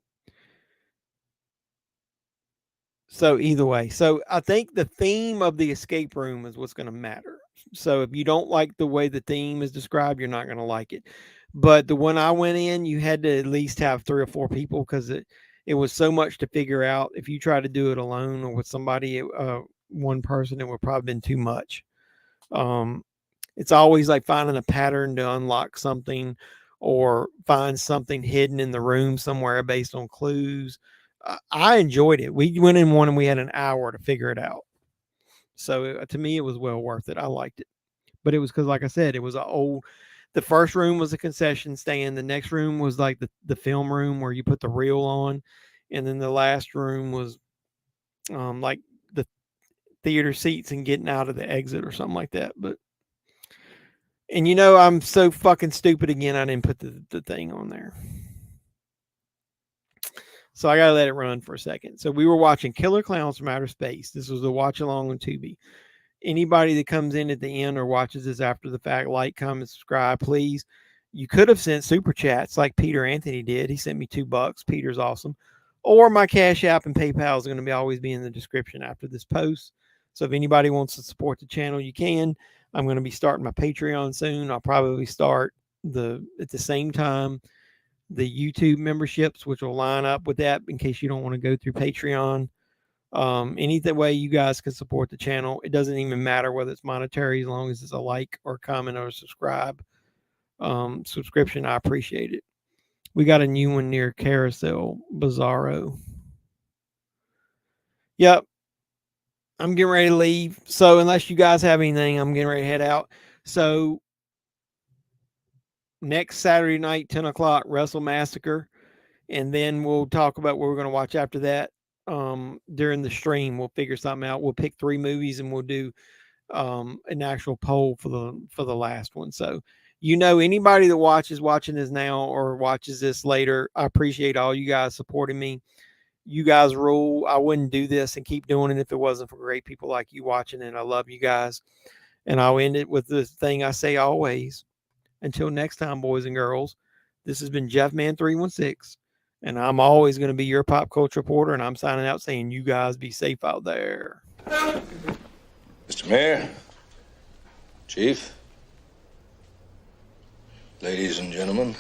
So either way, so I think the theme of the escape room is what's going to matter. So if you don't like the way the theme is described, you're not going to like it. But the one I went in, you had to at least have 3 or 4 people because it was so much to figure out. If you try to do it alone or with somebody, one person, it would probably been too much. It's always like finding a pattern to unlock something or find something hidden in the room somewhere based on clues. I enjoyed it. We went in one and we had an hour to figure it out. So to me, it was well worth it. I liked it. But it was because, like I said, it was the first room was a concession stand. The next room was like the film room where you put the reel on. And then the last room was like the theater seats and getting out of the exit or something like that. And I'm so fucking stupid again. I didn't put the thing on there. So I got to let it run for a second. So we were watching Killer Klowns from Outer Space. This was a watch along on TUBI. Anybody that comes in at the end or watches this after the fact, like, comment, subscribe, please. You could have sent super chats like Peter Anthony did. He sent me $2. Peter's awesome. Or my Cash App and PayPal is going to always be in the description after this post. So if anybody wants to support the channel, you can. I'm going to be starting my Patreon soon. I'll probably start at the same time the YouTube memberships, which will line up with that in case you don't want to go through Patreon. Any way you guys can support the channel. It doesn't even matter whether it's monetary, as long as it's a like or comment or subscribe. Subscription, I appreciate it. We got a new one near Carousel, Bizarro. Yep. I'm getting ready to leave. So unless you guys have anything, I'm getting ready to head out. So next Saturday night, 10 o'clock, Wrestle Massacre. And then we'll talk about what we're going to watch after that. During the stream, we'll figure something out. We'll pick 3 movies and we'll do an actual poll for the last one. So, anybody that watching this now or watches this later, I appreciate all you guys supporting me. You guys rule. I wouldn't do this and keep doing it if it wasn't for great people like you watching, and I love you guys. And I'll end it with the thing I say always. Until next time, boys and girls, this has been JEFFMAN316, and I'm always going to be your pop culture reporter, and I'm signing out saying you guys be safe out there. Mr. Mayor, Chief, ladies and gentlemen.